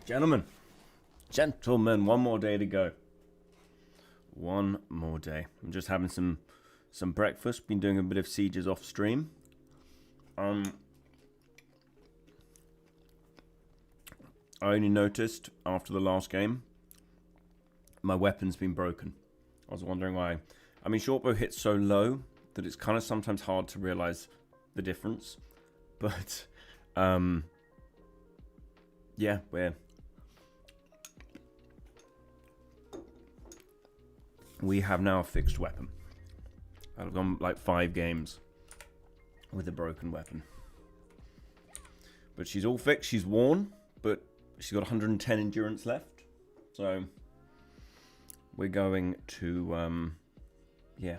Gentlemen, one more day to go. One more day. I'm just having some breakfast. Been doing a bit of sieges off stream. I only noticed after the last game my weapon's been broken. I was wondering why. I mean, shortbow hits so low that it's kind of sometimes hard to realize the difference. But yeah, we have now a fixed weapon. I've gone like 5 games with a broken weapon. But she's all fixed, she's worn, but she's got 110 endurance left. So we're going to yeah.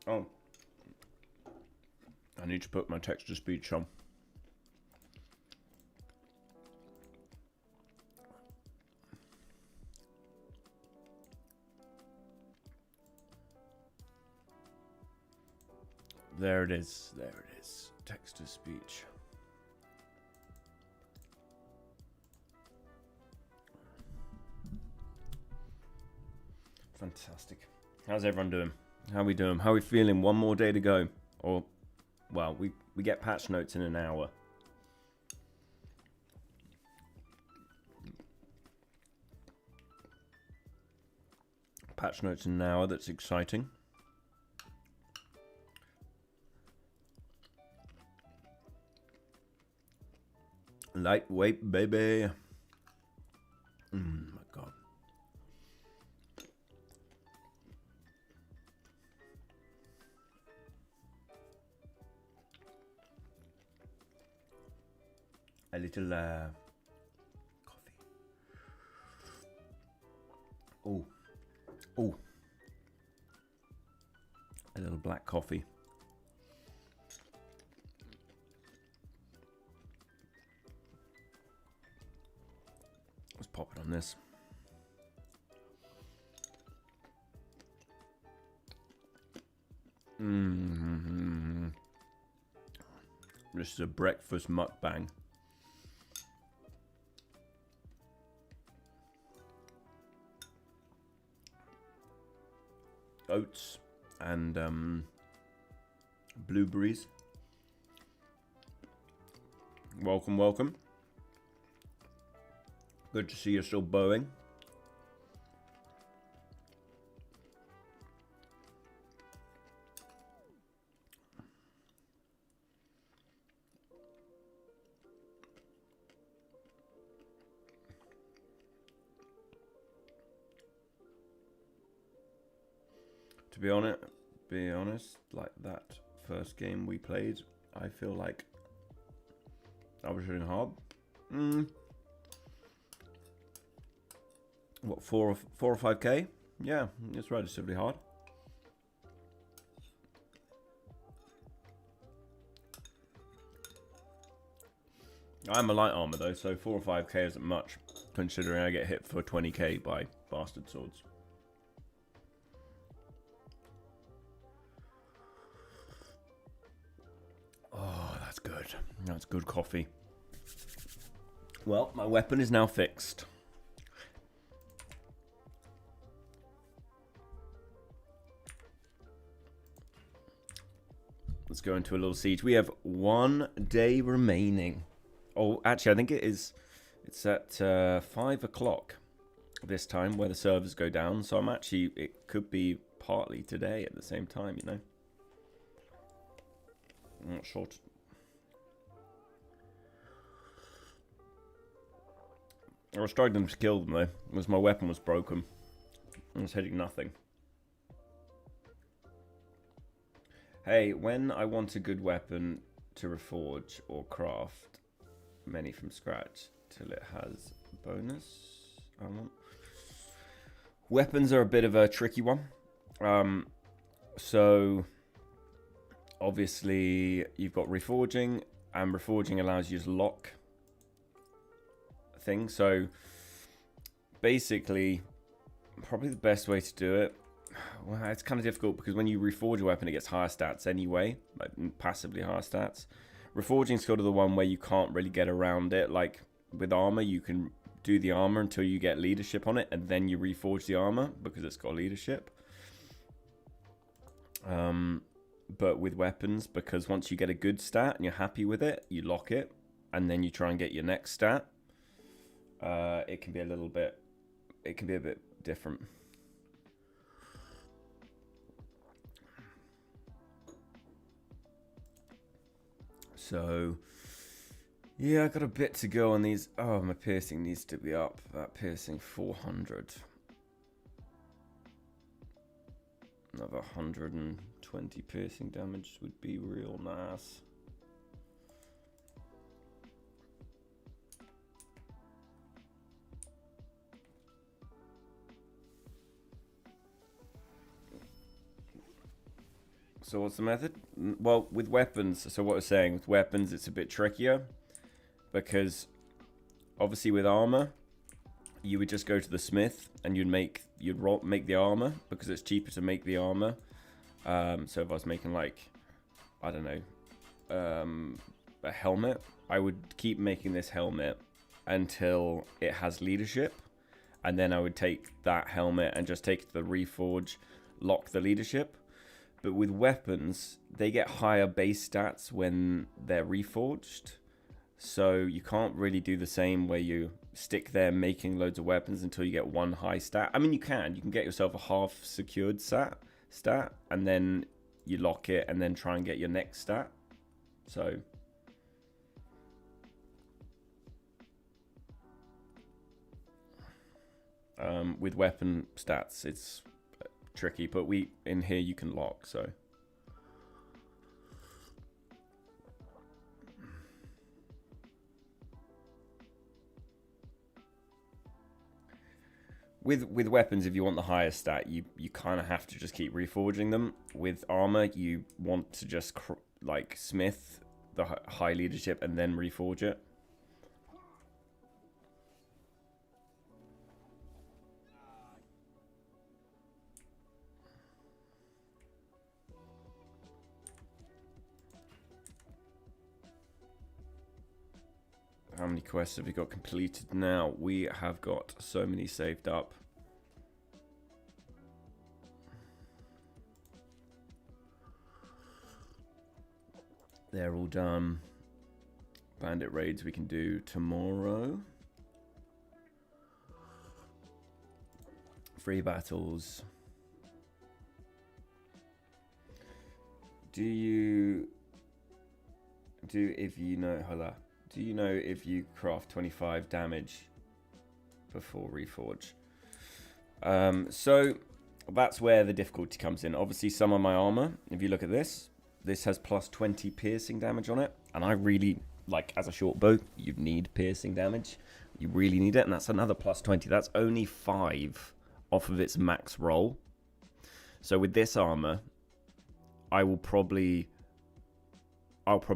Oh, I need to put my text-to-speech on. There it is. There it is. Text-to-speech. Fantastic. How's everyone doing? How are we doing? How are we feeling? One more day to go. Or, well, we get patch notes in an hour. Patch notes in an hour. That's exciting. Lightweight, baby. My God. A little coffee. Oh, oh, a little black coffee. Let's pop it on this. This is a breakfast mukbang. Oats and blueberries. Welcome, welcome. Good to see you're still bowing. To be honest, like that first game we played, I feel like I was shooting hard. What, 4 or 5k? Yeah, it's relatively hard. I'm a light armor though, so 4 or 5k isn't much, considering I get hit for 20k by bastard swords. Oh, that's good. That's good coffee. Well, my weapon is now fixed. Let's go into a little siege. We have 1 day remaining. Oh, actually, I think it's at 5 o'clock this time where the servers go down. So it could be partly today at the same time, you know. I'm not sure. I was struggling to kill them though, because my weapon was broken. I was hitting nothing. Hey, when I want a good weapon to reforge or craft many from scratch till it has bonus, I want. Weapons are a bit of a tricky one. So obviously you've got reforging, and reforging allows you to lock things. So basically, probably the best way to do it, well, it's kind of difficult because when you reforge a weapon, it gets higher stats anyway, like passively higher stats. Reforging is sort of the one where you can't really get around it. Like with armor, you can do the armor until you get leadership on it, and then you reforge the armor because it's got leadership. But with weapons, because once you get a good stat and you're happy with it, you lock it, and then you try and get your next stat. It can be a little bit, it can be a bit different. So, yeah, I got a bit to go on these. Oh, my piercing needs to be up. That piercing 400. Another 120 piercing damage would be real nice. So what's the method? Well, with weapons, so what I was saying, with weapons, it's a bit trickier. Because, obviously with armor, you would just go to the smith and you'd make the armor, because it's cheaper to make the armor. So if I was making like, I don't know, a helmet, I would keep making this helmet until it has leadership. And then I would take that helmet and just take it to the reforge, lock the leadership. But with weapons, they get higher base stats when they're reforged. So you can't really do the same where you stick there making loads of weapons until you get one high stat. I mean, you can get yourself a half secured stat, and then you lock it and then try and get your next stat. So with weapon stats, it's tricky, but in here you can lock. So with weapons, if you want the highest stat, you kind of have to just keep reforging them. With armor, you want to just like smith the high leadership and then reforge it. How many quests have we got completed now? We have got so many saved up. They're all done. Bandit raids we can do tomorrow. Free battles. Do you know if you craft 25 damage before reforge? So that's where the difficulty comes in. Obviously, some of my armor, if you look at this has plus 20 piercing damage on it, and I really like, as a short bow, you need piercing damage. You really need it, and that's another plus 20. That's only 5 off of its max roll. So with this armor, I'll probably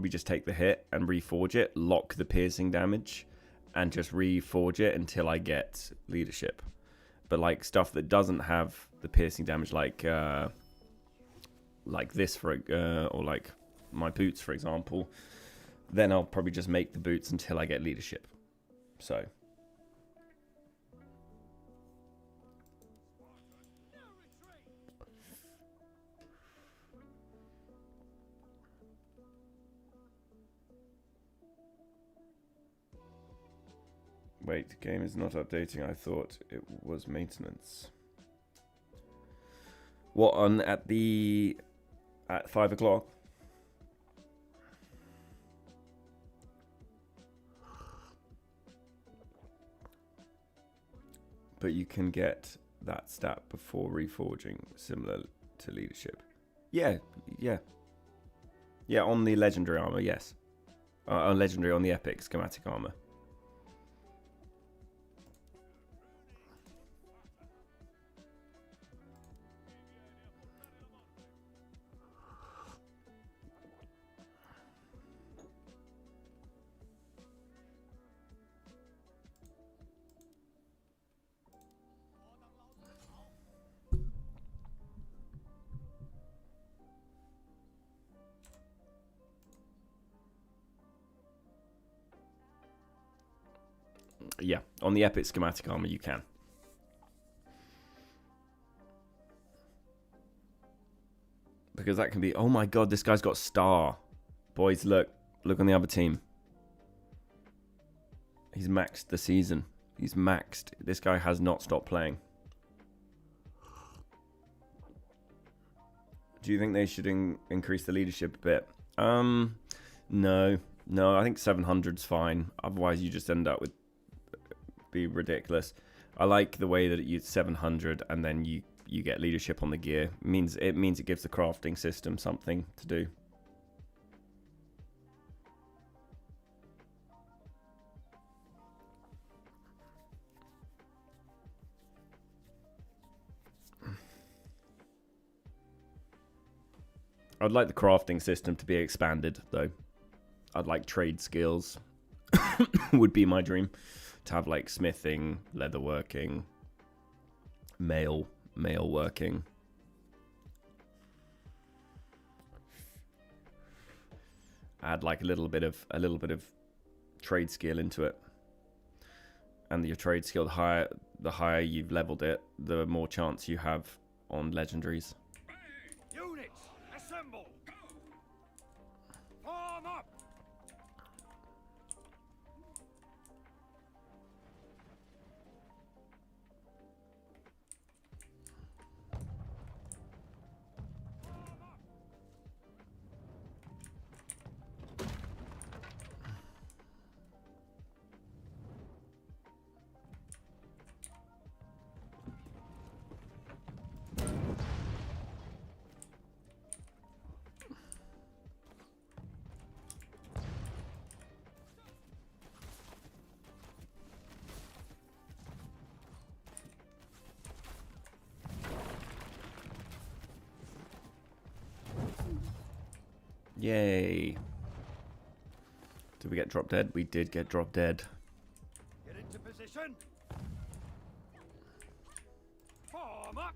just take the hit and reforge it, lock the piercing damage, and just reforge it until I get leadership. But like stuff that doesn't have the piercing damage, like this or like my boots, for example, then I'll probably just make the boots until I get leadership. So wait, the game is not updating. I thought it was maintenance. What, on at 5 o'clock? But you can get that stat before reforging, similar to leadership. Yeah. Yeah, on the legendary armor, yes. On legendary, on the epic schematic armor. Yeah, on the epic schematic armor you can. Because that can be... Oh my god, this guy's got star. Boys, look. Look on the other team. He's maxed the season. He's maxed. This guy has not stopped playing. Do you think they should increase the leadership a bit? No. No, I think 700's fine. Otherwise, you just end up with... be ridiculous. I like the way that you 700 and then you get leadership on the gear. It means it gives the crafting system something to do. I'd like the crafting system to be expanded, though. I'd like trade skills. Would be my dream. To have, like, smithing, leatherworking, mail working. Add, like, a little bit of trade skill into it. And your trade skill, the higher you've leveled it, the more chance you have on legendaries. Assemble! Form up! Yay. Did we get drop dead? We did get drop dead. Get into position. Form up.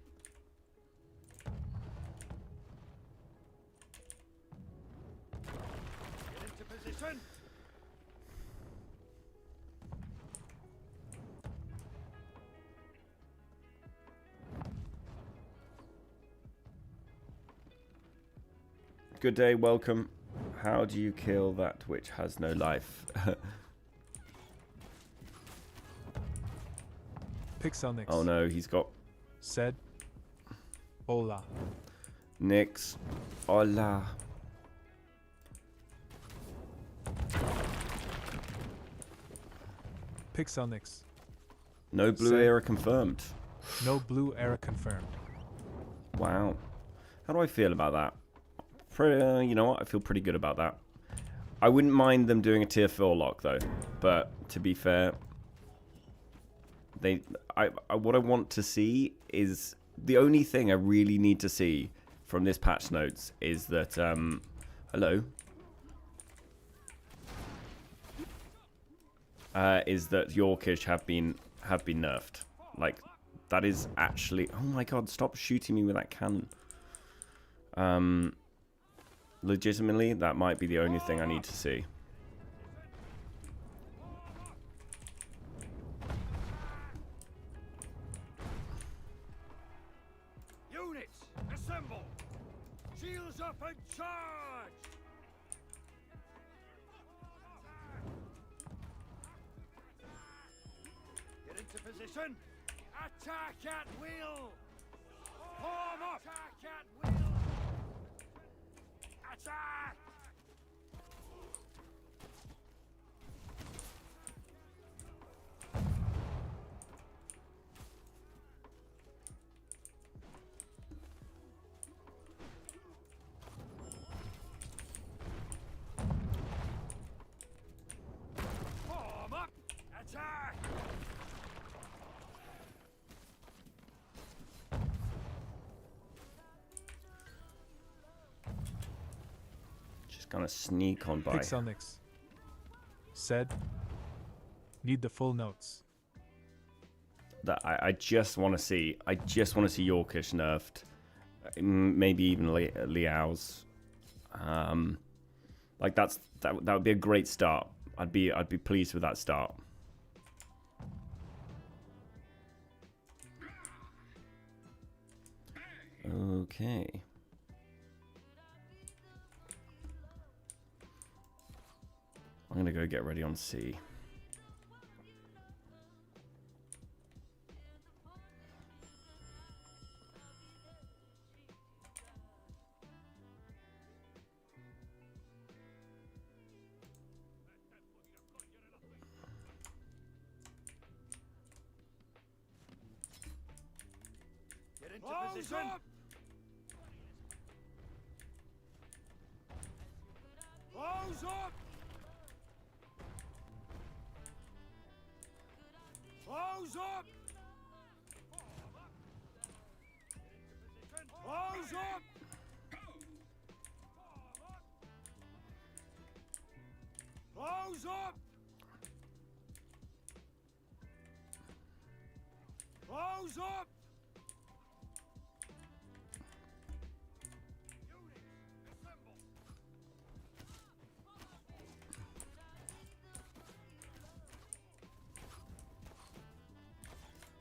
Get into position. Good day, welcome. How do you kill that which has no life? Pixel Oh no, he's got... Said. Hola. Nix. Hola. Pixelnix. No blue Said. era confirmed. No blue era confirmed. Wow. How do I feel about that? You know what? I feel pretty good about that. I wouldn't mind them doing a tier 4 lock though. But to be fair, what I want to see is the only thing I really need to see from this patch notes is that hello. Is that Yorkish have been nerfed. Like that is actually, oh my god, stop shooting me with that cannon. Legitimately, that might be the only thing I need to see. Units, assemble. Shields up and charge. Get into position. Attack at will. Form up. Attack at will. Attack! Form up! Attack! Gonna sneak on by. Pixelnix. Said. Need the full notes. That I just want to see. I just want to see Yorkish nerfed. Maybe even Liao's. Like that would be a great start. I'd be pleased with that start. Okay. I'm gonna go get ready on C. Get into position. Close up. Close up. Close up. Close up. Close up.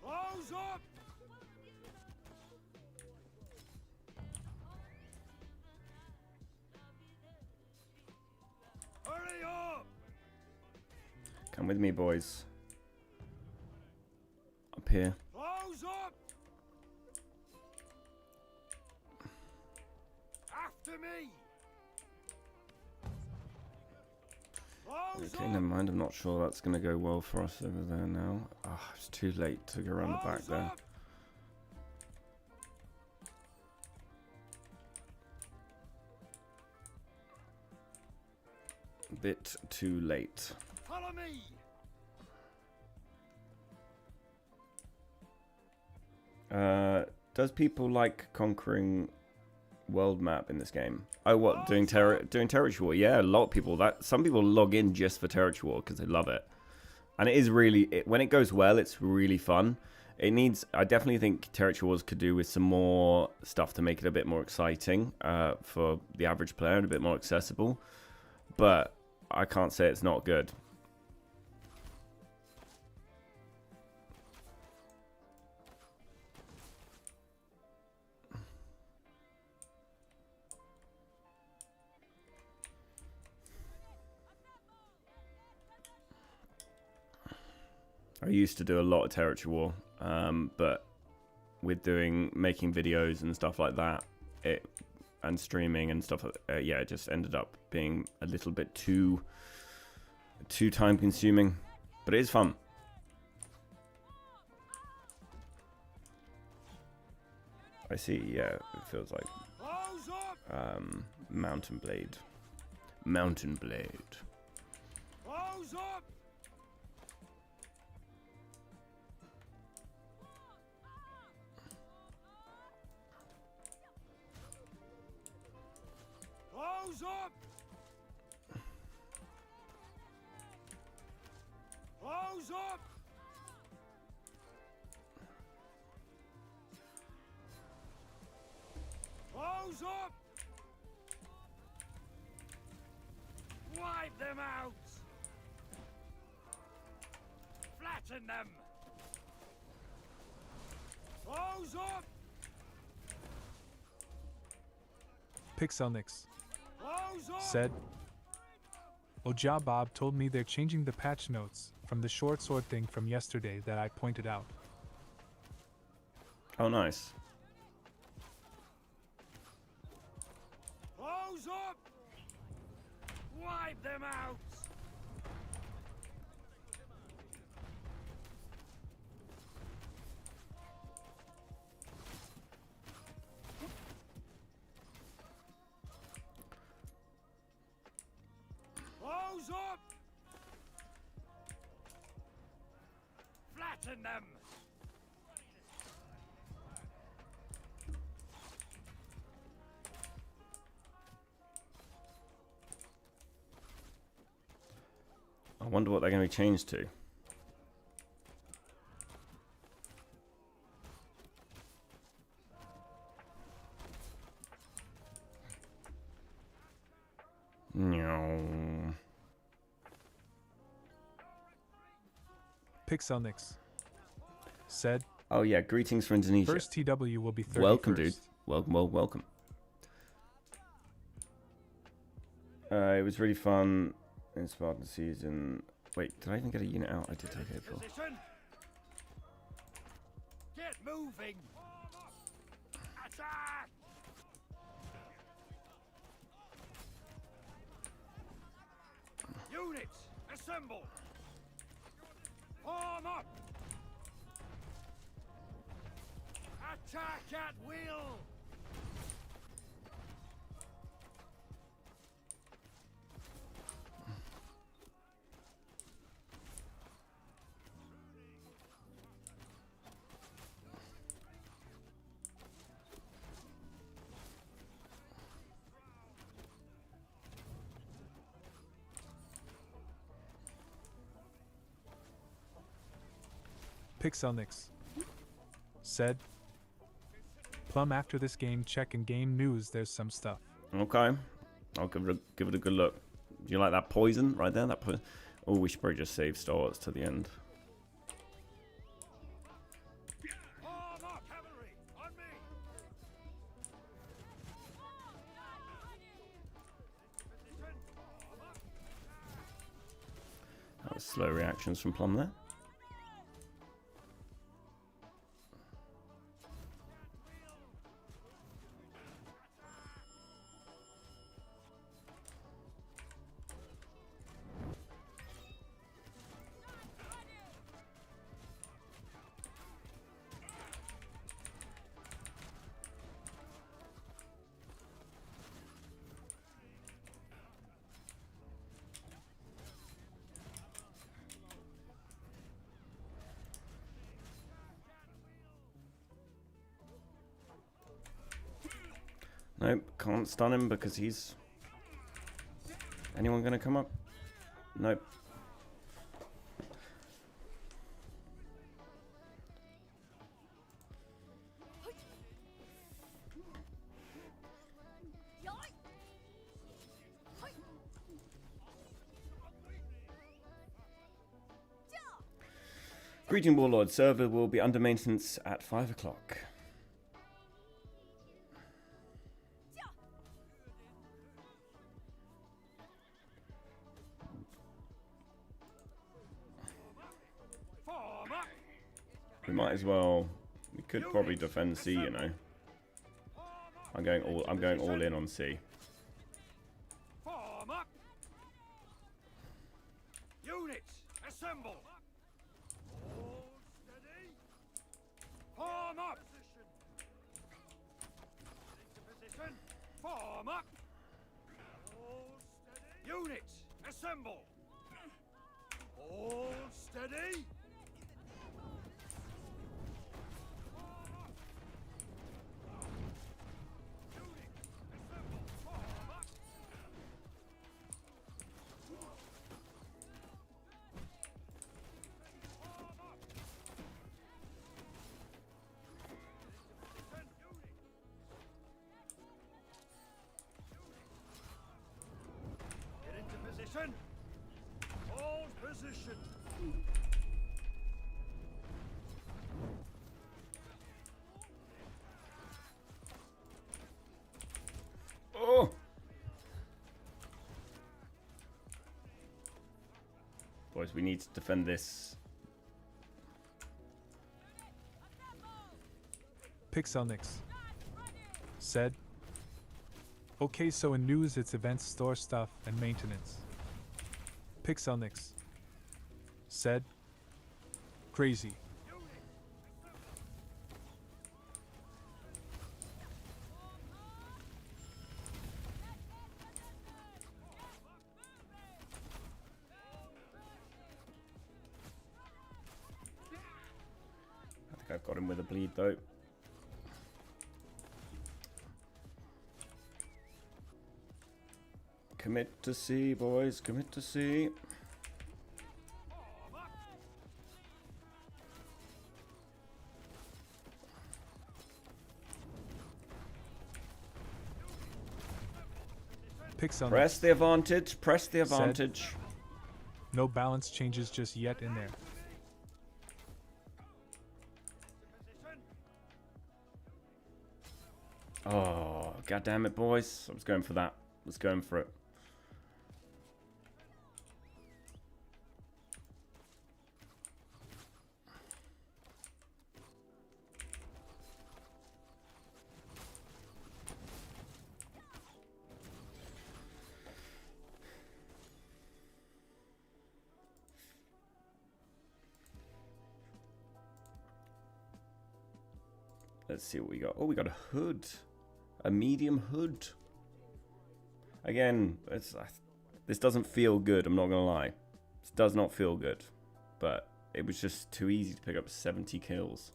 Close up. Hurry up. Come with me, boys. Up here. Close up. After me. Close Okay, up. never mind. I'm not sure that's going to go well for us over there now. Ah, it's too late to go around the back Close there. up. A bit too late. Follow me. Does people like conquering world map in this game? Oh, what, doing territory war? Yeah, a lot of people. Some people log in just for territory war because they love it, and it is really when it goes well, it's really fun. It needs. I definitely think territory wars could do with some more stuff to make it a bit more exciting for the average player and a bit more accessible. But I can't say it's not good. I used to do a lot of territory war, but with making videos and stuff like that, and streaming and stuff, yeah, it just ended up being a little bit too time consuming, but it is fun. I see, yeah, it feels like Close up. Mountain Blade. Close up. Close up. Close up. Close up. Wipe them out. Flatten them. Close up. Pixelnix Close up. said, Oja Bob told me they're changing the patch notes from the short sword thing from yesterday that I pointed out. Oh, nice. Close up. Wipe them out. Close up. Flatten them. I wonder what they're going to be changed to. No. Pixelnix said, Oh yeah, greetings from Indonesia. first TW will be 31st. Welcome, dude. welcome. It was really fun in Spartan season. Wait, did I even get a unit out? I did. Okay, cool. Get moving. Attack. Units, assemble. Form up. Attack at will. Pixelnix said, Plum, after this game, check in game news. There's some stuff. Okay, I'll give it a good look. Do you like that poison right there? That poison. Oh, we should probably just save stars to the end. That was slow reactions from Plum there. Nope, can't stun him because he's... Anyone gonna come up? Nope. Greeting Warlord, server will be under maintenance at 5 o'clock. We might as well. We could probably defend C, you know. I'm going all in on C. Form up. Units, assemble. Hold steady. Form up. Into position. Form up. Hold steady. Units, assemble. Hold steady. Position. Hold position. Oh! Boys, we need to defend this. Pixelnix said, okay, so in news it's events, store stuff, and maintenance. Pixelnix said, crazy. I think I've got him with a bleed though. Commit to C, boys. Commit to C. Pixelnix Press the advantage. Press the advantage. said, no balance changes just yet in there. Oh, god damn it, boys. I was going for that. I was going for it. Let's see what we got. Oh, we got a hood. A medium hood. Again, this doesn't feel good, I'm not going to lie. This does not feel good. But it was just too easy to pick up 70 kills.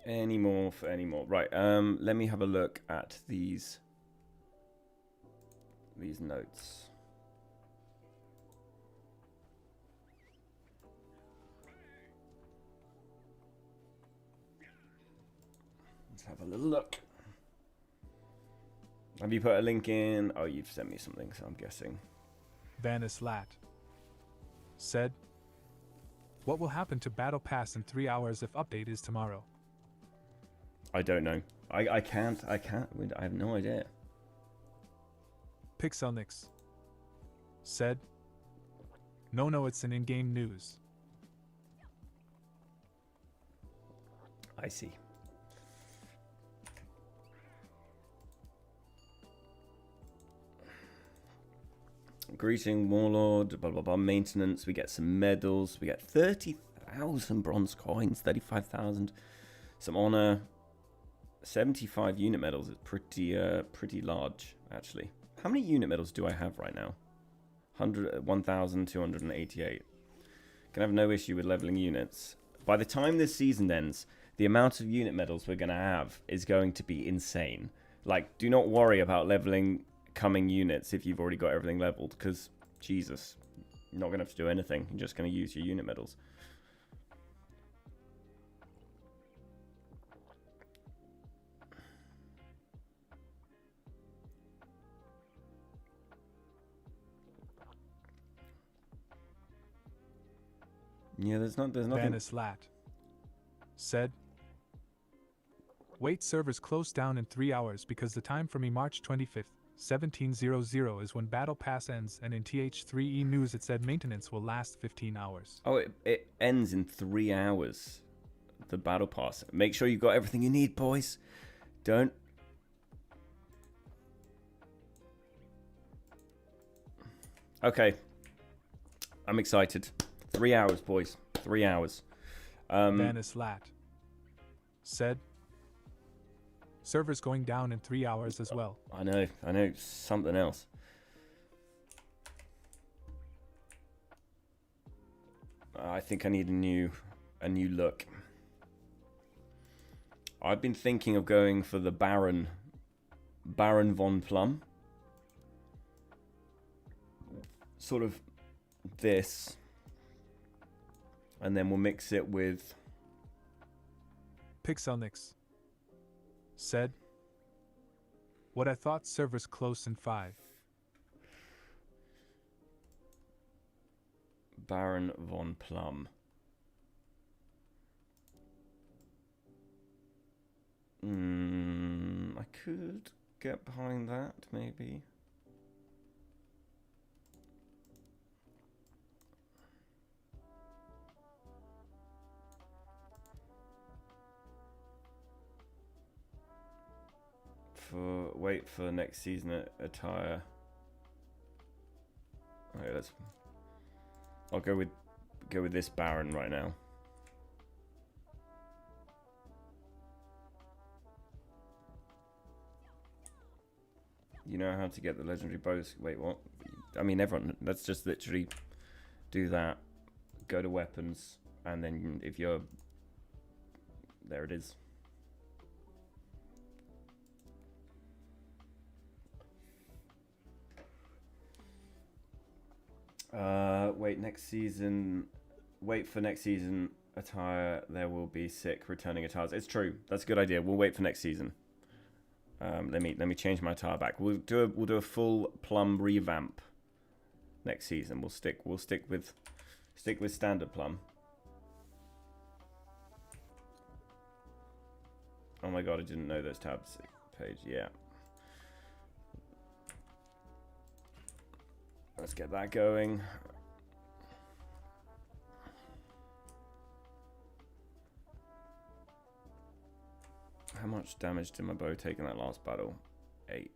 Any more for any more. Right, let me have a look at these notes. Let's have a little look. Have you put a link in? Oh, you've sent me something, so I'm guessing. Vanis Lat said, "What will happen to Battle Pass in 3 hours if update is tomorrow?" I don't know. I can't. I have no idea. Pixelnix said, No, it's an in-game news." I see. Greeting, Warlord, blah, blah, blah. Maintenance, we get some medals. We get 30,000 bronze coins, 35,000. Some honor. 75 unit medals is pretty large, actually. How many unit medals do I have right now? 1,288. Can have no issue with leveling units. By the time this season ends, the amount of unit medals we're going to have is going to be insane. Like, do not worry about leveling coming units if you've already got everything leveled, because, Jesus, you're not going to have to do anything. You're just going to use your unit medals. Yeah, there's nothing. Vanis Lat said, "Wait, servers close down in 3 hours because the time for me March 25th, 1700 is when Battle Pass ends, and in TH3E news it said maintenance will last 15 hours. Oh, it ends in 3 hours. The Battle Pass. Make sure you've got everything you need, boys. Don't... Okay. I'm excited. 3 hours, boys. 3 hours. Vanis Lat said, "Servers going down in 3 hours as well." I know. Something else. I think I need a new look. I've been thinking of going for the Baron von Plum. Sort of this. And then we'll mix it with... Pixelnix said, "What I thought servers close in 5. Baron von Plum. I could get behind that, maybe. Wait for next season attire. Okay, I'll go with this Baron right now. You know how to get the legendary bows. Wait, what? I mean, everyone. Let's just literally do that. Go to weapons, and then if you're there, it is. Wait, next season. Wait for next season attire. There will be sick returning attires. It's true. That's a good idea. We'll wait for next season. Let me change my attire back. We'll do a full plum revamp next season. We'll stick with standard plum. Oh my god, I didn't know those tabs page. Yeah. Let's get that going. How much damage did my bow take in that last battle? 8.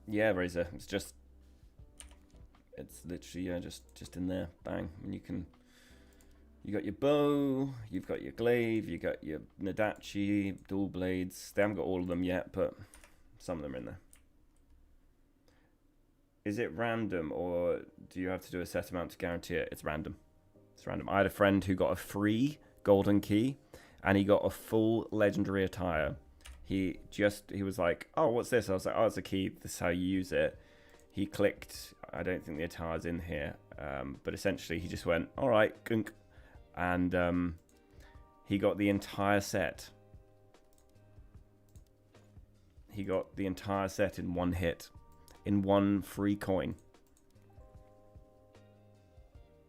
Yeah, Razor. It's literally, yeah, just in there. Bang. And you got your bow, you've got your glaive, you got your Nadachi, dual blades. They haven't got all of them yet, but some of them are in there. Is it random, or do you have to do a set amount to guarantee it? It's random. It's random. I had a friend who got a free golden key, and he got a full legendary attire. He was like, oh, what's this? I was like, oh, it's a key. This is how you use it. He clicked. I don't think the attire's in here. But essentially, he just went, all right, gunk. And he got the entire set. He got the entire set in one hit. In one free coin.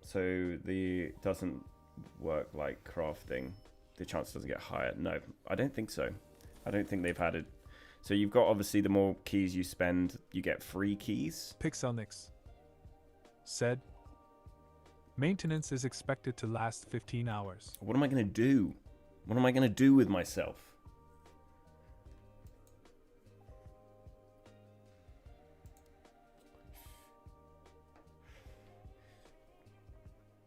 So doesn't work like crafting. The chance doesn't get higher. No, I don't think so. I don't think they've had it. So you've got, obviously, the more keys you spend, you get free keys. Pixelnix said, maintenance is expected to last 15 hours. What am I going to do? What am I going to do with myself?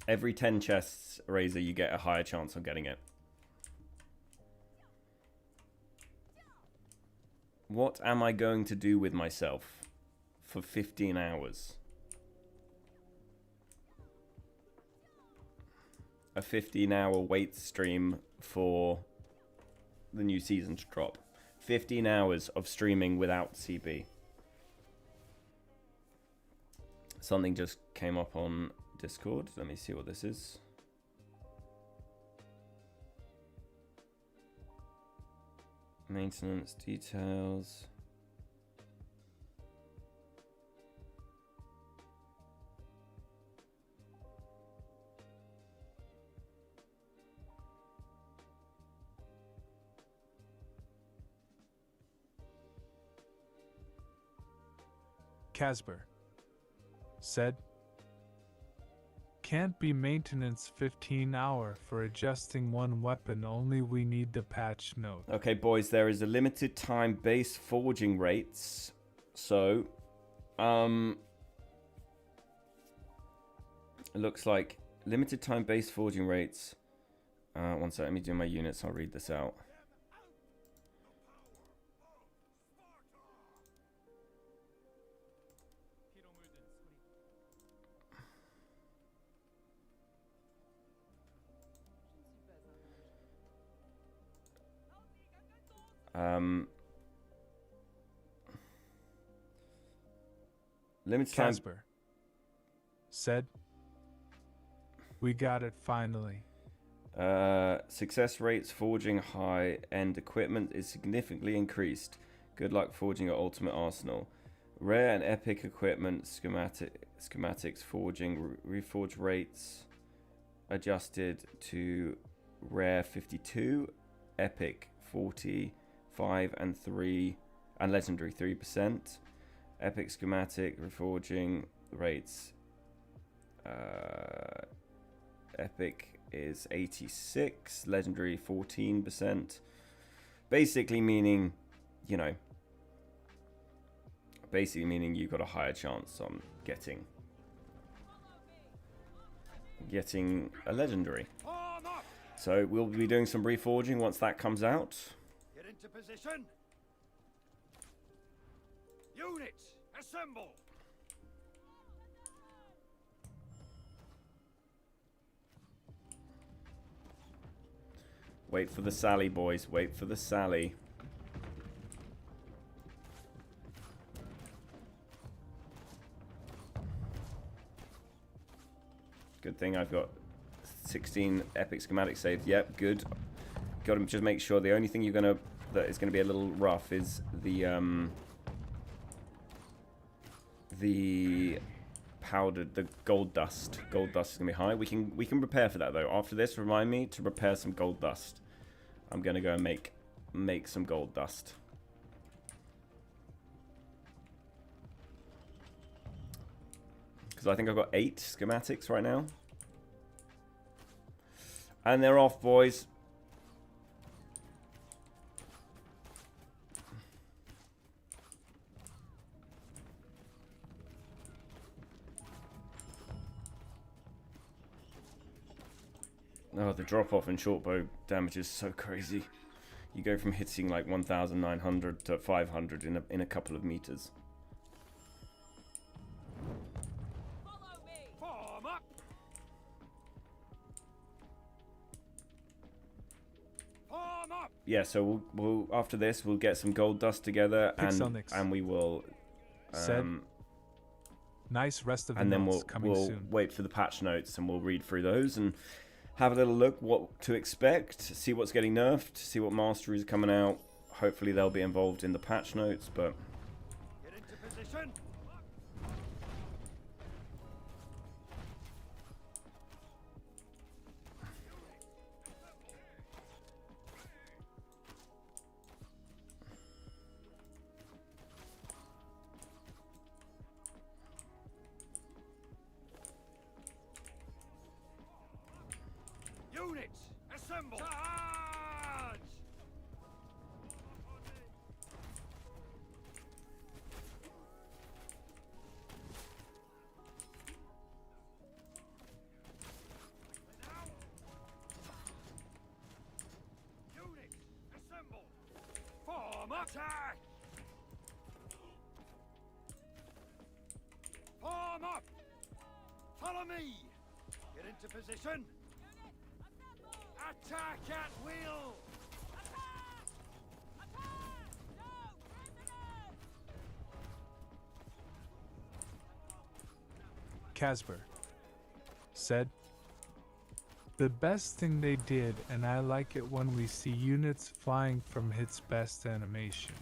Every 10 chests, Razor, you get a higher chance of getting it. What am I going to do with myself for 15 hours? A 15-hour wait stream for the new season to drop. 15 hours of streaming without CB. Something just came up on Discord. Let me see what this is. Maintenance details. Casper said, can't be maintenance 15 hour for adjusting one weapon, only we need the patch note. Okay, boys, there is a limited time base forging rates. So, it looks like limited time base forging rates. One sec, let me do my units, I'll read this out. Limited time. Casper said, we got it finally. Success rates forging high-end equipment is significantly increased. Good luck forging your ultimate arsenal. Rare and epic equipment schematics forging reforge rates adjusted to rare 52, epic 45 and 3, and legendary 3%. Epic schematic reforging rates. Epic is 86, legendary 14%. Basically meaning, you know, you've got a higher chance on getting a legendary. So we'll be doing some reforging once that comes out. Get into position. Units, assemble. Wait for the Sally, boys. Wait for the Sally. Good thing I've got 16 epic schematic saved. Yep, good. Got to just make sure the only thing that is gonna be a little rough is the powdered, the gold dust. Gold dust is gonna be high. We can prepare for that though. After this, remind me to prepare some gold dust. I'm gonna go and make some gold dust. Because I think I've got 8 schematics right now. And they're off, boys. Oh, the drop off in short bow damage is so crazy. You go from hitting like 1,900 to 500 in a couple of meters. Follow me. Form up. Form up. Yeah, so we'll after this we'll get some gold dust together and we will said, nice rest of the and then notes coming we'll soon. wait for the patch notes and we'll read through those and have a little look what to expect, see what's getting nerfed, see what masteries are coming out. Hopefully they'll be involved in the patch notes, but Get into position. Units, assemble. Charge! Units, assemble. Form attack. Form up. Follow me. Get into position. Attack at will! Casper said, the best thing they did, and I like it when we see units flying from its best animation.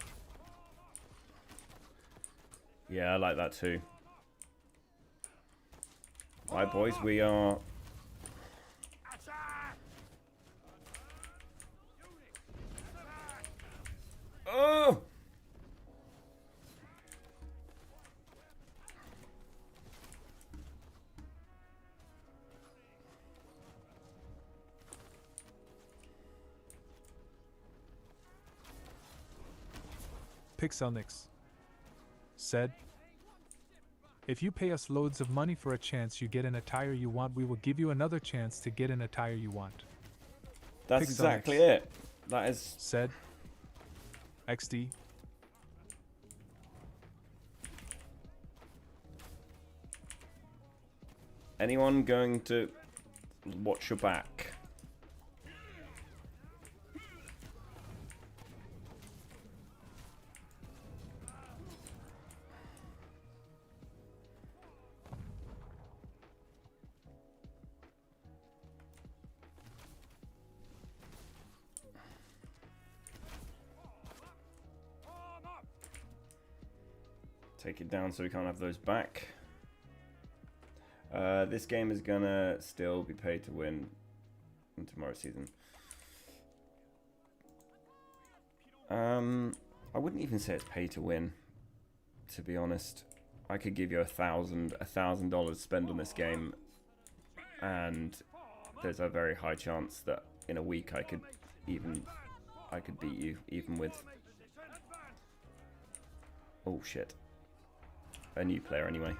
yeah, I like that too. Right, boys, we are. Attack! Oh! Pixelnix said, if you pay us loads of money for a chance you get an attire you want, we will give you another chance to get an attire you want. That's Pixelnix exactly it. That is. said, XD. Anyone going to watch your back? Take it down so we can't have those back. This game is gonna still be paid to win in tomorrow's season. I wouldn't even say it's pay to win, to be honest. I could give you $1,000 spend on this game, and there's a very high chance that in a week I could beat you, even with. Oh shit. A new player anyway.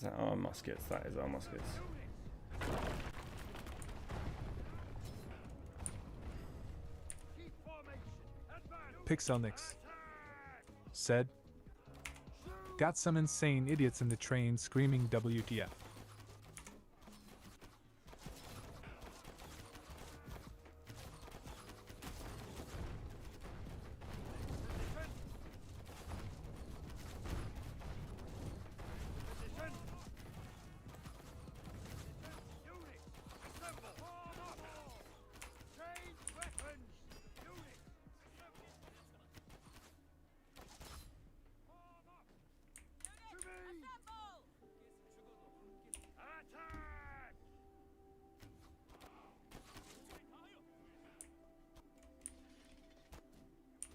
that our muskets? That is our muskets. Pixelnix said, got some insane idiots in the train screaming WTF.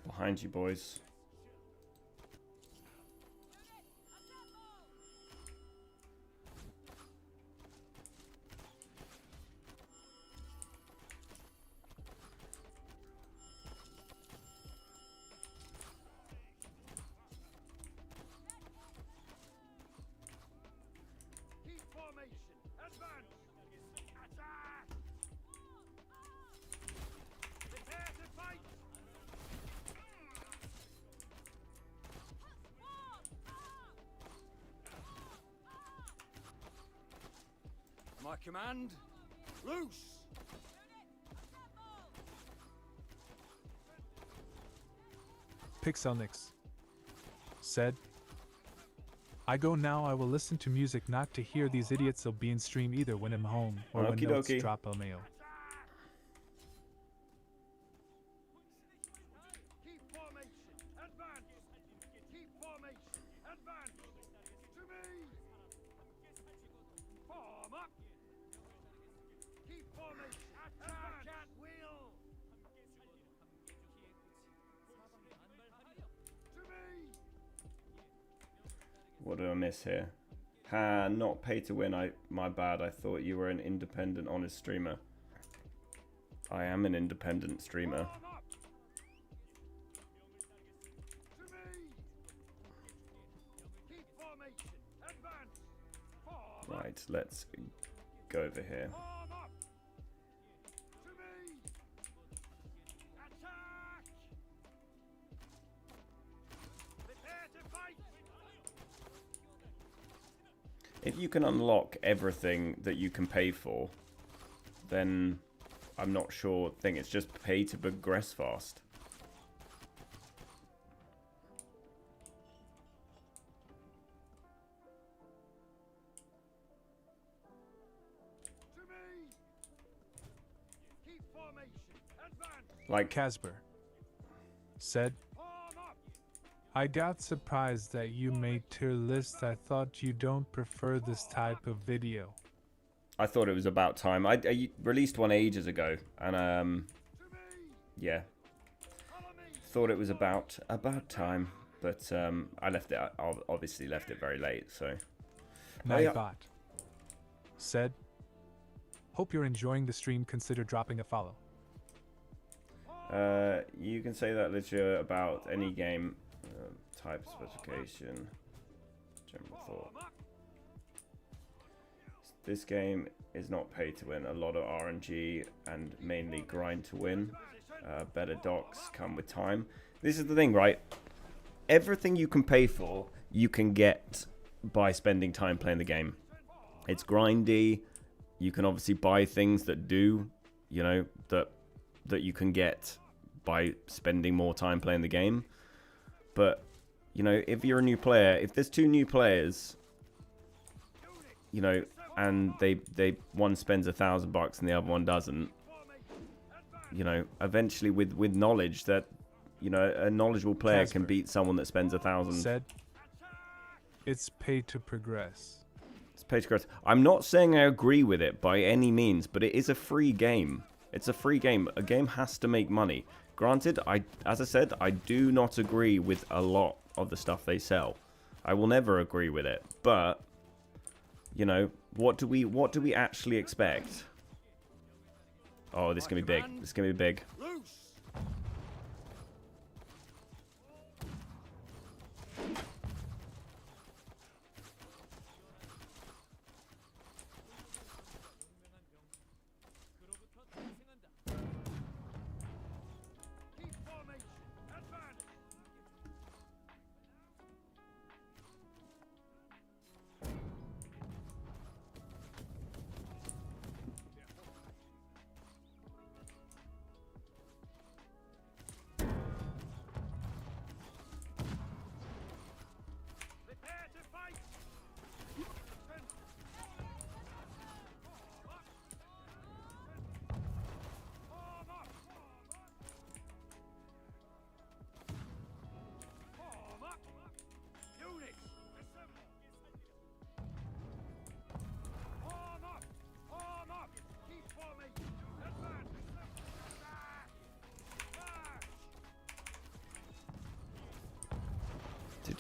Behind you, boys. My command, loose! Pixelnix said, I go now. I will listen to music, not to hear these idiots. Will be in stream either when I'm home or when Okie notes dokie. drop a mail. Keep formation, advance! Keep formation, advance! To me! Form up! Keep formation, attack at will! To me! What did I miss here? Ha, not pay to win. My bad. I thought you were an independent, honest streamer. I am an independent streamer. Form up! To me! Keep formation, advance! Form up! Right, let's go over here. Form up! To me! Attack! Prepare to fight! If you can unlock everything that you can pay for, then I'm not sure. I think it's just pay to progress fast. To me! Keep formation, advance! Like, Casper said, Form up! I got surprised that you made tier list. I thought you don't prefer this type of video. I thought it was about time. I released one ages ago, and To me! yeah, Follow me! thought it was about time, but I left it. I obviously left it very late, so. yeah. Nightbot said, hope you're enjoying the stream. Consider dropping a follow. You can say that literally about any game. Type specification. General thought. Form up! This game is not pay to win. A lot of RNG and mainly grind to win. Better docs come with time. This is the thing, right? Everything you can pay for, you can get by spending time playing the game. It's grindy. You can obviously buy things that do, you know, that you can get by spending more time playing the game. But, you know, if you're a new player, if there's two new players, you know, and they one spends $1,000 and the other one doesn't, you know, eventually with knowledge that, you know, a knowledgeable player can Casper beat someone that spends 1,000. said, it's pay to progress. It's pay to progress. I'm not saying I agree with it by any means, but it is a free game. It's a free game. A game has to make money. Granted, as I said, I do not agree with a lot of the stuff they sell. I will never agree with it. But, you know, what do we actually expect? Oh, this is gonna be big. This is gonna be big. Loose!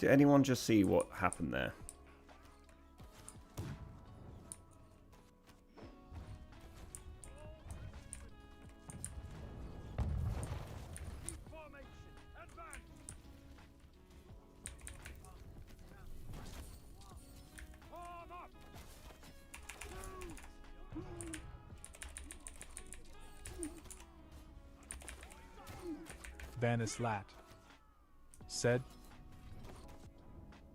Did anyone just see what happened there? Vanislat said,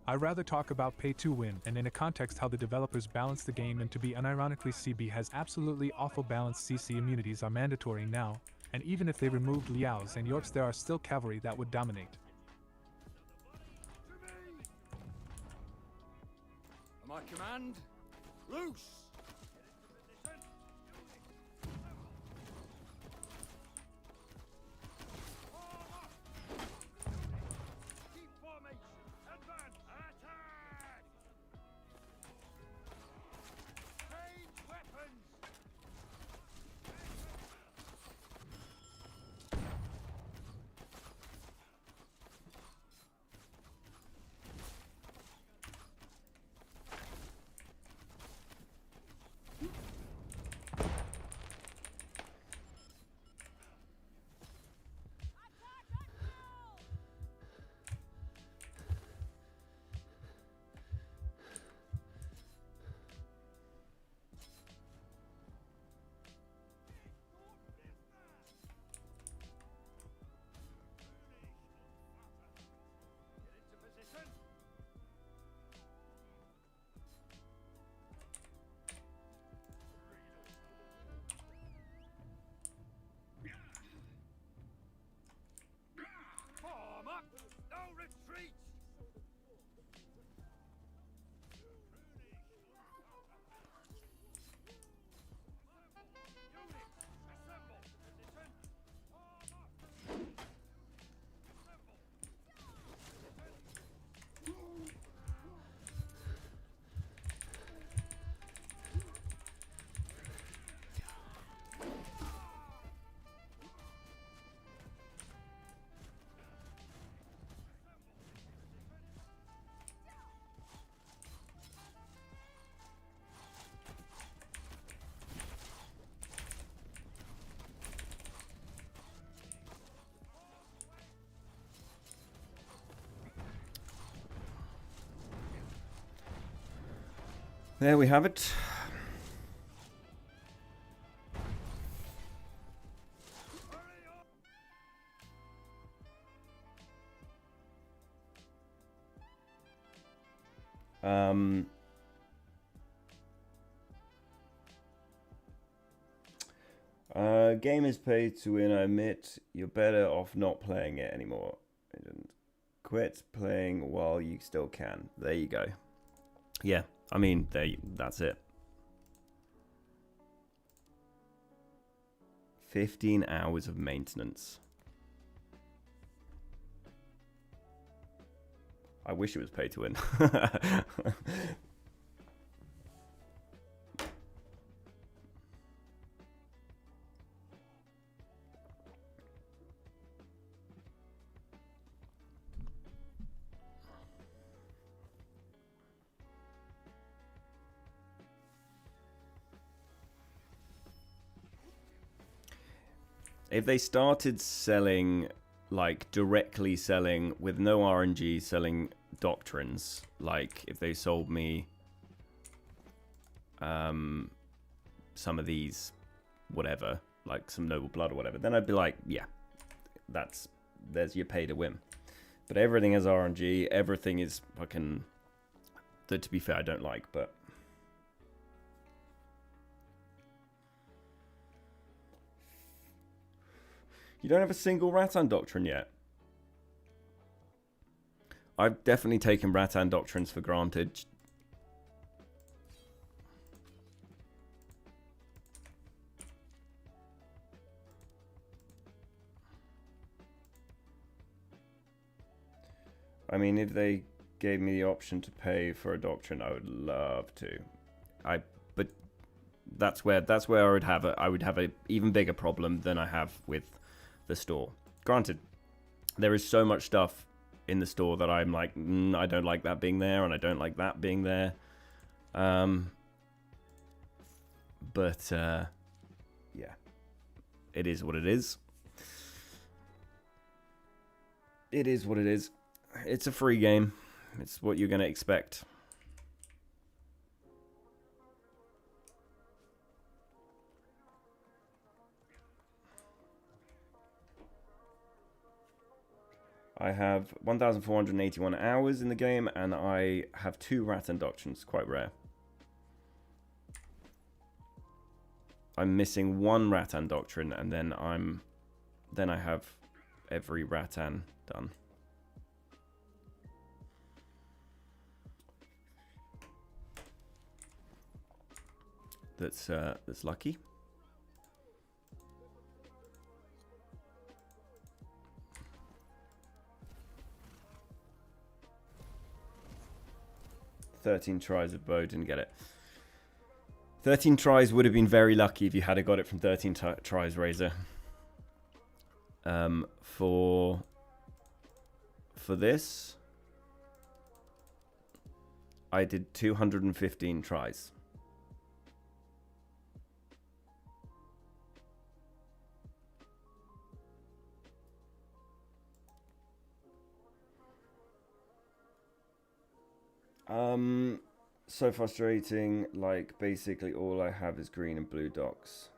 I'd rather talk about pay to win and in a context how the developers balance the game, and to be unironically, CB has absolutely awful balanced. CC immunities are mandatory now, and even if they removed Liao's and Yorks, there are still cavalry that would dominate. My command, loose! No retreat! There we have it. Game is paid to win, I admit. You're better off not playing it anymore. I didn't quit playing while you still can. There you go. Yeah, I mean, that's it. 15 hours of maintenance. I wish it was pay to win. If they started selling, like, directly selling with no RNG, selling doctrines, like if they sold me some of these, whatever, like some noble blood or whatever, then I'd be like, yeah, there's your pay to win. But everything has RNG, everything is fucking, that to be fair I don't like, but you don't have a single Rattan doctrine yet. I've definitely taken Rattan doctrines for granted. I mean, if they gave me the option to pay for a doctrine, I would love to. But that's where I would have a even bigger problem than I have with the store. Granted, there is so much stuff in the store that I'm like, I don't like that being there, and I don't like that being there. But yeah, it is what it is. It is what it is. It's a free game. It's what you're going to expect. I have 1,481 hours in the game, and I have 2 Rattan Doctrines. Quite rare. I'm missing 1 Rattan Doctrine, and then I have every Rattan done. That's lucky. "13 tries of bow, didn't get it." 13 tries would have been very lucky if you had got it from 13 tries, Razor. For this, I did 215 tries. So frustrating. Like, basically all I have is green and blue docks.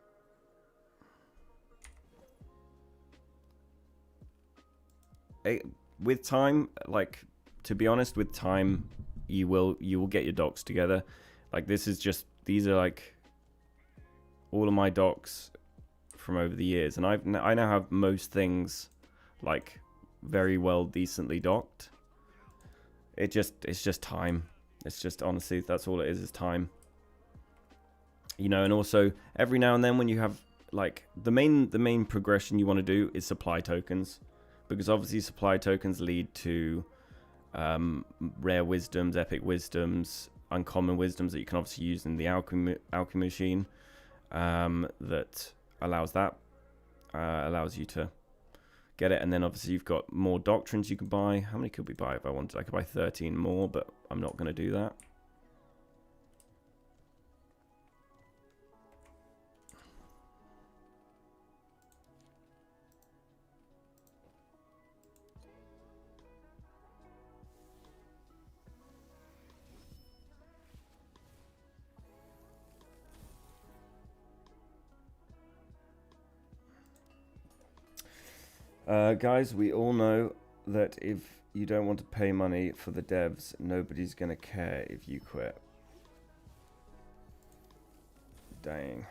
With time, like, to be honest, with time, you will get your docks together. Like, these are like all of my docks from over the years, and I now have most things like very well decently docked. It's just time. It's just, honestly, that's all it is time. You know, and also every now and then when you have, like, the main progression you want to do is supply tokens, because obviously supply tokens lead to rare wisdoms, epic wisdoms, uncommon wisdoms that you can obviously use in the alchemy machine. That allows you to get it, and then obviously you've got more doctrines you can buy. How many could we buy if I wanted? I could buy 13 more, but I'm not going to do that. Guys, we all know that if you don't want to pay money for the devs, nobody's going to care if you quit. Dang.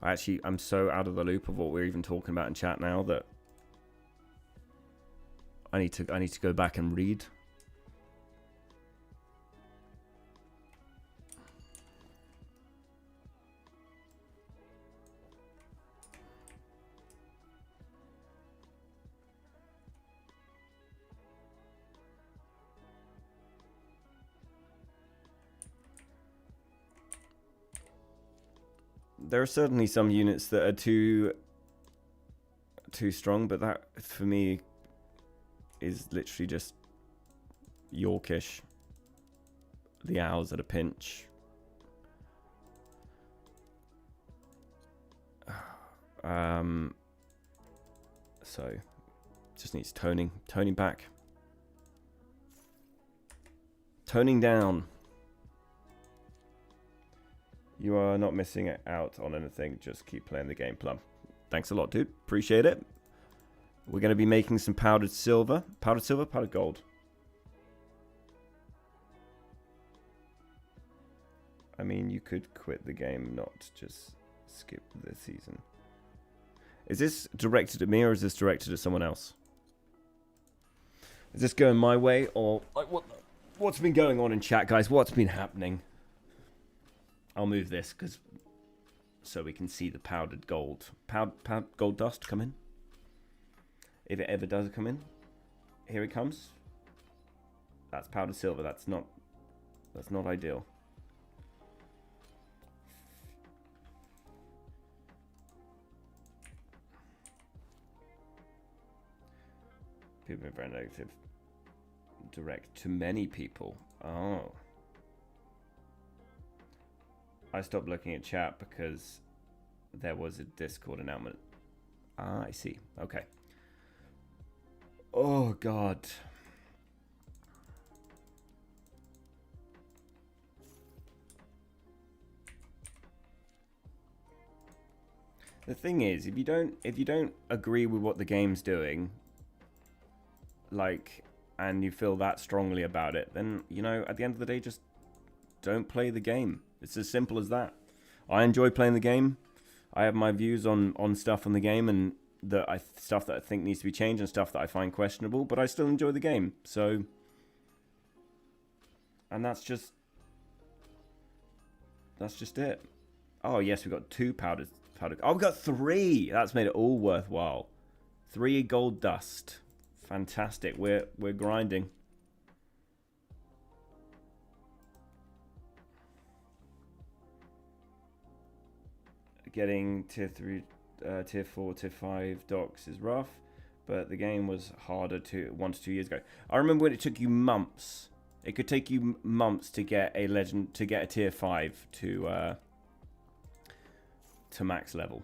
I'm so out of the loop of what we're even talking about in chat now that I need to go back and read. There are certainly some units that are too strong, but that, for me, is literally just Yorkish. The owls at a pinch. So, just needs toning back. Toning down. You are not missing out on anything. Just keep playing the game, Plum. Thanks a lot, dude. Appreciate it. We're going to be making some powdered silver. Powdered silver? Powdered gold. I mean, you could quit the game, not just skip the season. Is this directed at me, or is this directed at someone else? Is this going my way, or like what's been going on in chat, guys? What's been happening? I'll move this so we can see the powdered gold. Powdered gold dust come in. If it ever does come in. Here it comes. That's powdered silver. That's not ideal. People are very negative. Direct to many people. Oh. I stopped looking at chat because there was a Discord announcement. Ah, I see. Okay. Oh, God. The thing is, if you don't agree with what the game's doing, like, and you feel that strongly about it, then, you know, at the end of the day, just don't play the game. It's as simple as that. I enjoy playing the game. I have my views on stuff on the game, and stuff that I think needs to be changed and stuff that I find questionable, but I still enjoy the game. So, and that's just it. Oh yes, we got 2 powder. Oh, we got 3. That's made it all worthwhile. 3 gold dust. Fantastic. We're grinding. Getting tier 3, tier 4, tier 5 docks is rough, but the game was harder 1 to 2 years ago. I remember when it took you months. It could take you months to get a legend, to get a tier 5 to max level.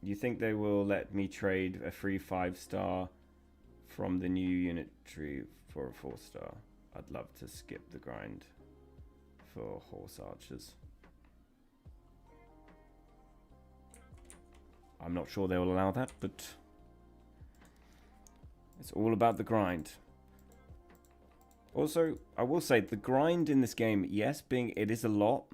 You think they will let me trade a free 5-star from the new unit tree for a 4-star? I'd love to skip the grind for horse archers. I'm not sure they will allow that, but it's all about the grind. Also, I will say the grind in this game, yes, it is a lot,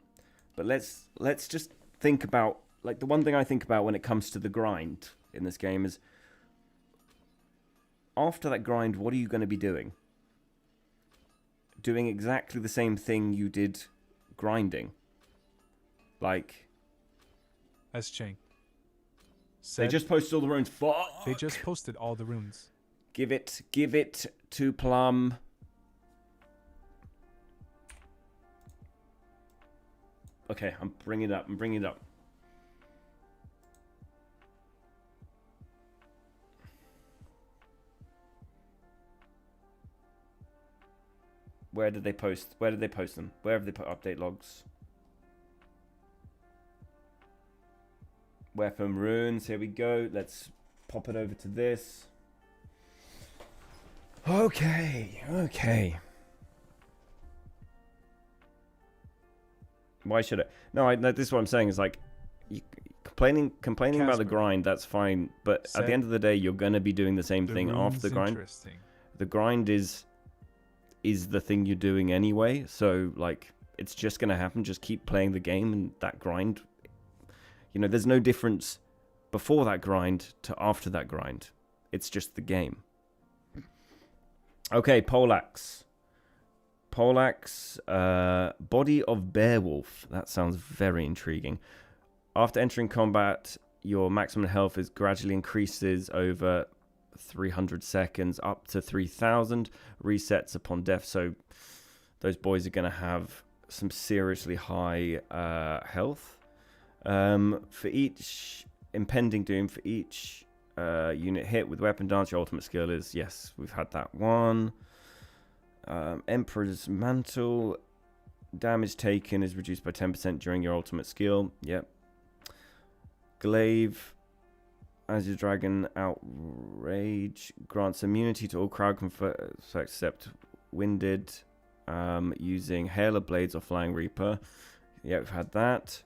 but let's just think about, like, the one thing I think about when it comes to the grind in this game is, after that grind, what are you going to be doing? Doing exactly the same thing you did grinding. Like, As Chang said, they just posted all the runes. Fuck! They just posted all the runes. Give it to Plum. Okay, I'm bringing it up. Where did they post them? Where have they put update logs? Weapon runes. Here we go. Let's pop it over to this. Okay. Why should it? No, this is what I'm saying is, like, complaining about the grind, that's fine, but at the end of the day, you're gonna be doing the same thing after the grind. The grind is the thing you're doing anyway, so, like, it's just gonna happen. Just keep playing the game, and that grind, you know, there's no difference before that grind to after that grind. It's just the game. Okay, Polax, body of Beowulf. That sounds very intriguing. After entering combat, your maximum health is gradually increases over 300 seconds up to 3,000. Resets upon death. So those boys are going to have some seriously high health. For each impending doom, for each unit hit with weapon dance, your ultimate skill is, yes, we've had that one. Emperor's Mantle, damage taken is reduced by 10% during your ultimate skill. Yep. Glaive, as your dragon outrage, grants immunity to all crowd conflicts except winded, using Hail of Blades or Flying Reaper. Yeah, we've had that.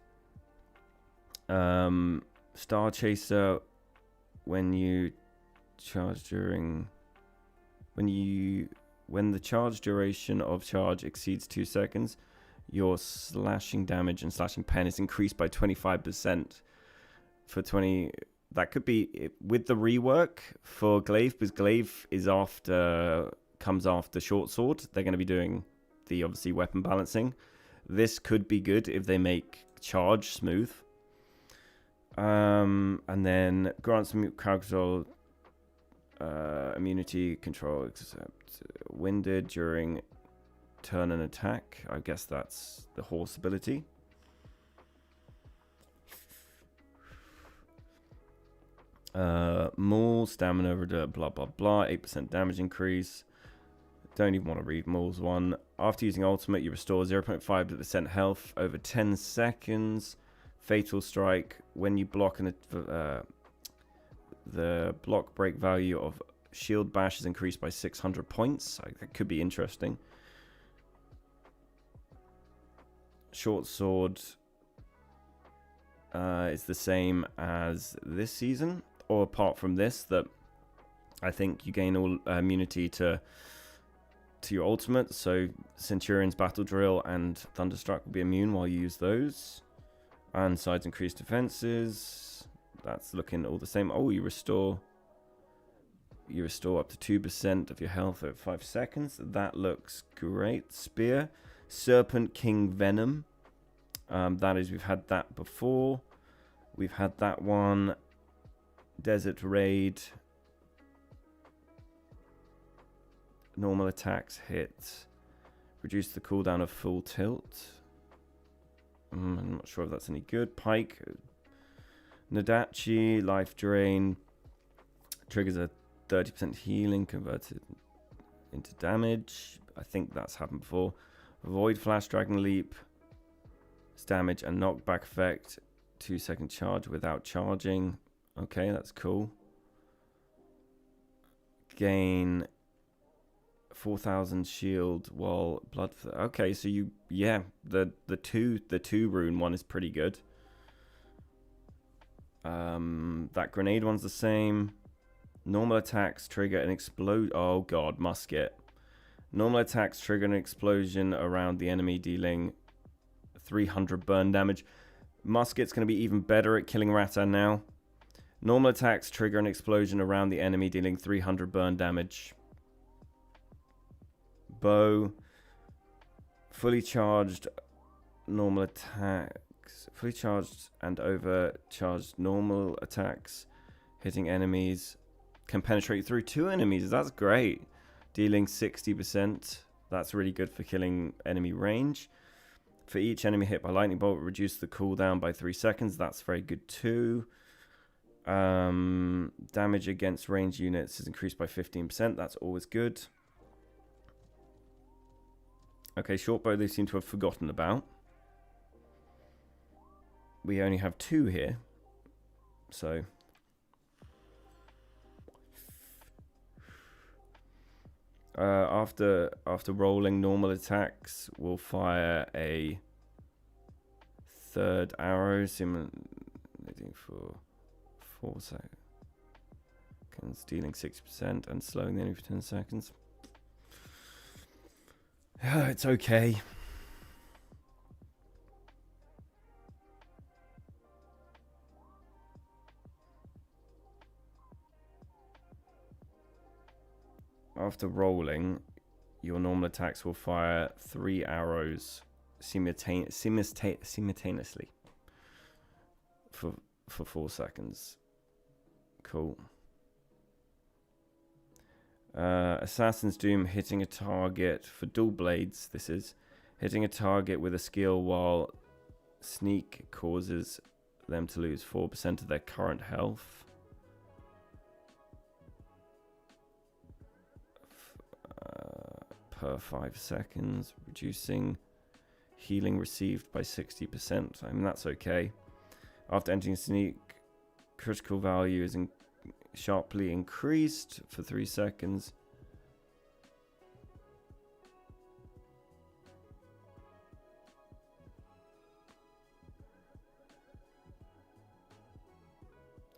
Star Chaser, when you charge during... When the charge duration of charge exceeds 2 seconds, your slashing damage and slashing pen is increased by 25% for 20. That could be with the rework for Glaive, because Glaive comes after Short Sword. They're going to be doing the, obviously, weapon balancing. This could be good if they make charge smooth. And then grants crowd control, immunity control except winded during turn and attack. I guess that's the horse ability. Maul, stamina, blah, blah, blah. 8% damage increase. Don't even want to read Maul's one. After using ultimate, you restore 0.5% health over 10 seconds. Fatal strike. When you block the block break value of shield bash is increased by 600 points. That could be interesting. Short sword is the same as this season, or apart from this, that I think you gain all immunity to your ultimate. So Centurion's battle drill and Thunderstruck will be immune while you use those. And sides increased defenses. That's looking all the same. Oh, you restore up to 2% of your health over 5 seconds. That looks great. Spear. Serpent King Venom. That is, we've had that before. We've had that one. Desert Raid. Normal attacks hit. Reduce the cooldown of full tilt. I'm not sure if that's any good. Pike. Nadachi. Life Drain. Triggers a 30% healing converted into damage. I think that's happened before. Void Flash, Dragon Leap. It's damage and knockback effect. 2-second charge without charging. Okay, that's cool. Gain 4,000 shield while blood. Okay, so you, yeah, the two rune one is pretty good. That grenade one's the same. Normal attacks trigger an explode. Oh god, musket. Normal attacks trigger an explosion around the enemy, dealing 300 burn damage. Musket's going to be even better at killing Rata now. Normal attacks trigger an explosion around the enemy, dealing 300 burn damage. Bow. Fully charged normal attacks. Fully charged and overcharged normal attacks. Hitting enemies. Can penetrate through 2 enemies. That's great. Dealing 60%. That's really good for killing enemy range. For each enemy hit by lightning bolt, reduce the cooldown by 3 seconds. That's very good too. Damage against ranged units is increased by 15%. That's always good. Okay, shortbow they seem to have forgotten about. We only have 2 here. So after rolling normal attacks, we'll fire a 3rd arrow, simulating for 4 seconds, dealing 60% and slowing the enemy for 10 seconds. It's okay. After rolling, your normal attacks will fire 3 arrows simultaneously for 4 seconds. Cool. Assassin's Doom, hitting a target for dual blades. This is hitting a target with a skill while sneak causes them to lose 4% of their current health. Per 5 seconds, reducing healing received by 60%. I mean, that's okay. After entering sneak, critical value is sharply increased for 3 seconds.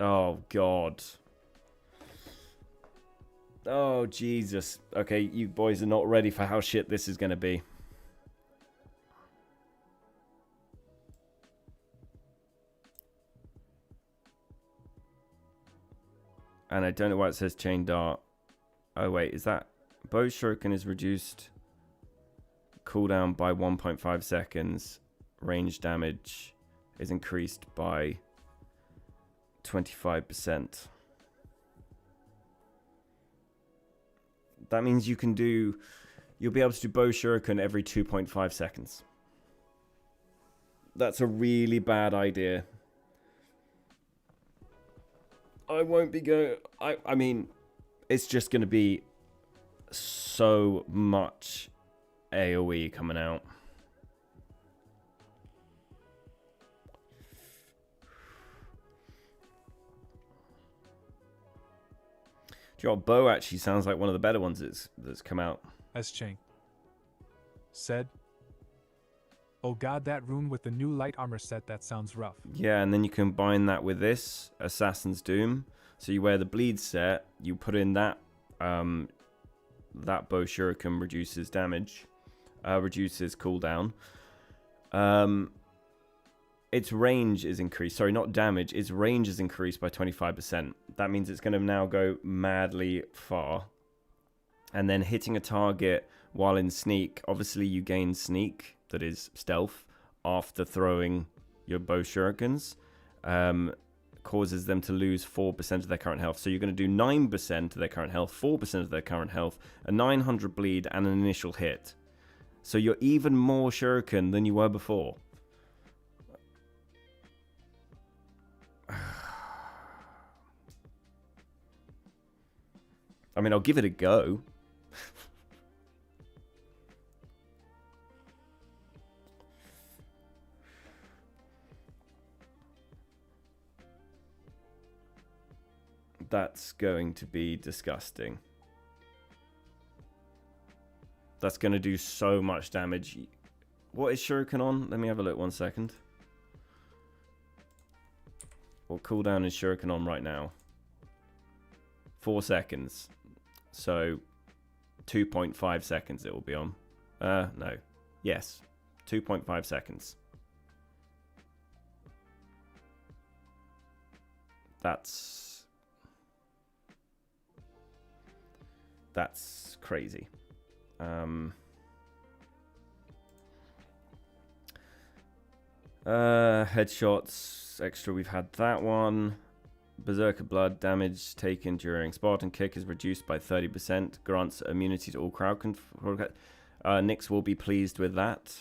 Oh god. Oh, Jesus. Okay, you boys are not ready for how shit this is going to be. And I don't know why it says chain dart. Oh, wait, is that... Bow shuriken is reduced cooldown by 1.5 seconds. Range damage is increased by 25%. That means you can do... You'll be able to do bow shuriken every 2.5 seconds. That's a really bad idea. I won't be going... I mean, it's just going to be so much AoE coming out. Do you know what? Bow actually sounds like one of the better ones that's come out. As Chang said, oh god, that rune with the new light armor set, that sounds rough. Yeah, and then you combine that with this, Assassin's Doom. So you wear the bleed set, you put in that, that bow shuriken reduces damage, reduces cooldown. Its range is increased. Sorry, not damage. Its range is increased by 25%. That means it's going to now go madly far. And then hitting a target while in sneak. Obviously, you gain sneak, that is stealth, after throwing your bow shurikens. Causes them to lose 4% of their current health. So you're going to do 9% of their current health, 4% of their current health, a 900 bleed, and an initial hit. So you're even more shuriken than you were before. I mean, I'll give it a go. That's going to be disgusting. That's going to do so much damage. What is shuriken on? Let me have a look 1 second. What cooldown is shuriken on right now? 4 seconds. So 2.5 seconds it will be on. No. Yes. 2.5 seconds. That's crazy. Headshots extra, we've had that one. Berserker blood damage taken during Spartan kick is reduced by 30%. Grants immunity to all crowd control. Nyx will be pleased with that.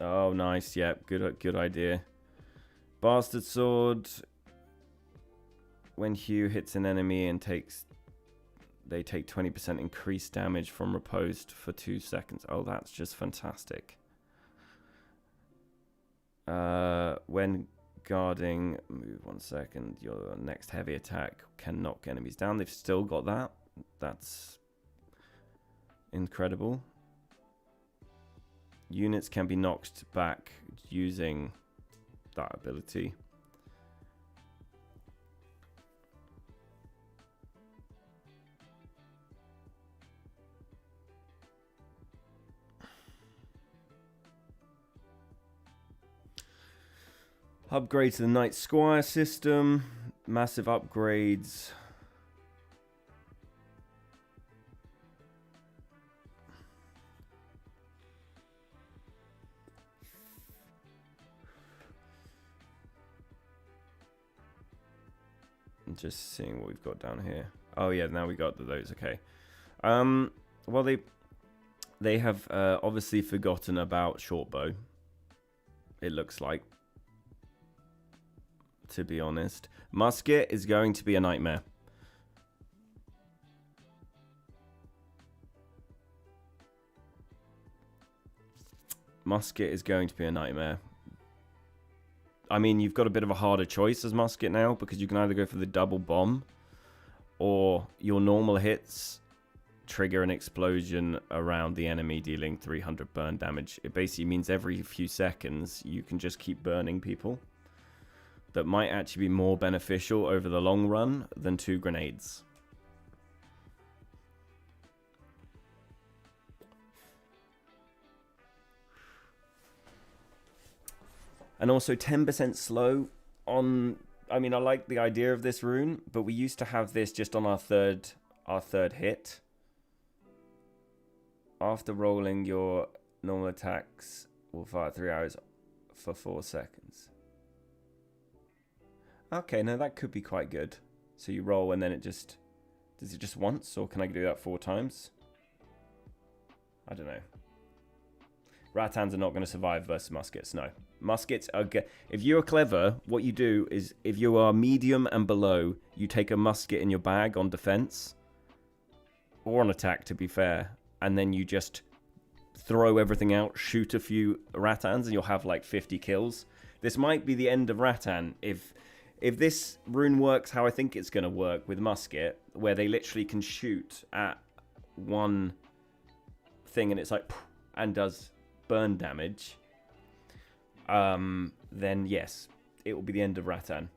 Oh, nice. Yep, good idea. Bastard sword. When Hugh hits an enemy and they take 20% increased damage from riposte for 2 seconds. Oh, that's just fantastic. When guarding, move 1 second. Your next heavy attack can knock enemies down. They've still got that. That's incredible. Units can be knocked back using that ability. Upgrade to the Knight Squire system. Massive upgrades. I'm just seeing what we've got down here. Oh yeah, now we got those. Okay. Well, they have obviously forgotten about shortbow. It looks like. To be honest, musket is going to be a nightmare. Musket is going to be a nightmare. I mean, you've got a bit of a harder choice as musket now, because you can either go for the double bomb, or your normal hits trigger an explosion around the enemy, dealing 300 burn damage. It basically means every few seconds you can just keep burning people. That might actually be more beneficial over the long run than 2 grenades. And also 10% slow on... I mean, I like the idea of this rune, but we used to have this just on our third hit. After rolling, your normal attacks will fire 3 arrows for 4 seconds. Okay, no, that could be quite good. So you roll and then it just... Does it just once, or can I do that 4 times? I don't know. Rattans are not going to survive versus muskets, no. Muskets are... If you're clever, what you do is, if you are medium and below, you take a musket in your bag on defense, or on attack, to be fair, and then you just throw everything out, shoot a few Rattans, and you'll have like 50 kills. This might be the end of Rattan. If this rune works how I think it's going to work with musket, where they literally can shoot at one thing and it's like, and does burn damage, then yes, it will be the end of Rattan.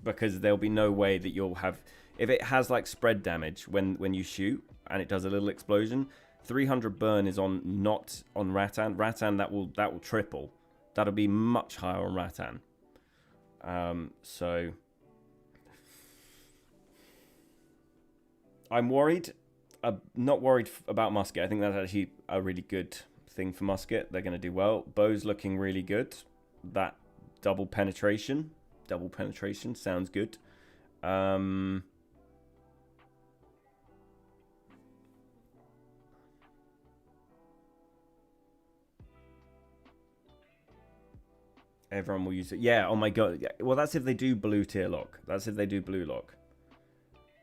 Because there'll be no way that you'll have... If it has like spread damage when you shoot and it does a little explosion, 300 burn is on not on Rattan. Rattan, that will triple. That'll be much higher on Rattan. So I'm worried. Not worried about musket. I think that's actually a really good thing for musket. They're going to do well. Bow's looking really good. That double penetration sounds good. Everyone will use it. Yeah, oh my god. Well, that's if they do blue tier lock. That's if they do blue lock.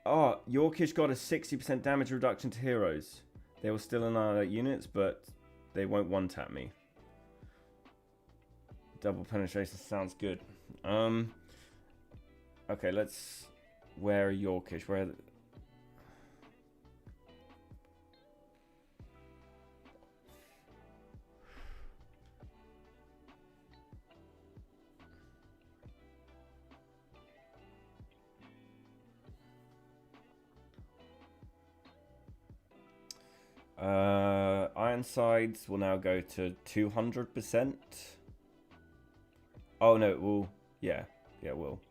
Oh, Yorkish got a 60% damage reduction to heroes. They will still annihilate units, but they won't one-tap me. Double penetration sounds good. Okay, let's... Where are Yorkish? Where are the... Ironsides will now go to 200%. Oh no, it will. Yeah, it will.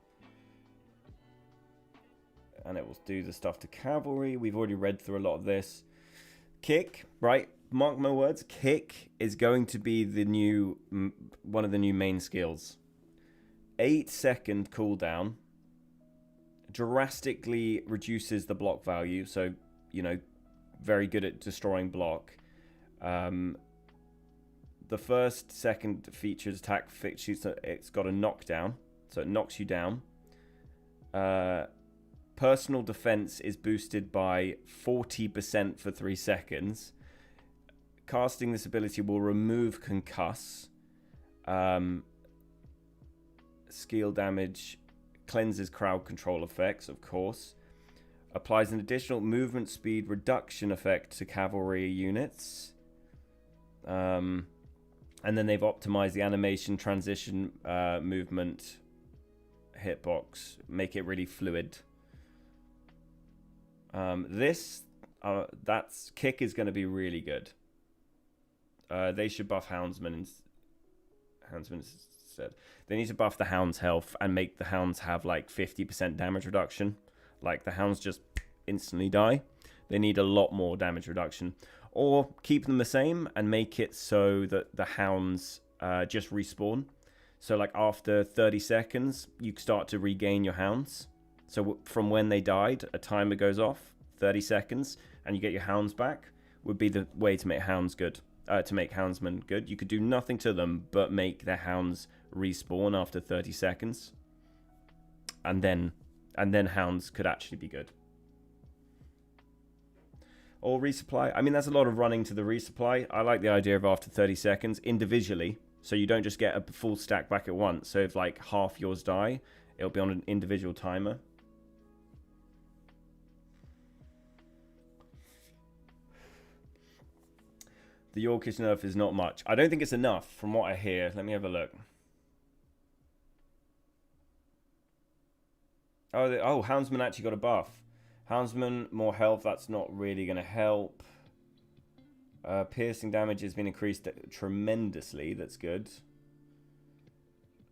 And it will do the stuff to cavalry. We've already read through a lot of this. Kick, right? Mark my words. Kick is going to be the new one of the new main skills. 8-second cooldown drastically reduces the block value. So, you know, very good at destroying block. The first second features attack features, it's got a knockdown, so it knocks you down. Personal defense is boosted by 40% for 3 seconds. Casting this ability will remove concuss. Skill damage cleanses crowd control effects, of course. Applies an additional movement speed reduction effect to cavalry units. And then they've optimized the animation, transition, movement, hitbox, make it really fluid. That's kick is going to be really good. They should buff Houndsman instead. They need to buff the Hound's health and make the Hounds have like 50% damage reduction. Like the Hounds just instantly die. They need a lot more damage reduction. Or keep them the same and make it so that the Hounds just respawn. So like after 30 seconds, you start to regain your Hounds. So from when they died, a timer goes off, 30 seconds, and you get your Hounds back, would be the way to make Hounds good. To make Houndsmen good. You could do nothing to them but make their Hounds respawn after 30 seconds. And then Hounds could actually be good. Or resupply. I mean, there's a lot of running to the resupply. I like the idea of after 30 seconds individually. So you don't just get a full stack back at once. So if like half yours die, it'll be on an individual timer. The Yorkish nerf is not much. I don't think it's enough from what I hear. Let me have a look. Oh, Houndsman actually got a buff. Houndsman, more health. That's not really going to help. Piercing damage has been increased tremendously. That's good.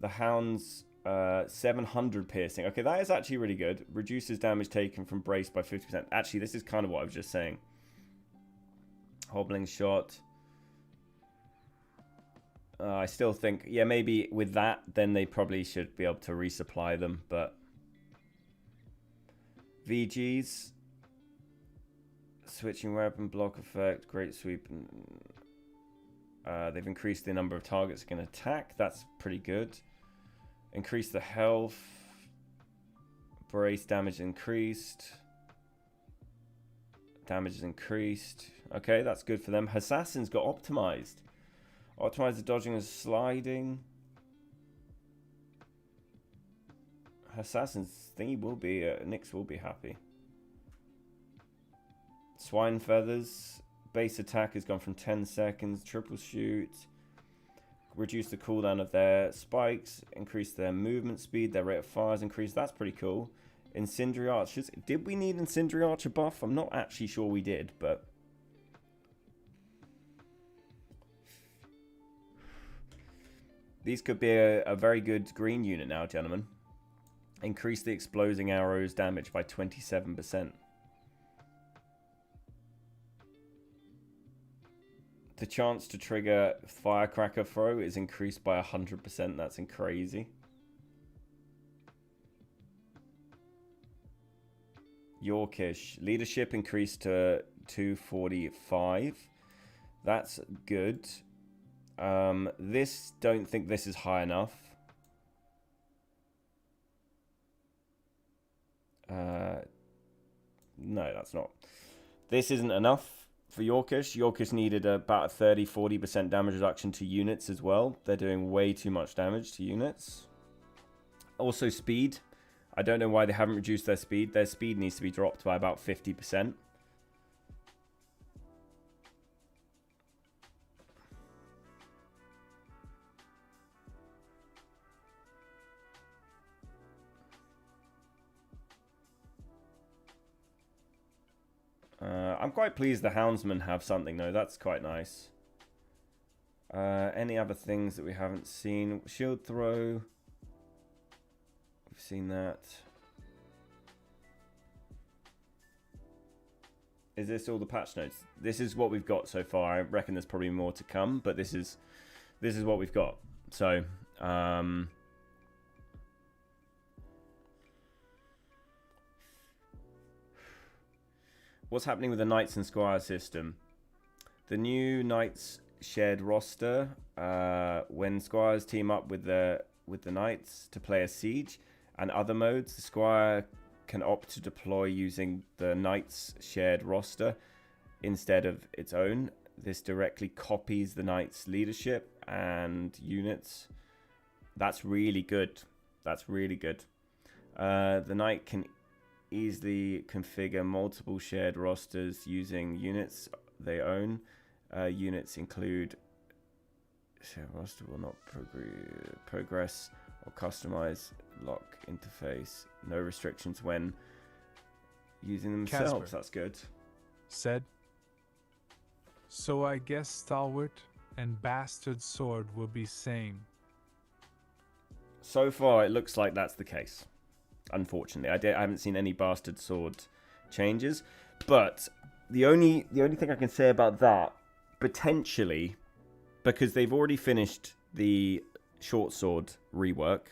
The Hounds, 700 piercing. Okay, that is actually really good. Reduces damage taken from brace by 50%. Actually, this is kind of what I was just saying. Hobbling shot. I still think, yeah, maybe with that, then they probably should be able to resupply them, but... VGs. Switching weapon, block effect, great sweep. They've increased the number of targets that can attack. That's pretty good. Increase the health. Brace damage increased. Damage is increased. Okay, that's good for them. Assassin's got optimized. Optimize the dodging and sliding. Assassin's thingy will be, Nyx will be happy. Swine feathers. Base attack has gone from 10 seconds. Triple shoot. Reduce the cooldown of their spikes. Increase their movement speed. Their rate of fire is increased. That's pretty cool. Incendiary archers. Did we need incendiary archer buff? I'm not actually sure we did, but these could be a very good green unit now, gentlemen. Increase the exploding arrows damage by 27%. The chance to trigger firecracker throw is increased by 100%. That's crazy. Yorkish. Leadership increased to 245. That's good. Don't think this is high enough. No, that's not. This isn't enough for Yorkish. Yorkish needed about a 30-40% damage reduction to units as well. They're doing way too much damage to units. Also speed. I don't know why they haven't reduced their speed. Their speed needs to be dropped by about 50%. I'm quite pleased the Houndsmen have something though. That's quite nice. Any other things that we haven't seen? Shield throw. We've seen that. Is this all the patch notes? This is what we've got so far. I reckon there's probably more to come, but this is what we've got. So, what's happening with the Knights and Squire system? The new Knights shared roster, when Squires team up with the Knights to play a siege and other modes, the Squire can opt to deploy using the Knights shared roster instead of its own. This directly copies the Knights leadership and units. That's really good. That's really good. The Knight can easily configure multiple shared rosters using units they own. Units include shared roster will not progress or customize lock interface. No restrictions when using themselves. Casper That's good. said. So I guess Stalwart and Bastard Sword will be same. So far, it looks like that's the case. Unfortunately, I haven't seen any Bastard Sword changes, but the only thing I can say about that, potentially, because they've already finished the short sword rework.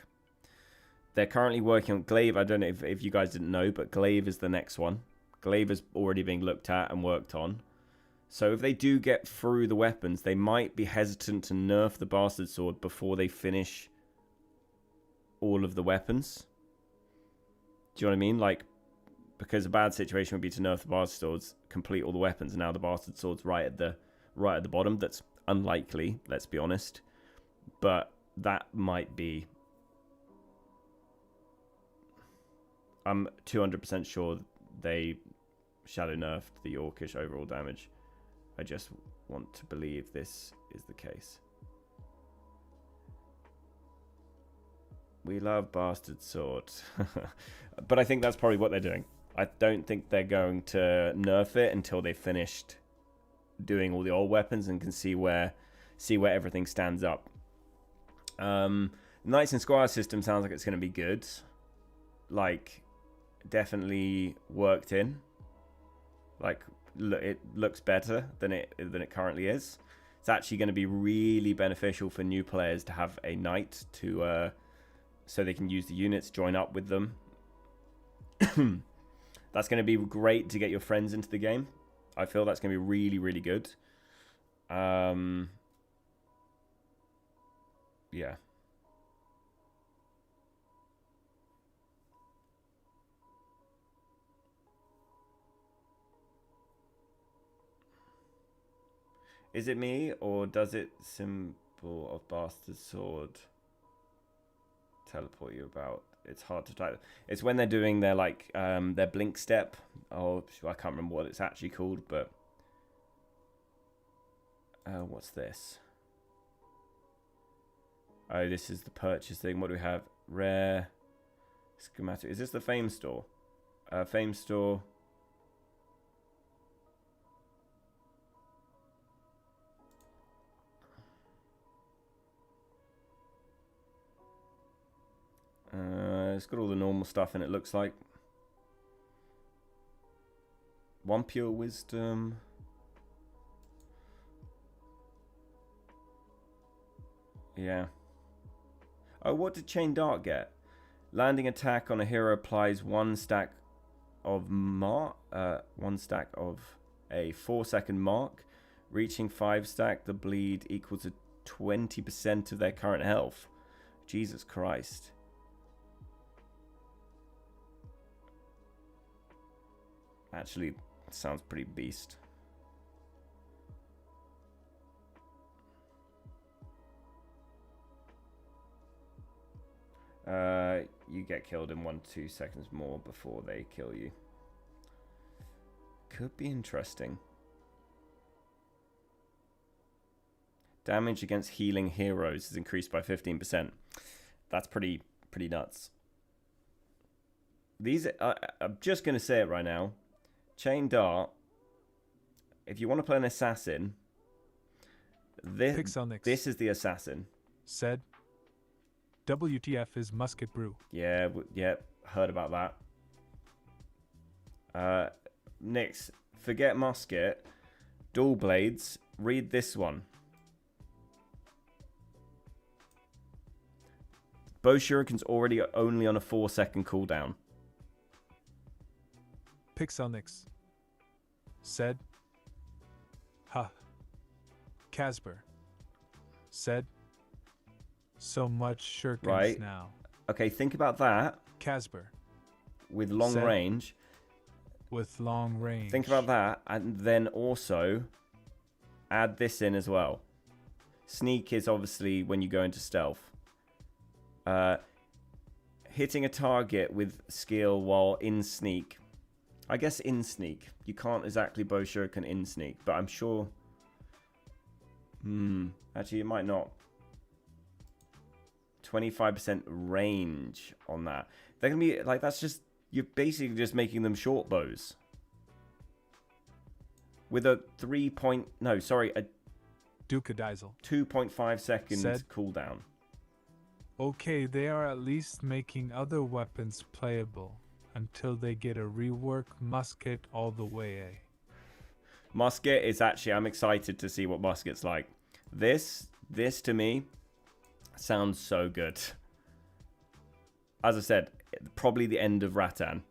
They're currently working on Glaive. I don't know if you guys didn't know, but Glaive is the next one. Glaive is already being looked at and worked on. So if they do get through the weapons, they might be hesitant to nerf the Bastard Sword before they finish all of the weapons. Do you know what I mean? Like, because a bad situation would be to nerf the Bastard Swords, complete all the weapons, and now the Bastard Sword's right at the bottom. That's unlikely, let's be honest. But that might be... I'm 200% sure they shadow nerfed the Orcish overall damage. I just want to believe this is the case. We love Bastard Sword. But I think that's probably what they're doing. I don't think they're going to nerf it until they've finished doing all the old weapons and can see where everything stands up. Knights and Squire system sounds like it's going to be good. Like, definitely worked in. Like, it looks better than it currently is. It's actually going to be really beneficial for new players to have a knight to so they can use the units, join up with them. That's going to be great to get your friends into the game. I feel that's going to be really, really good. Yeah. Is it me, or does it symbol of bastard sword teleport you about? It's hard to type. It's when they're doing their like their blink step. Oh, I can't remember what it's actually called, but what's this? Oh, this is the purchase thing. What do we have? Rare schematic. Is this the Fame store? Fame store. It's got all the normal stuff in it, looks like. One pure wisdom. Yeah. Oh, what did Chain Dart get? Landing attack on a hero applies one stack of a 4-second mark. Reaching 5 stack, the bleed equals to 20% of their current health. Jesus Christ. Actually, sounds pretty beast. You get killed in 1-2 seconds more before they kill you. Could be interesting. Damage against healing heroes is increased by 15%. That's pretty nuts. These, I'm just going to say it right now. Chain Dart, if you want to play an assassin, this is the assassin. Said, WTF is musket brew. Yeah, heard about that. Nix, forget musket. Dual blades, read this one. Bow shuriken's already only on a 4-second cooldown. Pixelnix said, ha. Casper said, so much shurikens now. Okay, think about that. Casper with long range. With long range. Think about that, and then also add this in as well. Sneak is obviously when you go into stealth. Hitting a target with skill while in sneak. I guess in sneak. You can't exactly bow shuriken in sneak, but I'm sure... Actually, it might not. 25% range on that. They're going to be... Like, that's just... You're basically just making them short bows. With a 2.5 second cooldown. Okay, they are at least making other weapons playable until they get a rework musket all the way. Musket is actually, I'm excited to see what musket's like. This to me sounds so good. As I said, probably the end of Rattan.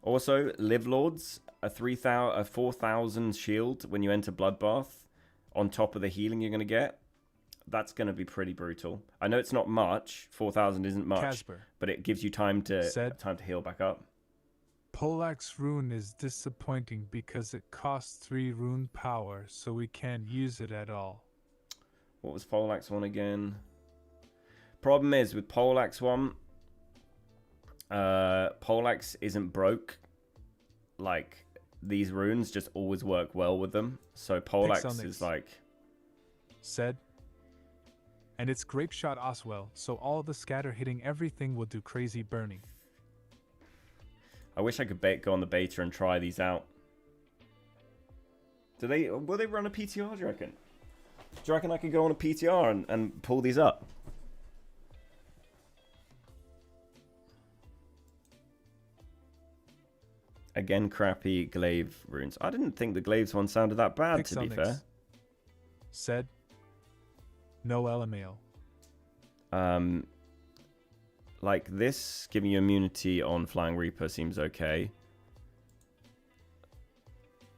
Also, Live Lords, a 4,000 shield when you enter Bloodbath on top of the healing you're going to get. That's going to be pretty brutal. I know it's not much. 4,000 isn't much, Casper, but it gives you time to heal back up. Poleaxe rune is disappointing because it costs 3 rune power, so we can't use it at all. What was Poleaxe one again? Problem is with Poleaxe one, Poleaxe isn't broke. Like, these runes just always work well with them. So Poleaxe is like... Said, and it's Grape Shot Oswell, so all the scatter hitting everything will do crazy burning. I wish I could go on the beta and try these out. Will they run a PTR, do you reckon? Do you reckon I could go on a PTR and pull these up? Again, crappy glaive runes. I didn't think the glaives one sounded that bad, to be fair. Said, no LMAO. Like this, giving you immunity on Flying Reaper seems okay.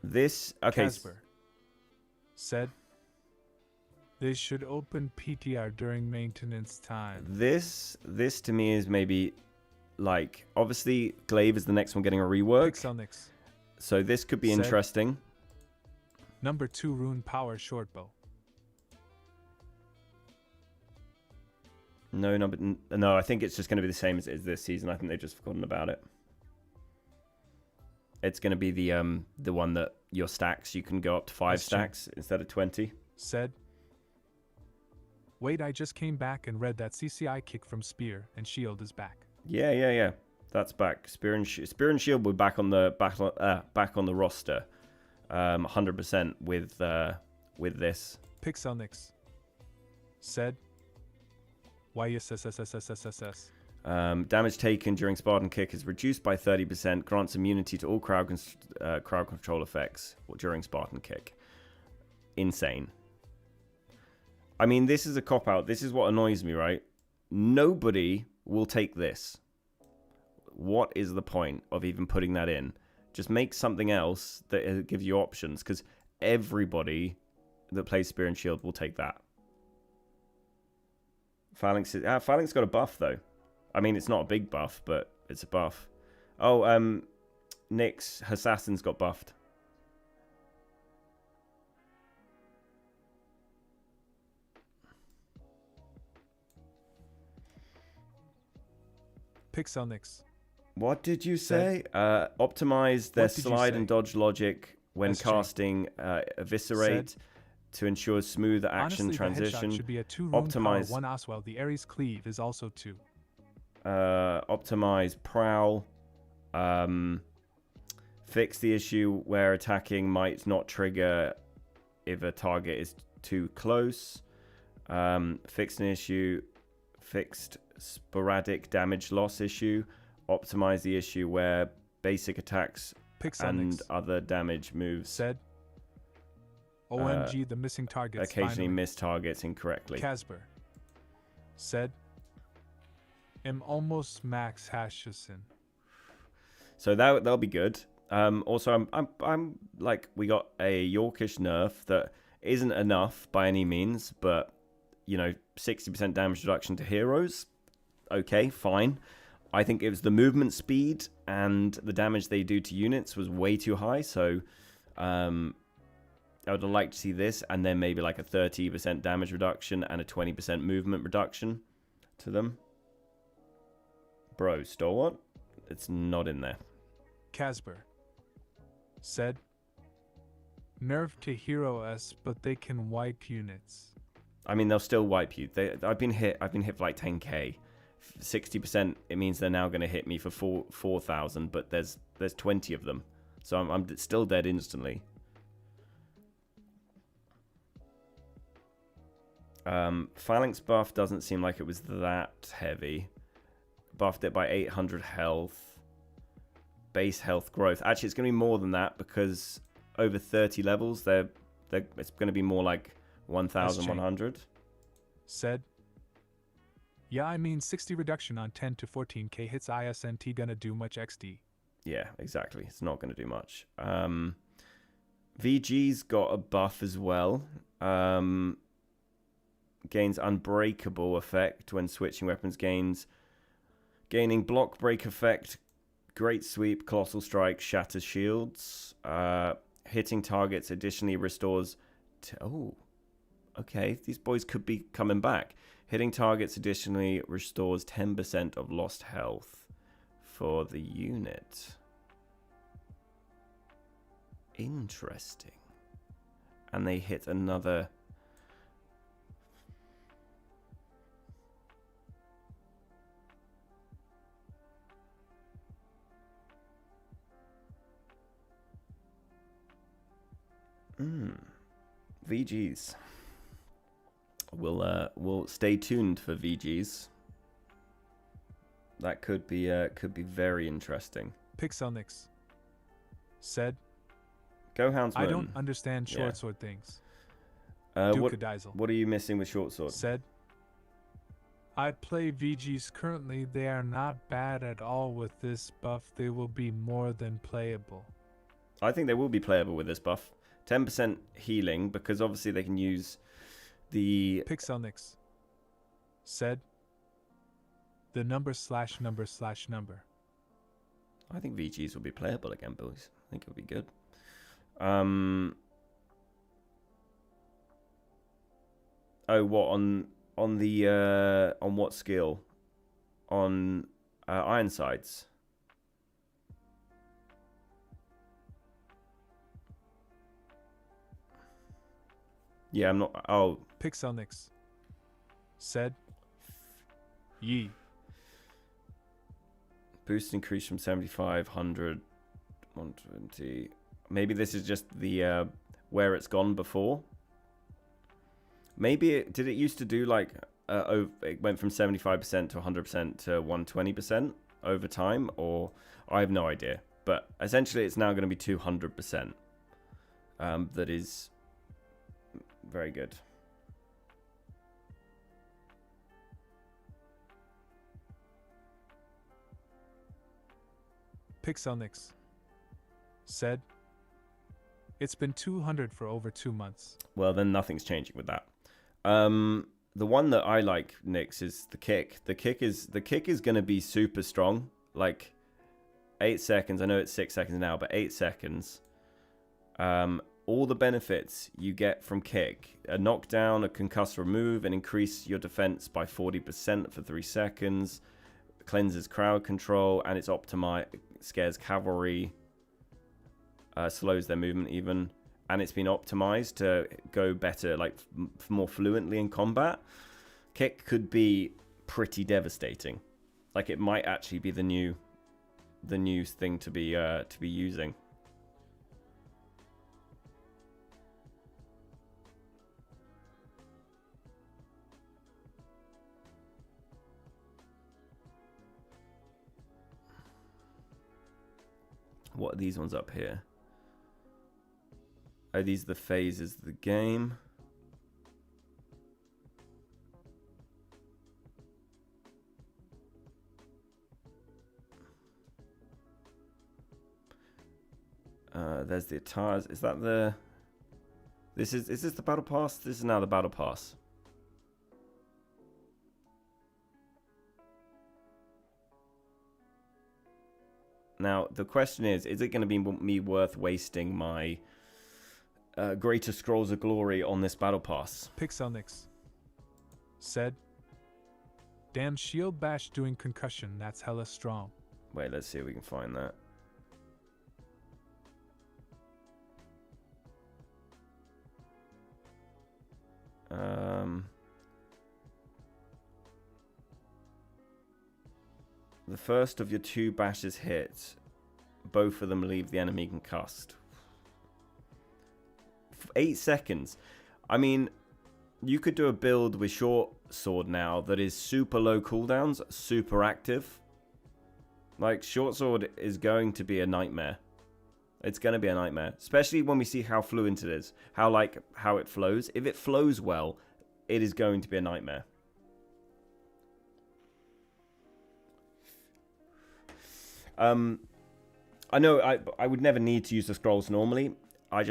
This okay. Casper said they should open PTR during maintenance time. This to me is maybe like obviously Glaive is the next one getting a rework. Pixelnix So this could be said, interesting. Number 2 rune power shortbow. No, I think it's just going to be the same as it is this season. I think they've just forgotten about it. It's going to be the one that your stacks, you can go up to 5 stacks instead of 20. Said, wait, I just came back and read that CCI kick from Spear and Shield is back. Yeah. That's back. Spear and Shield were back on the roster, 100% with this. Pixelnix said, why yes. Damage taken during Spartan kick is reduced by 30%. Grants immunity to all crowd control effects during Spartan kick. Insane. I mean, this is a cop-out. This is what annoys me, right? Nobody will take this. What is the point of even putting that in? Just make something else that gives you options, because everybody that plays Spear and Shield will take that. Phalanx got a buff, though. I mean, it's not a big buff, but it's a buff. Oh, Nyx, Assassin's got buffed. Pixelnix. What did you say? Optimize their slide and dodge logic when casting Eviscerate to ensure smoother action transition. Should be a 2 optimize power 1 Oswell. The Ares Cleave is also 2. Optimize Prowl. Fix the issue where attacking might not trigger if a target is too close. Fix an issue. Fixed sporadic damage loss issue. Optimize the issue where basic attacks and other damage moves said, OMG, the missing targets occasionally miss targets incorrectly. Casper said, am almost max Hashison. So that'll be good. Also, I'm like, we got a Yorkish nerf that isn't enough by any means, but you know, 60% damage reduction to heroes. Okay, fine. I think it was the movement speed and the damage they do to units was way too high. So I would have liked to see this, and then maybe like a 30% damage reduction and a 20% movement reduction to them. Bro, Stalwart? It's not in there. Casper said, nerf to hero S, but they can wipe units. I mean, they'll still wipe you. I've been hit for like 10k. 60%, it means they're now going to hit me for 4,000, but there's 20 of them. So I'm still dead instantly. Phalanx buff doesn't seem like it was that heavy. Buffed it by 800 health. Base health growth. Actually, it's going to be more than that, because over 30 levels, it's going to be more like 1,100. Said, yeah, I mean 60 reduction on 10 to 14k hits ISNT gonna do much XD. Yeah, exactly. It's not going to do much. VG's got a buff as well. Gains unbreakable effect when switching weapons. Gaining block break effect, great sweep, colossal strike, shatters shields. Hitting targets additionally restores. Okay, these boys could be coming back. Hitting targets additionally restores 10% of lost health for the unit. Interesting. And they hit another... VGs. We'll stay tuned for VGs. That could be very interesting. Pixelnix said, Go Houndsman. I don't understand short sword things. What are you missing with short sword? Said, I play VGs currently. They are not bad at all. With this buff, they will be more than playable. I think they will be playable with this buff. 10% healing, because obviously they can use the... Pixelnix said, the number/number/number. I think VGs will be playable again, boys. I think it'll be good. Oh, what on the on what skill? On Ironsides. Yeah, I'm not. Oh, Pixelnix said, Yee. Boost increase from 75, 100, 120. Maybe this is just the where it's gone before. Maybe did it used to do like it went from 75% to 100% to 120% over time, or I have no idea. But essentially, it's now going to be 200%. That is very good. Pixelnix said, it's been 200 for over 2 months. Well, then nothing's changing with that. The one that I like, Nix, is the kick. The kick is going to be super strong. Like 8 seconds. I know it's 6 seconds now, but 8 seconds. All the benefits you get from kick: a knockdown, a concuss remove, and increase your defense by 40% for 3 seconds. Cleanses crowd control, and it's optimized. Scares cavalry. Slows their movement even. And it's been optimized to go better, like more fluently in combat. Kick could be pretty devastating. Like it might actually be the new thing to be using. What are these ones up here? Oh, these are the phases of the game. There's the attires. Is that the... Is this the battle pass? This is now the battle pass. Now, the question is it going to be me worth wasting my Greater Scrolls of Glory on this battle pass? Pixelnix said, damn shield bash doing concussion, that's hella strong. Wait, let's see if we can find that. The first of your 2 bashes hit. Both of them leave the enemy concussed. 8 seconds. I mean, you could do a build with short sword now that is super low cooldowns, super active. Like, short sword is going to be a nightmare. It's going to be a nightmare, especially when we see how fluent it is, how it flows. If it flows well, it is going to be a nightmare. I know I would never need to use the scrolls normally. I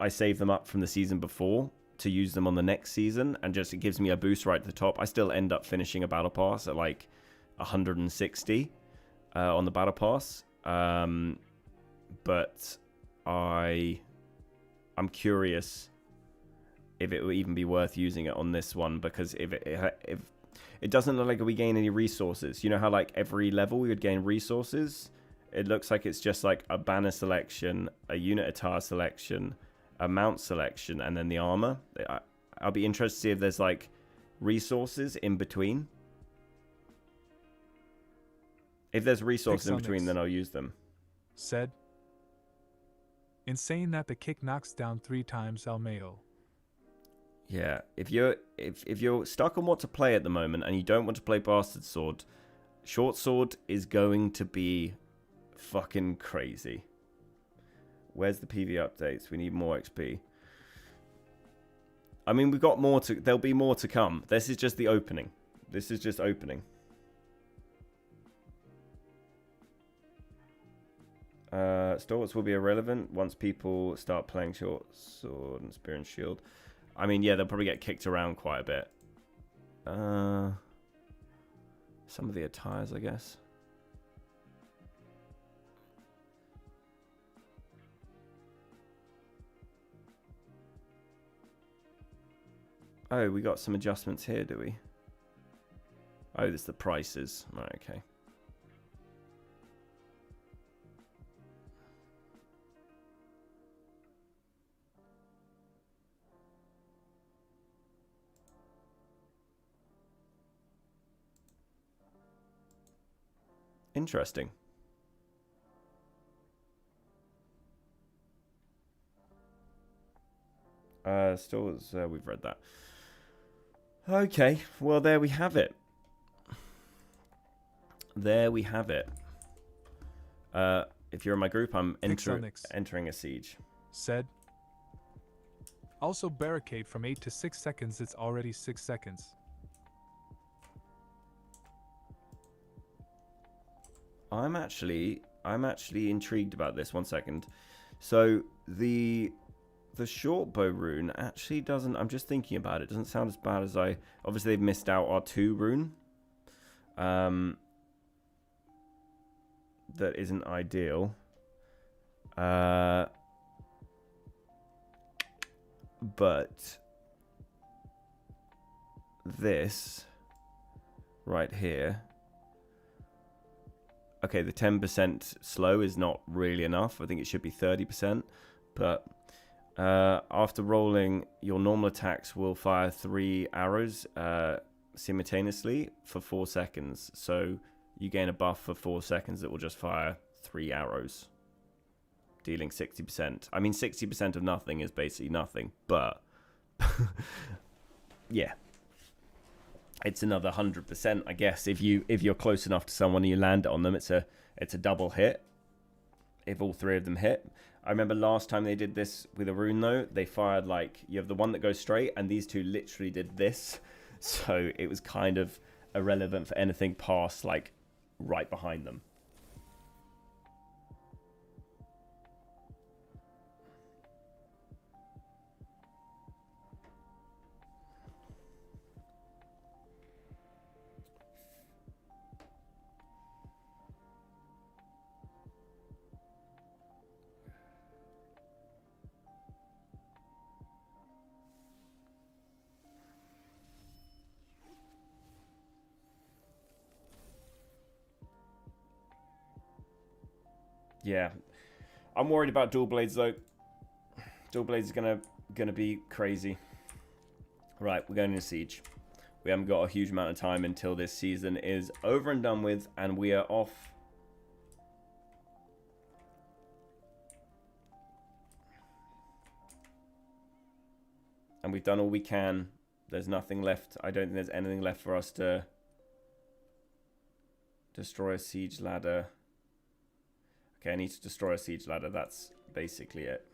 save them up from the season before to use them on the next season, and just it gives me a boost right at the top. I still end up finishing a battle pass at like 160 on the battle pass. But I'm curious if it will even be worth using it on this one, because if it doesn't look like we gain any resources. You know how like every level we would gain resources? It looks like it's just like a banner selection, a unit attire selection, a mount selection, and then the armor. I'll be interested to see if there's like resources in between. If there's resources in between, then I'll use them. Said, in saying that the kick knocks down 3 times El Mayo. Yeah, if you're stuck on what to play at the moment and you don't want to play Bastard Sword, Short Sword is going to be fucking crazy. Where's the PV updates? We need more XP. I mean, we've got more to... There'll be more to come. This is just the opening. This is just opening. Stalwarts will be irrelevant once people start playing short sword and spear and shield. I mean, yeah, they'll probably get kicked around quite a bit. Some of the attires, I guess. Oh, we got some adjustments here, do we? Oh, this is the prices. Right, okay. Interesting. Stores, we've read that. Okay, well, there we have it. There we have it. If you're in my group, I'm entering a siege. Said. Also barricade from 8 to 6 seconds. It's already 6 seconds. I'm actually intrigued about this. 1 second. So the short bow rune actually doesn't. I'm just thinking about it. Doesn't sound as bad as I. Obviously, they've missed out our 2 rune. That isn't ideal. But this right here. Okay, the 10% slow is not really enough. I think it should be 30%. But after rolling, your normal attacks will fire 3 arrows simultaneously for 4 seconds. So you gain a buff for 4 seconds that will just fire 3 arrows, dealing 60%. I mean, 60% of nothing is basically nothing, but yeah. It's another 100%, I guess. If you're close enough to someone and you land it on them, it's a double hit. If all 3 of them hit. I remember last time they did this with a rune though, they fired like, you have the one that goes straight, and these 2 literally did this. So it was kind of irrelevant for anything past like right behind them. Yeah, I'm worried about dual blades though. Dual blades is gonna be crazy. Right, we're going into siege. We haven't got a huge amount of time until this season is over and done with, and we are off. And we've done all we can. There's nothing left. I don't think there's anything left for us to destroy a siege ladder. Okay, I need to destroy a siege ladder. That's basically it.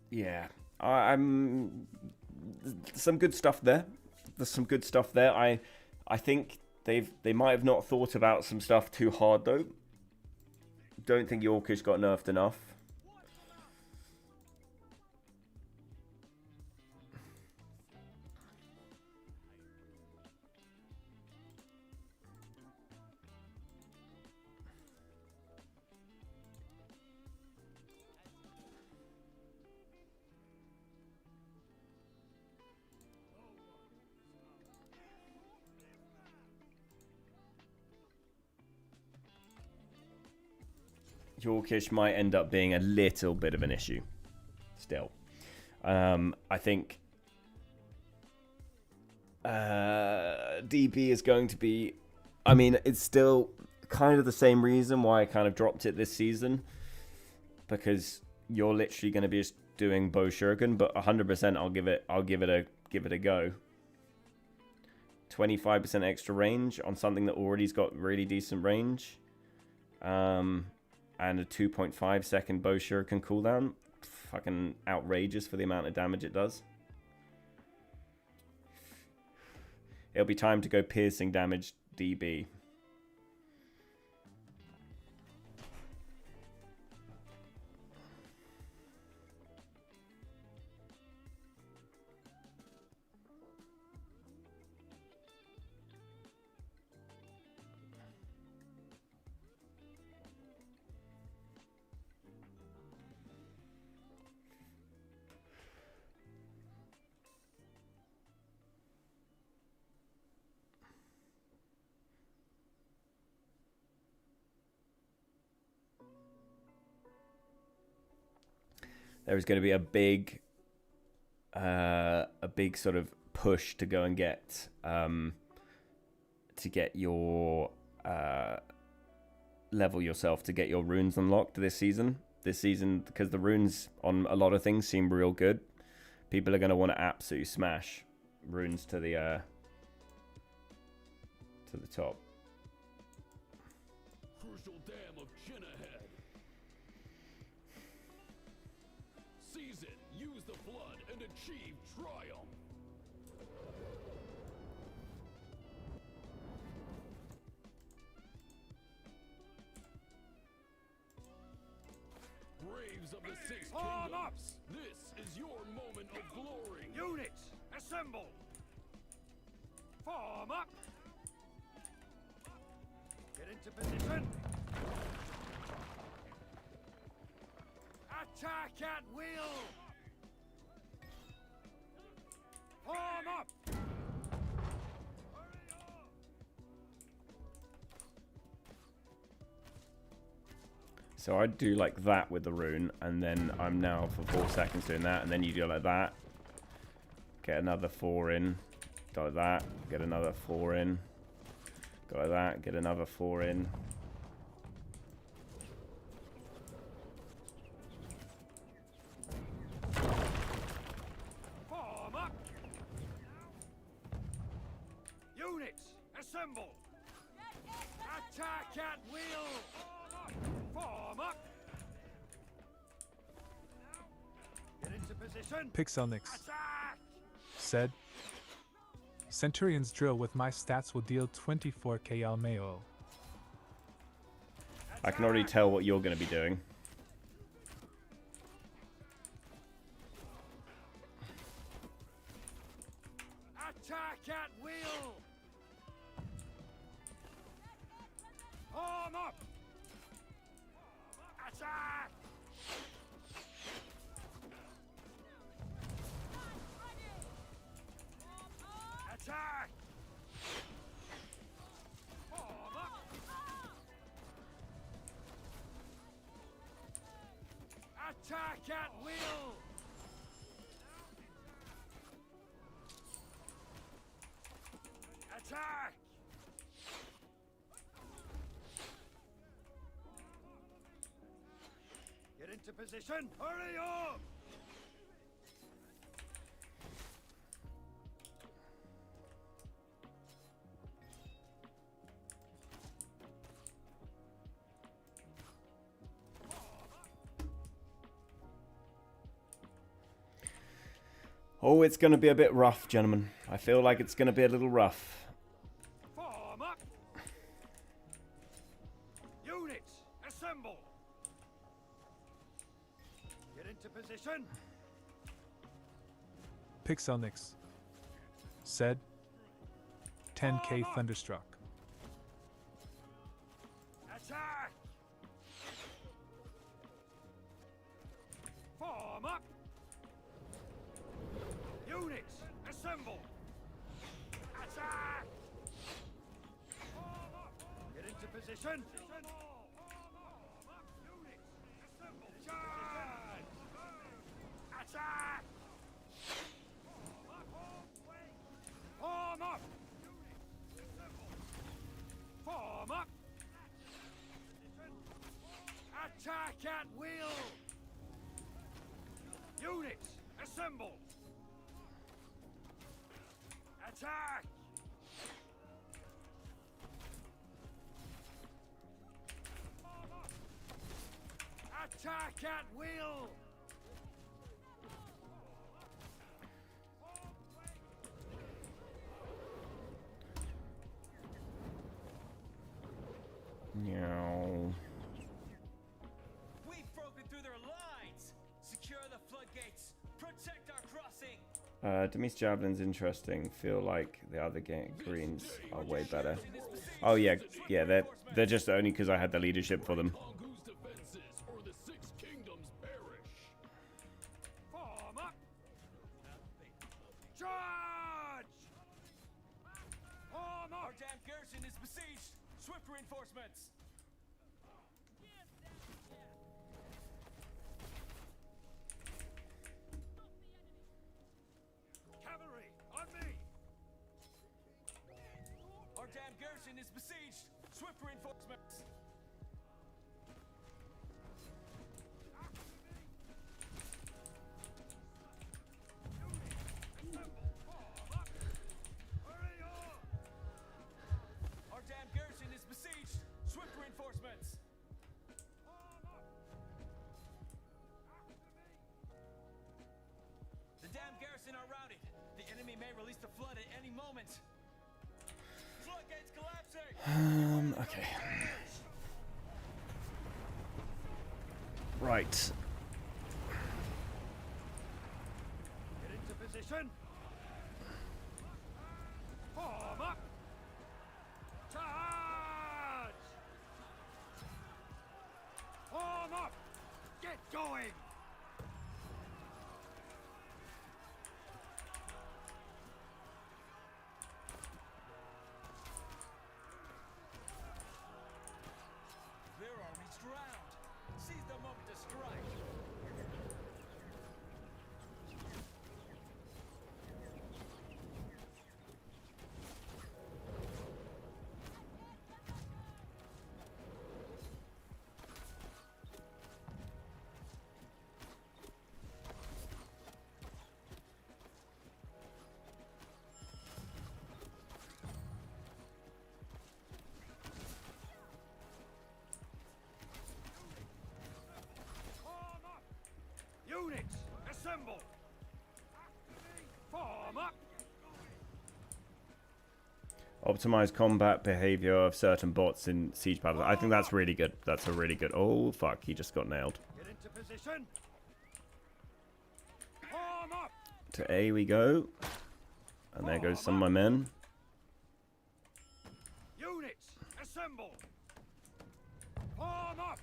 Yeah, I'm some good stuff there. There's some good stuff there. I think they might have not thought about some stuff too hard though. Don't think Yorkish got nerfed enough. Yorkish might end up being a little bit of an issue still. I think DB is going to be, I mean, it's still kind of the same reason why I kind of dropped it this season, because you're literally going to be just doing bow shuriken, but 100% I'll give it a go. 25% extra range on something that already's got really decent range. And a 2.5 second bow shuriken cooldown. fucking outrageous for the amount of damage it does. It'll be time to go piercing damage DB. There's going to be a big sort of push to go and get your level yourself to get your runes unlocked this season. Because the runes on a lot of things seem real good. People are going to want to absolutely smash runes to the top. Crucial dam of Chin ahead. Seize it, use the flood, and achieve triumph. Braves of the Six Form up! Kingdoms, this is your moment of glory. Units, assemble! Form up! Get into position! Attack at will! Form up! So I do like that with the rune, and then I'm now for 4 seconds doing that, and then you do like that. Get another 4 in. Go like that. Get another 4 in. Go like that. Get another 4 in. Form up! Units, assemble! Attack at will! Form up! Get into position! Pixelnix Attack! said. Centurion's drill with my stats will deal 24 KL Mayo. I can already tell what you're going to be doing. Attack at will! Form up! Attack! Attack! Form up! Attack at will! Attack! Get into position! Hurry up! Oh, it's going to be a bit rough, gentlemen. I feel like it's going to be a little rough. Form up! Units, assemble! Get into position! Pixelnix said. 10k Thunderstruck. Attack! Form up! Units, assemble! Attack! Form up! Get into position! Units, assemble! Charge! Attack! Form up! Form up! Attack at will! Units, assemble! Attack! Attack at will! Meow. We've broken through their lines. Secure the floodgates. Protect our crossing. Demise Javelin's interesting. Feel like the other greens are way better. Oh yeah, they're just only because I had the leadership for them. Kongu's defenses or the Six Kingdoms perish. Form up! Charge! Form Our up! damn garrison is besieged. Swift reinforcements. Cavalry, on me! Our damn garrison is besieged. Swift reinforcements. Hurry on! Our damn garrison is besieged. Swift reinforcements. The damn garrison are routed. The enemy may release the flood at any moment. Floodgates collapsing. Okay. Right. Get into position! Form up! Charge! Form up! Get going! Their army's drowned. Seize the moment to strike. Form up! Units, assemble! Form up! Optimize combat behavior of certain bots in siege battles. I think that's really good. That's a really good. Oh fuck, he just got nailed. Get into position! Form up! To A we go. And there goes some of my men. Units, assemble! Form up!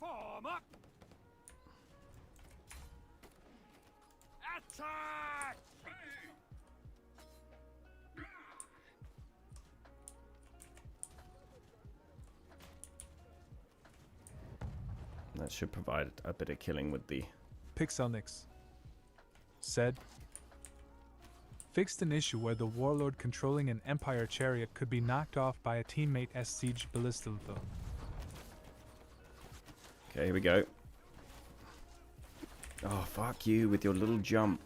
Form up! Attack! That should provide a bit of killing with the... Pixelnix said, fixed an issue where the warlord controlling an Empire chariot could be knocked off by a teammate as siege ballista. Okay, here we go. Oh, fuck you with your little jump.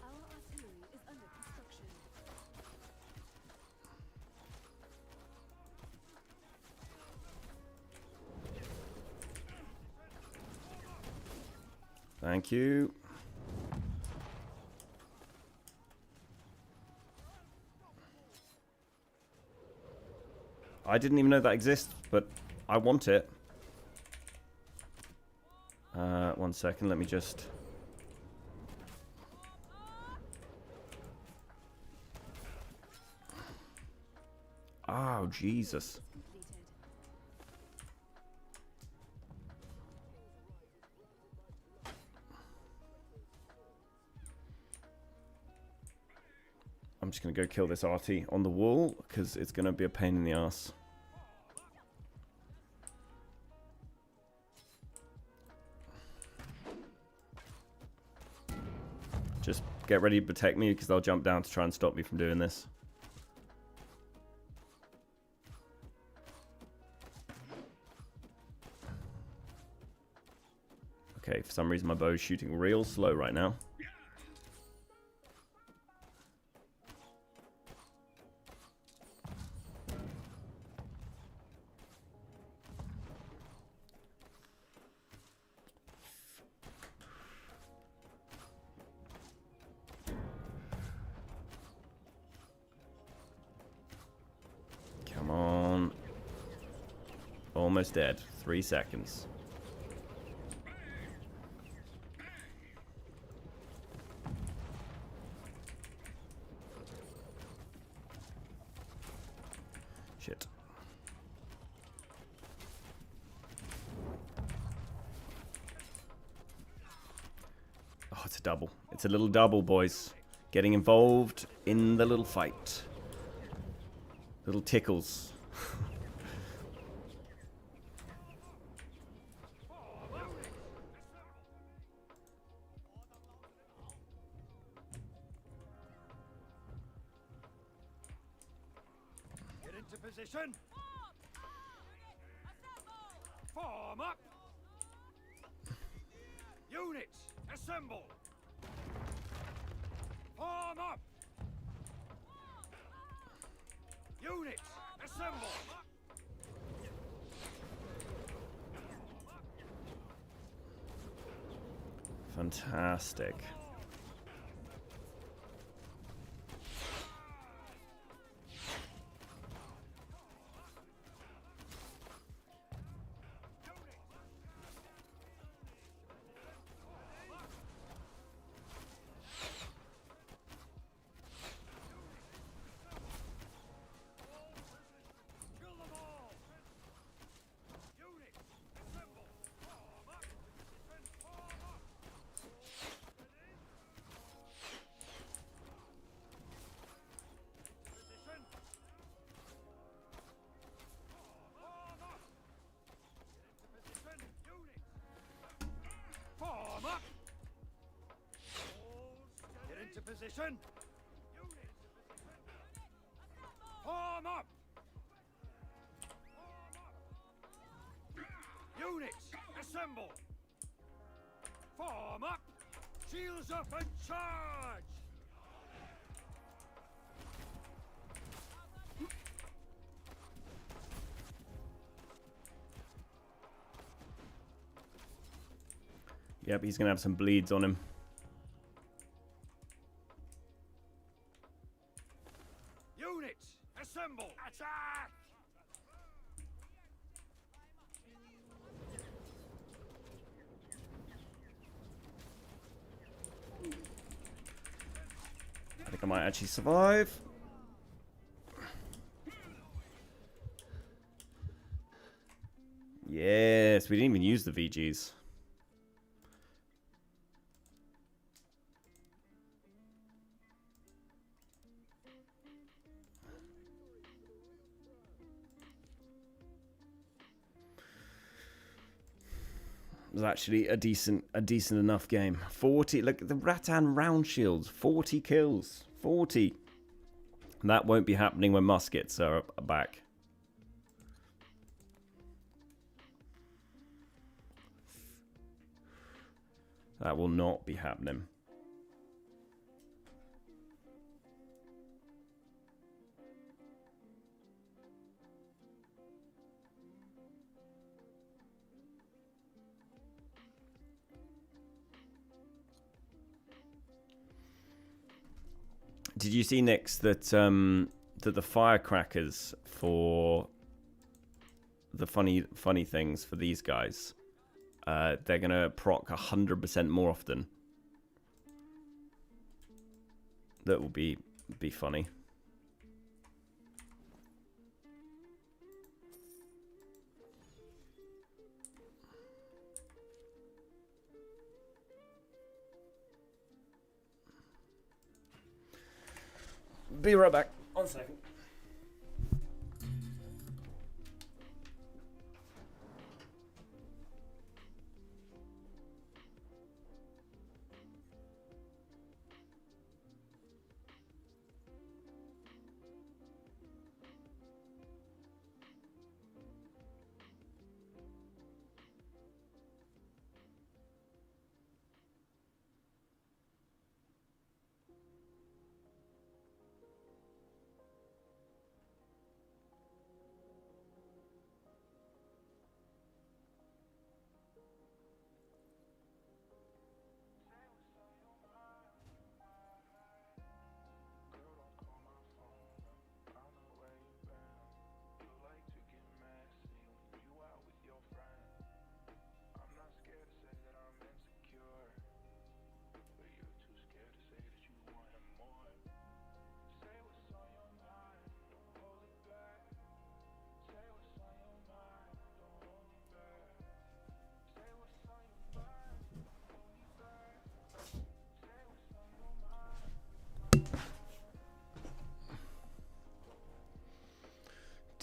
Our artillery is under construction. Thank you. I didn't even know that exists, but I want it. 1 second, let me just... Oh, Jesus. Completed. I'm just going to go kill this RT on the wall, because it's going to be a pain in the ass. Just get ready to protect me, because they'll jump down to try and stop me from doing this. Okay, for some reason my bow's shooting real slow right now. Almost dead. 3 seconds. Shit. Oh, it's a double. It's a little double, boys. Getting involved in the little fight. Little tickles. Get into position. Form up. Units, assemble. Form up. Units, assemble. Fantastic. Kill them all. Units, assemble. Form up. Form up. Position. Form up. Get into position. Units. Form up. Get into position. Form up. Units, assemble. Form up. Shields up and charge. Yep, he's going to have some bleeds on him. Units, assemble. Attack. I think I might actually survive. Yes, we didn't even use the VGs. It was actually a decent enough game. 40, look at the Rattan round shields, 40 kills, 40. That won't be happening when muskets are back. That will not be happening. Did you see, Nix, that that the firecrackers for the funny things for these guys, they're gonna proc 100% more often. That will be funny. Be right back. 1 second.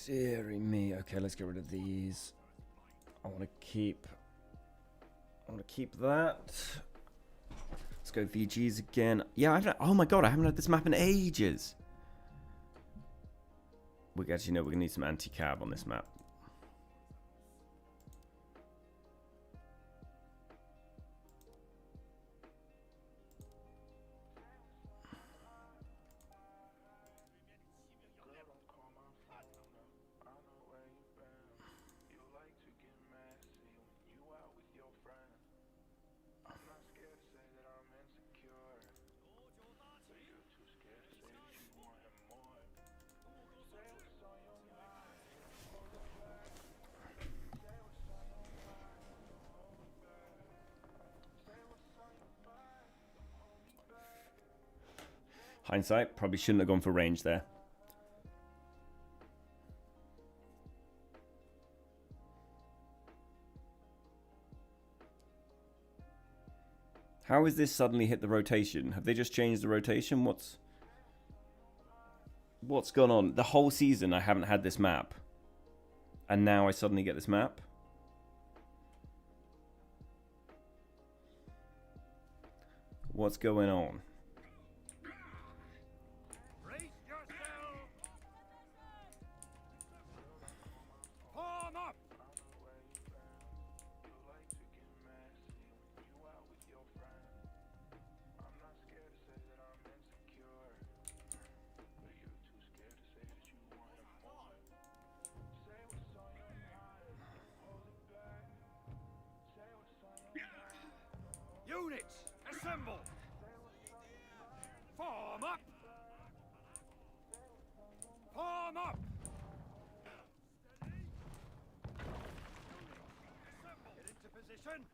Deary me. Okay, let's get rid of these. I want to keep that. Let's go VGs again. Yeah, oh my god, I haven't had this map in ages. We actually know we're gonna need some anti-cav on this map. Hindsight, probably shouldn't have gone for range there. How is this suddenly hit the rotation? Have they just changed the rotation? What's gone on? The whole season I haven't had this map. And now I suddenly get this map? What's going on? Brace yourself! Form up! Units, assemble! Form up! Form up! Get into position!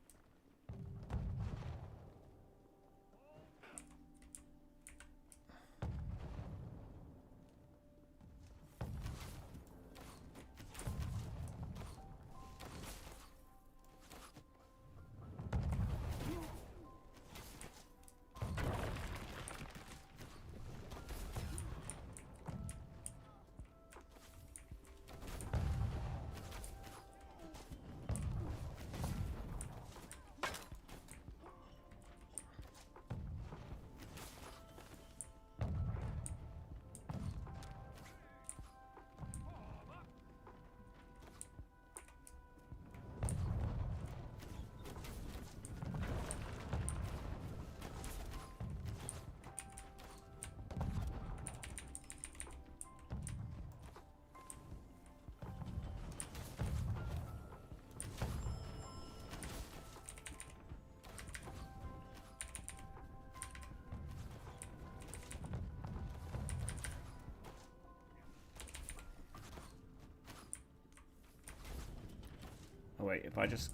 Oh wait,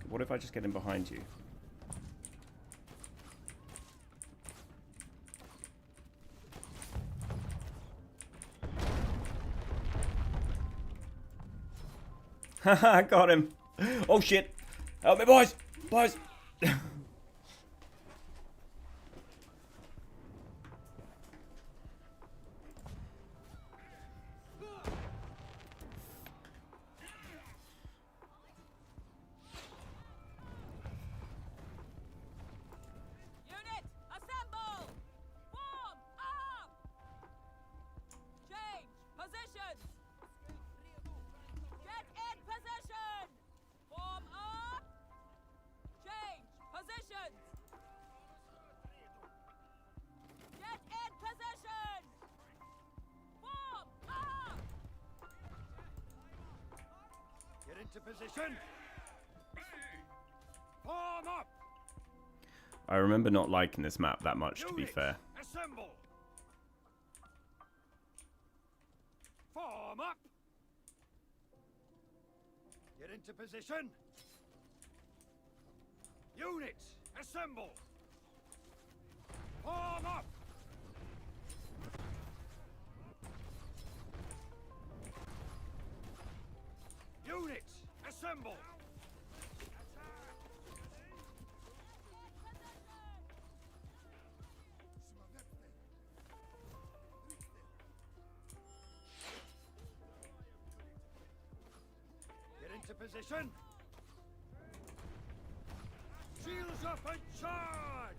what if I just get in behind you? Haha, got him. Oh shit. Help me, boys. Boys. Unit, assemble! Form up! Change positions! Get in position! Form up! Change positions! Get in position! Form up! Get into position! Form up! I remember not liking this map that much, to be Units, fair. assemble! Form up! Get into position! Units, assemble! Form up! Units, assemble! position. Shields up and charge!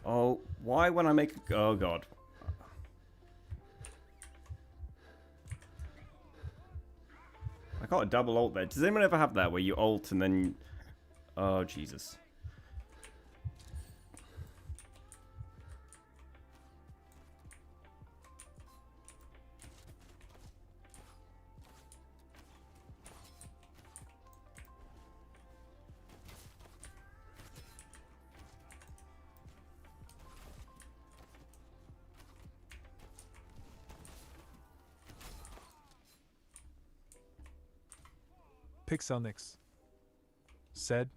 Oh, why when I make a... Oh, God. I got a double ult there. Does anyone ever have that where you ult and then... Oh, Jesus. Pixelnix said,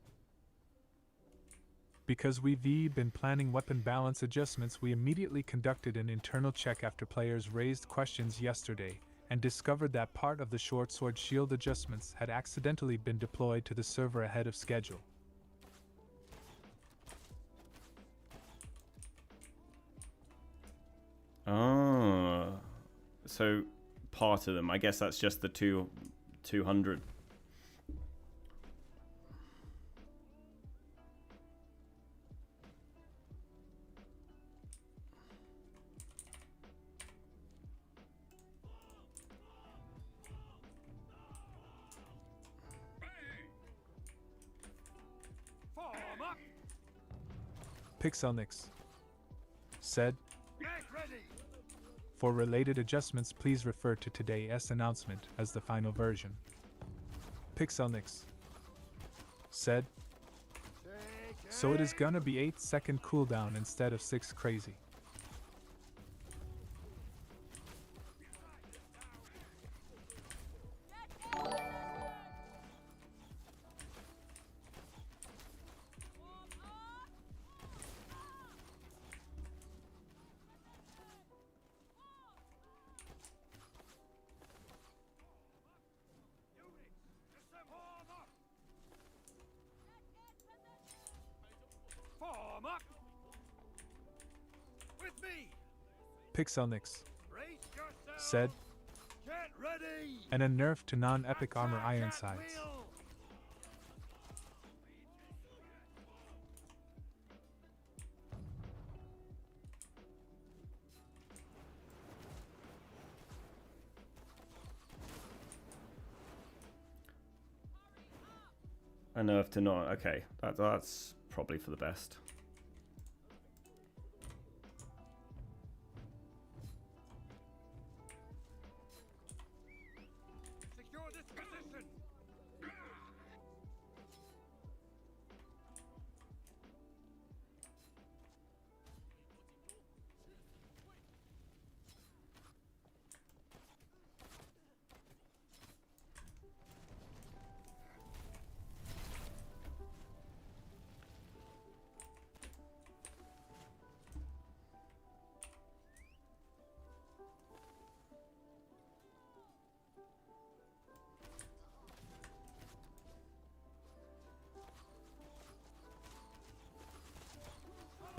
because we've been planning weapon balance adjustments, we immediately conducted an internal check after players raised questions yesterday and discovered that part of the short sword shield adjustments had accidentally been deployed to the server ahead of schedule. Oh. So, part of them. I guess that's just the 200. Form up! Pixelnix said, Get ready! for related adjustments, please refer to today's announcement as the final version. Pixelnix said, so it is gonna be 8-second cooldown instead of 6 crazy. Form up! With me! Pixelnix Brace yourself! said, Get ready! and a nerf to non-epic armor Attack iron at sides. will! A nerf to not. Okay, that's probably for the best. Secure this position!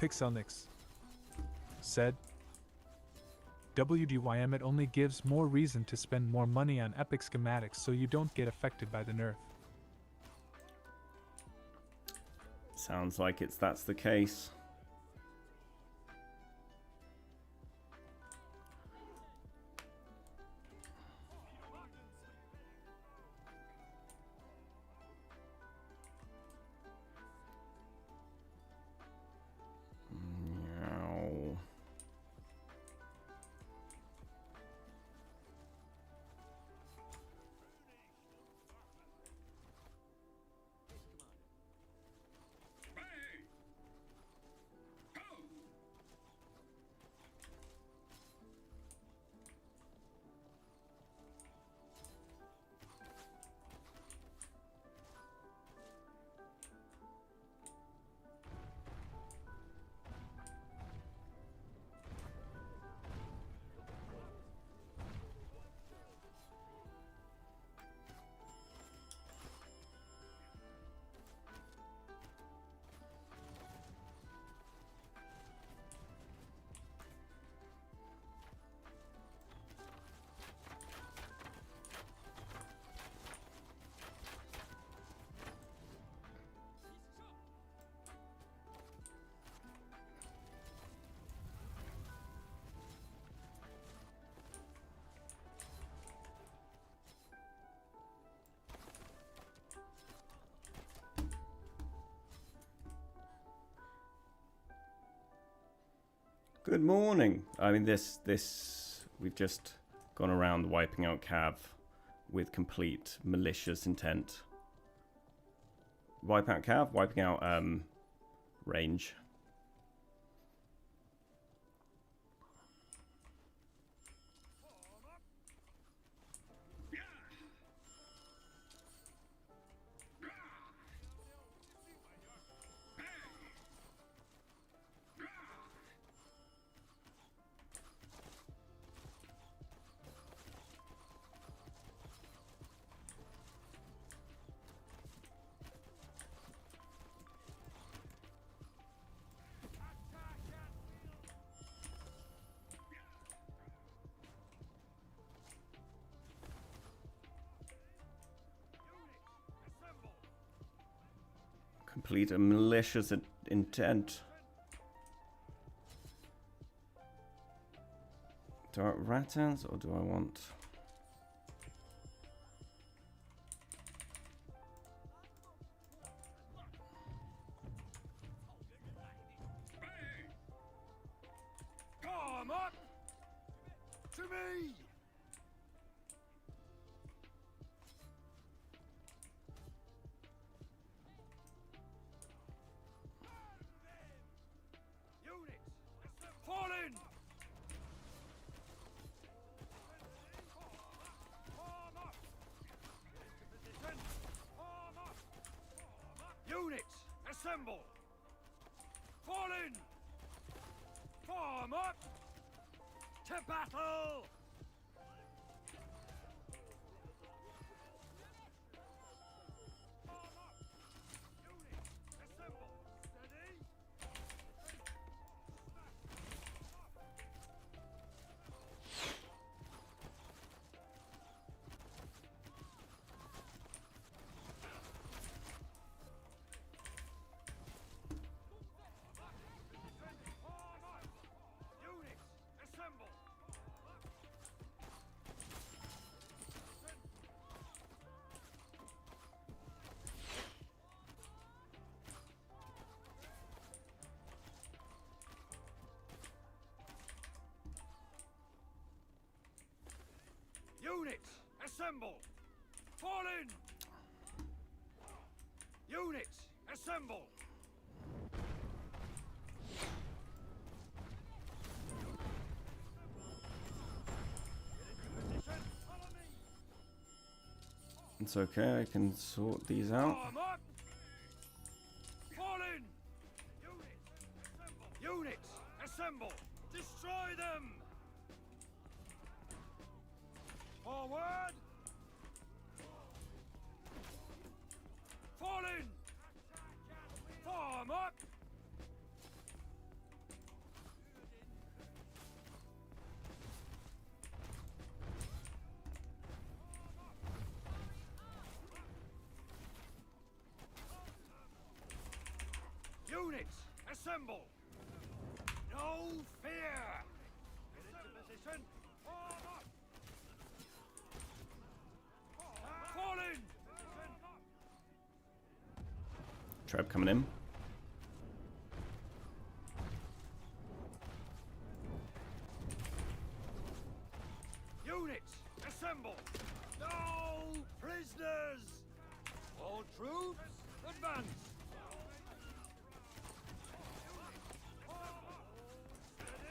Pixelnix said, WDYM, it only gives more reason to spend more money on epic schematics so you don't get affected by the nerf. Sounds like that's the case. Good morning. I mean, we've just gone around wiping out Cav with complete malicious intent. Wipe out Cav, wiping out range. Complete a malicious intent. Do I want ratans or do I want... Come up to me. Fall in! Form up! Position! Form up! Units, assemble! Fall in! Form up! To battle! Form up! Units, assemble! Steady! Units, assemble! Units, assemble! Fall in! Units, assemble! Position, follow me! It's okay, I can sort these out. Form up! Fall in! Units, assemble! Units, assemble! Destroy them! Forward! Fall in! Form up! Units, assemble! No fear! Get into position! Form up! Fall in! Treb coming in. Units, assemble! No prisoners! All troops, advance!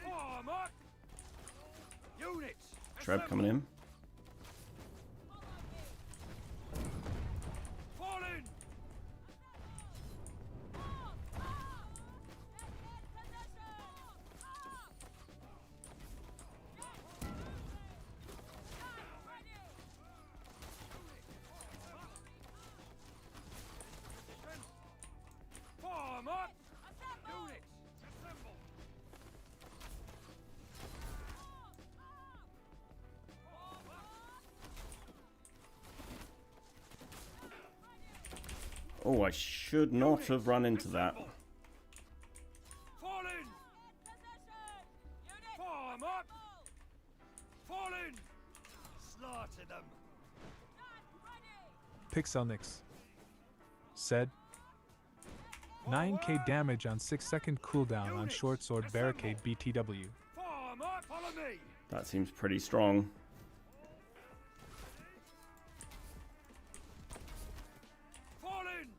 Form up! Units, Treb coming in. Fall in! Form up! Units, assemble! Oh, I should not have run into that. Fall in! Form up! Fall in! Slaughter them! Pixelnix said. 9k damage on 6-second cooldown on short sword barricade BTW. Form up. Follow me. That seems pretty strong. Fall in.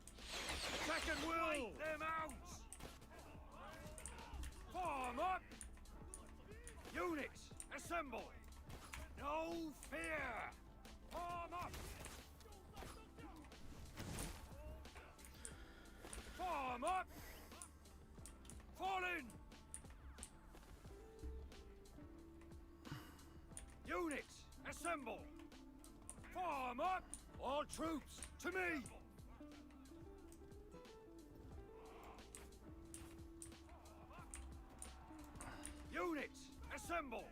Second will. Wipe them out. Form up. Units, assemble. No fear. Form up. Form up. Fall in. Units, assemble. Form up. All troops, to me. Units, assemble.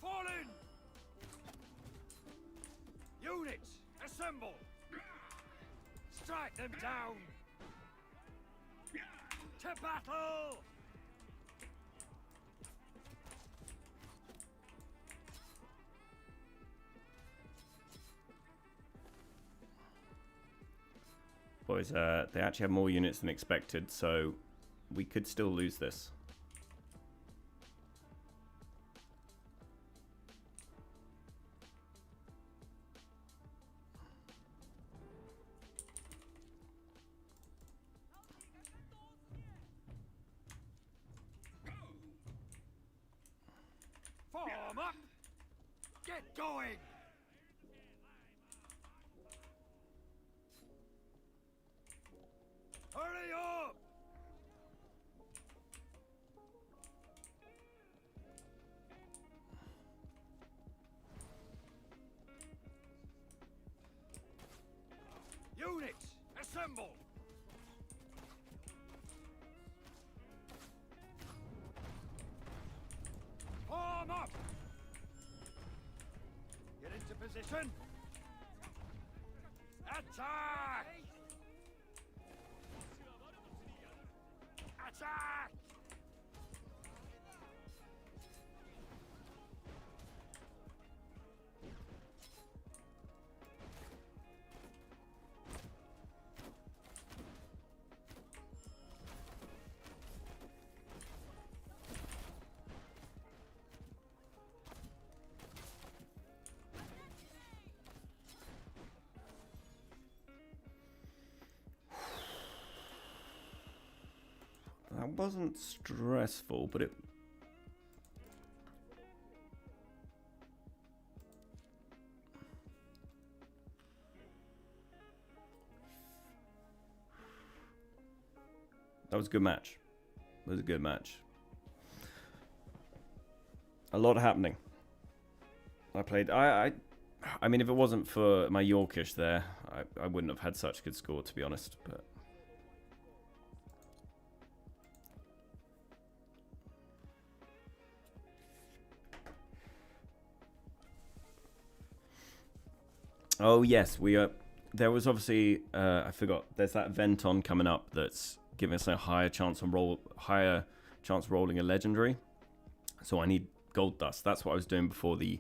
Fall in. Units, assemble. Strike them down. To battle. Boys, they actually have more units than expected, so we could still lose this. Form up. Get going. Hurry up. Units, assemble. Form up. Get into position. Attack! Attack! That wasn't stressful, but it... That was a good match. It was a good match. A lot happening. I mean, if it wasn't for my Yorkish there, I wouldn't have had such good score, to be honest, but... Oh yes, we are. There was obviously I forgot. There's that event on coming up that's giving us a higher chance rolling a legendary. So I need gold dust. That's what I was doing before the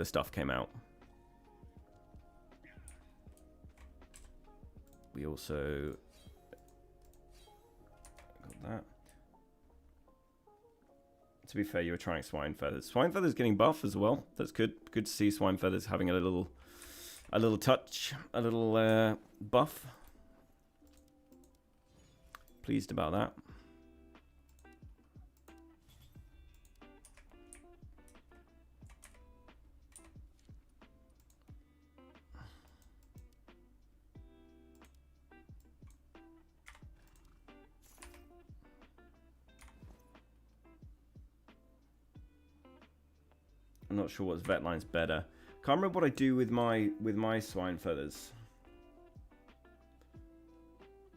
stuff came out. We also got that. To be fair, you were trying Swine Feathers. Swine Feathers getting buff as well. That's good. Good to see Swine Feathers having a little touch, a little buff. Pleased about that. I'm not sure what's vet line's better. Can't remember what I do with my Swine Feathers.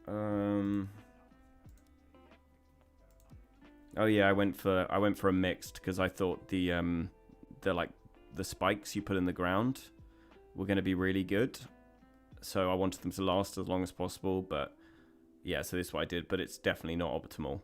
Oh yeah, I went for a mixed because I thought the spikes you put in the ground were going to be really good, so I wanted them to last as long as possible. But yeah, so this is what I did, but it's definitely not optimal.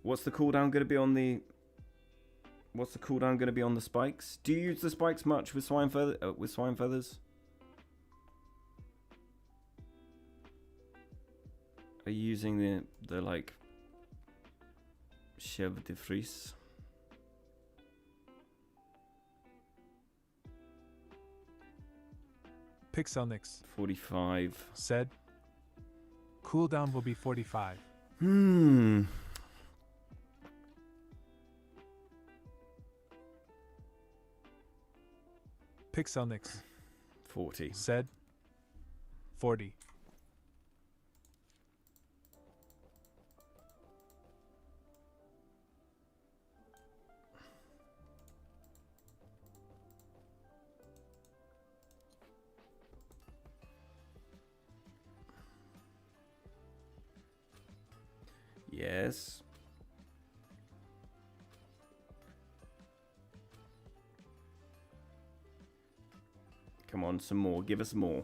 What's the cooldown going to be on the... What's the cooldown going to be on the spikes? Do you use the spikes much with swine feathers? Are you using the like chef de frise? Pixelnix 45. said, cooldown will be 45. Pixelnix 40. said, 40. Yes. Come on, some more. Give us more.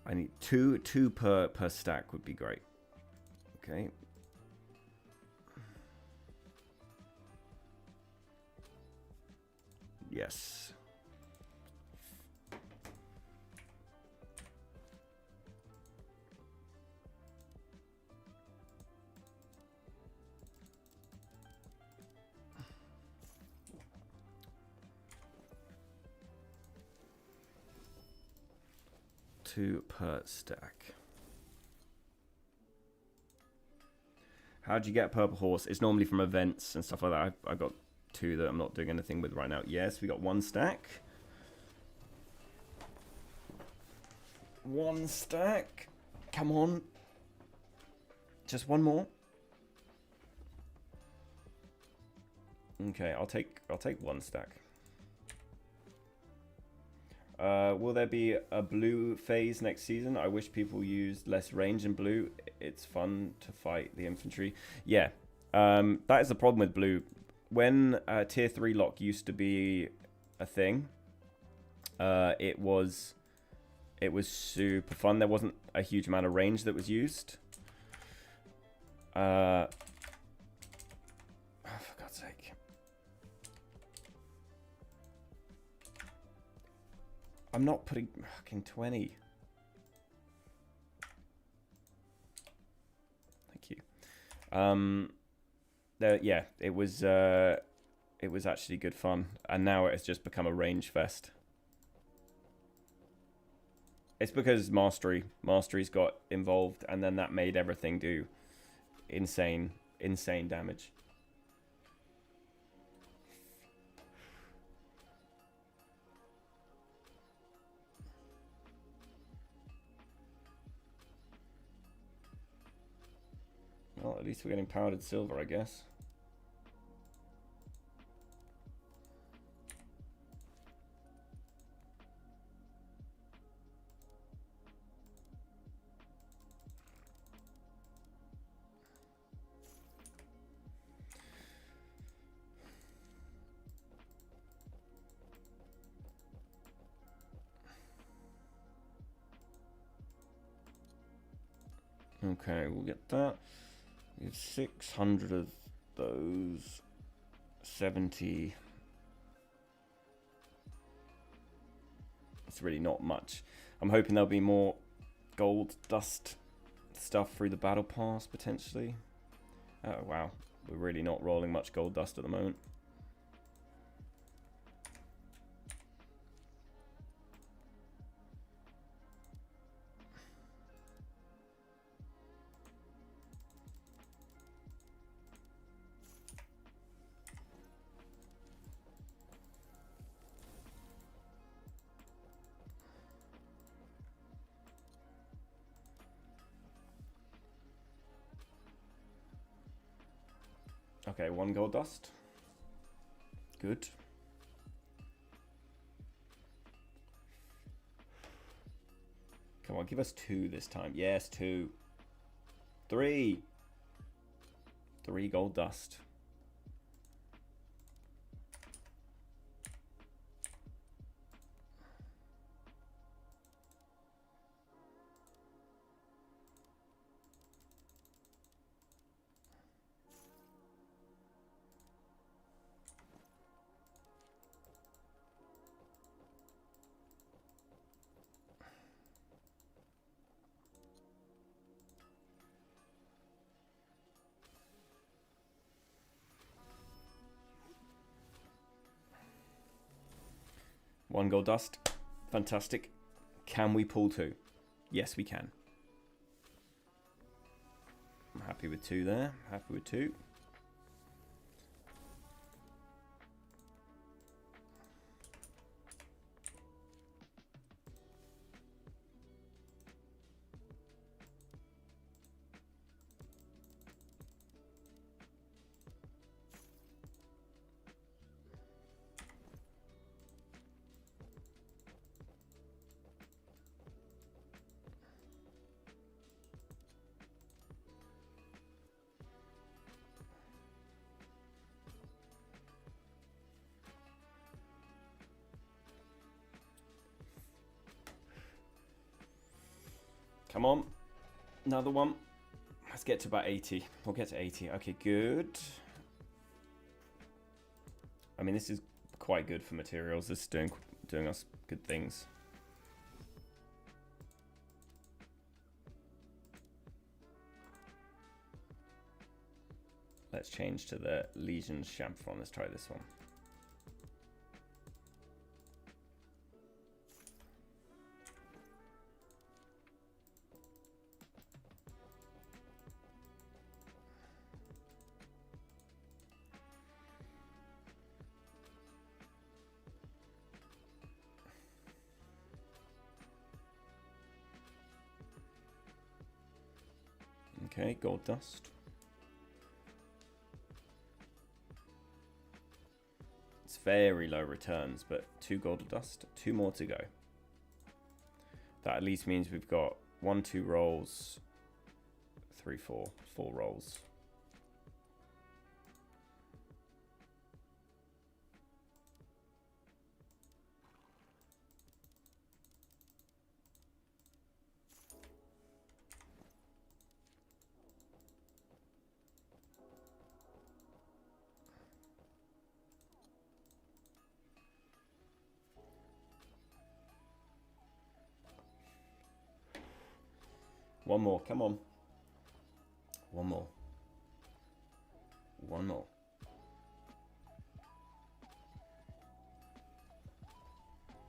I need two per stack would be great. Okay. Yes. Two per stack. How'd you get purple horse? It's normally from events and stuff like that. I got two that I'm not doing anything with right now. Yes, we got one stack. One stack. Come on. Just one more. Okay, I'll take one stack. Will there be a blue phase next season? I wish people used less range in blue. It's fun to fight the infantry. Yeah, that is the problem with blue. When tier 3 lock used to be a thing, it was super fun. There wasn't a huge amount of range that was used. Oh, for God's sake. I'm not putting fucking 20. Thank you. Yeah, it was actually good fun, and now it has just become a range fest. It's because Mastery's got involved, and then that made everything do insane damage. Well, at least we're getting powdered silver, I guess. Okay, we'll get that. We have 600 of those. 70. It's really not much. I'm hoping there'll be more gold dust stuff through the battle pass, potentially. Oh, wow. We're really not rolling much gold dust at the moment. Okay, 1 gold dust. Good. Come on, give us 2 this time. Yes, 2. 3. 3 gold dust. 1 gold dust. Fantastic. Can we pull 2? Yes, we can. I'm happy with 2 there. Happy with 2. Come on. Another one. Let's get to about 80. We'll get to 80. Okay, good. I mean, this is quite good for materials. This is doing us good things. Let's change to the Legion's Champion. Let's try this one. Okay, gold dust. It's very low returns, but 2 gold dust, 2 more to go. That at least means we've got 1, 2 rolls, 3, 4 rolls. One more, come on. One more. One more.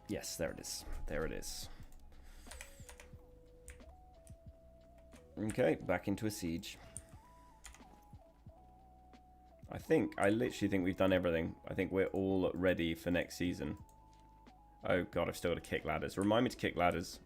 Yes, there it is. There it is. Okay, back into a siege. I literally think we've done everything. I think we're all ready for next season. Oh god, I've still got to kick ladders. Remind me to kick ladders.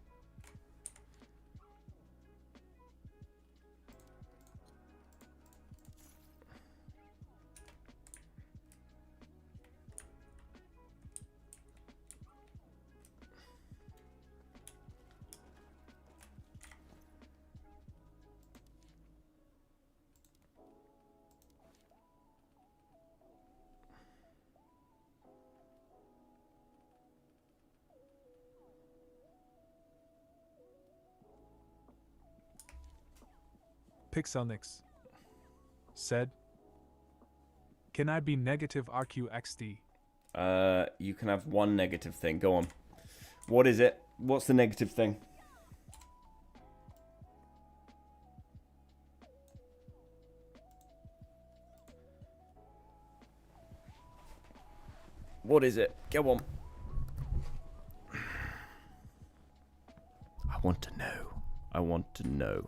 Pixelnix said, "Can I be negative RQXD?" You can have one negative thing. Go on. What is it? What's the negative thing? What is it? Go on. I want to know. I want to know.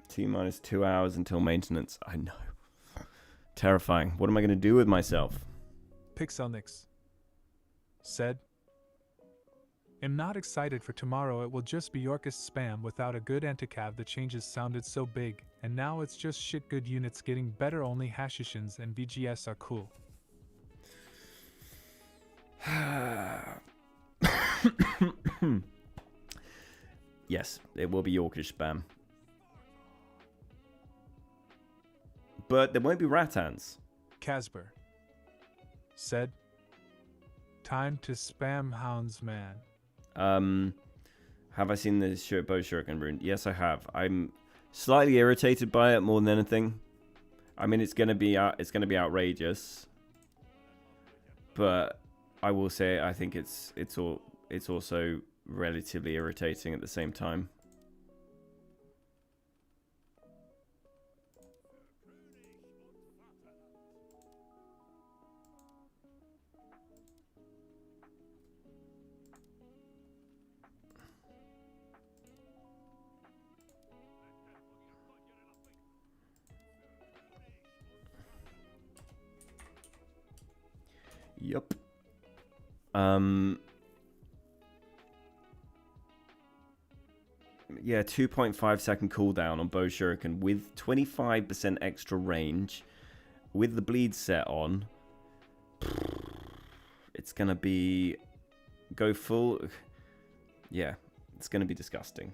T-minus 2 hours until maintenance. I know. Terrifying. What am I going to do with myself? Pixelnix said, "Am not excited for tomorrow. It will just be Yorkist spam without a good anti-cav. The changes sounded so big, and now it's just shit. Good units getting better. Only Hashishans and VGS are cool." Yes, it will be Yorkish spam. But there won't be Rattans. Casper said, "Time to spam hounds, man." Have I seen the bow shuriken rune? Yes, I have. I'm slightly irritated by it more than anything. I mean, it's gonna be outrageous. but I will say I think it's also relatively irritating at the same time. Yup. Yeah, 2.5 second cooldown on bow shuriken with 25% extra range with the bleed set on. It's gonna be go full. Yeah, it's gonna be disgusting.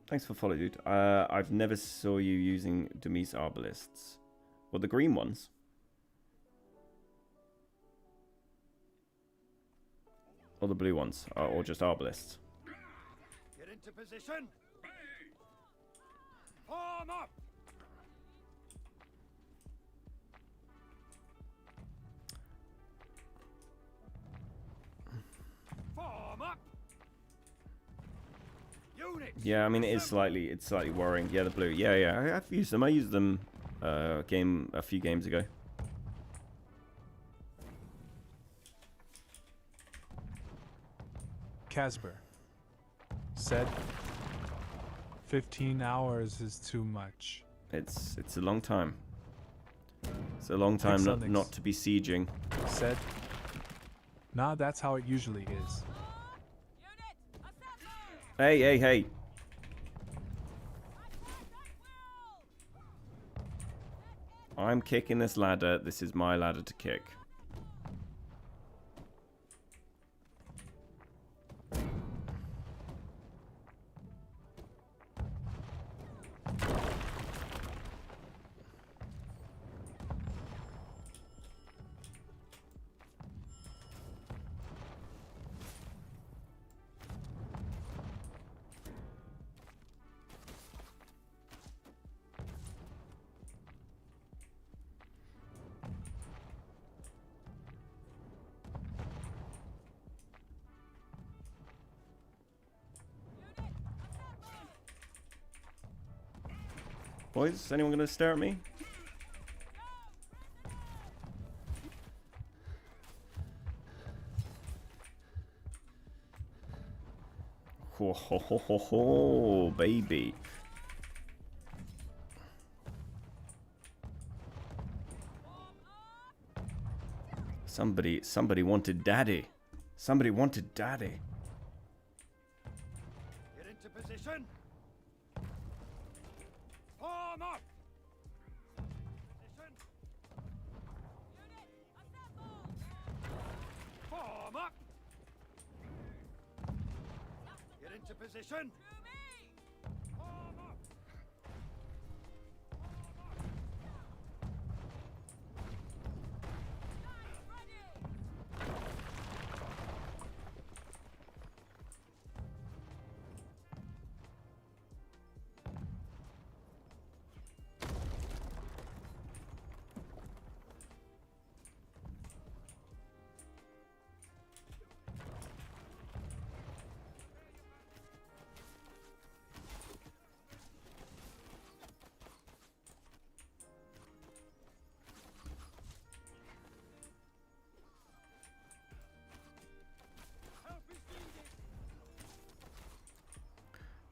Thanks for follow, dude. I've never saw you using Demise arbalists. Well, the green ones. Or the blue ones, or just arbalists. Get into position. Form up. Form up. Units. Yeah, I mean it's slightly worrying. Yeah, the blue. Yeah, I've used them. I used them a few games ago. Casper said 15 hours is too much. It's a long time. It's a long time not to be sieging. Said, nah, that's how it usually is. Hey. I'm kicking this ladder. This is my ladder to kick. Boys, is anyone going to stare at me? Ho ho ho ho ho, baby. Somebody wanted daddy. Somebody wanted daddy. Get into position. Form up. Position. Form up. Get into position. Form up.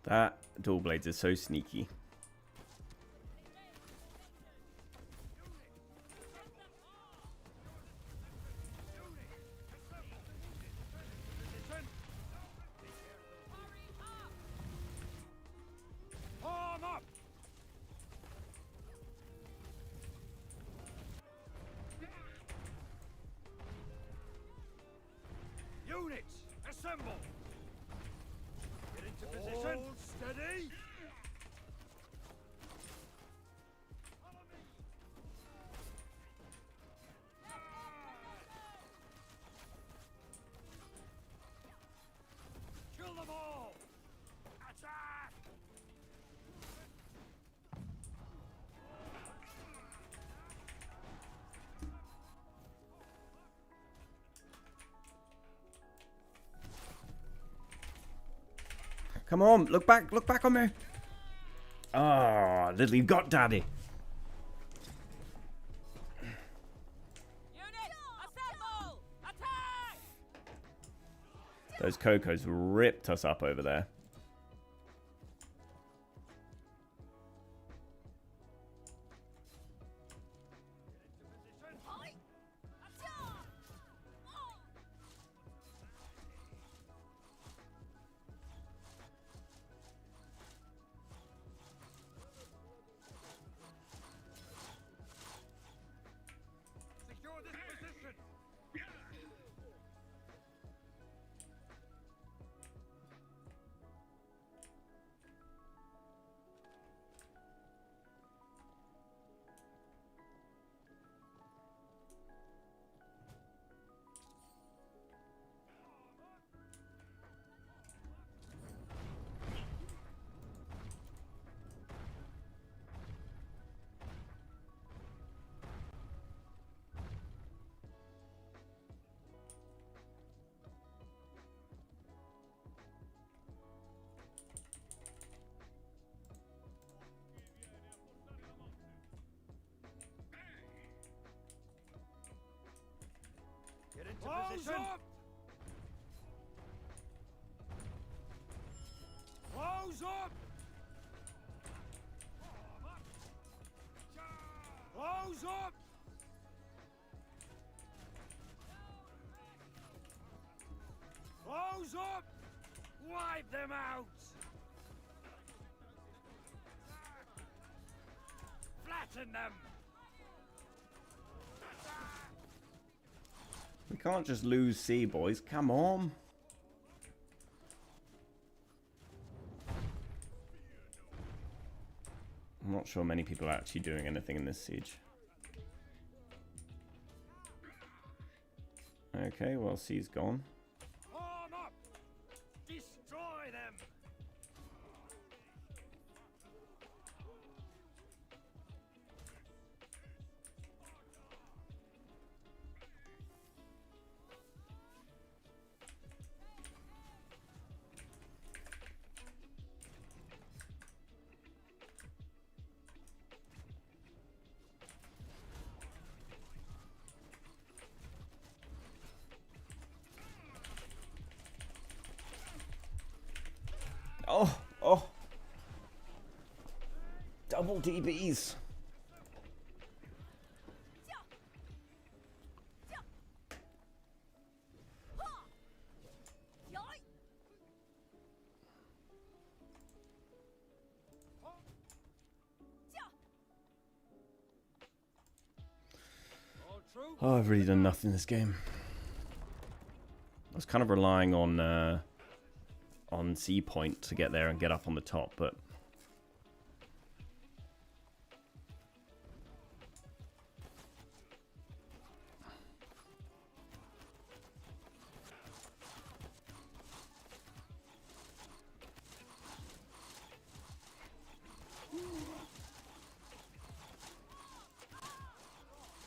That dual blades is so sneaky. Form up. Units, assemble. Get into position. Hold steady. Follow me. Kill them all. Attack. Come on, look back on me. Ah, oh, little, you got daddy. Units, assemble! Attack! Those Cocos ripped us up over there. Secure this position. Get into position. Up. Close up. Close up. Close up. Wipe them out. Flatten them. We can't just lose C, boys. Come on. I'm not sure many people are actually doing anything in this siege. Okay, well, C's gone. Arm up. Destroy them. Oh. Double DBs. Oh, I've really done nothing this game. I was kind of relying on C point to get there and get up on the top, but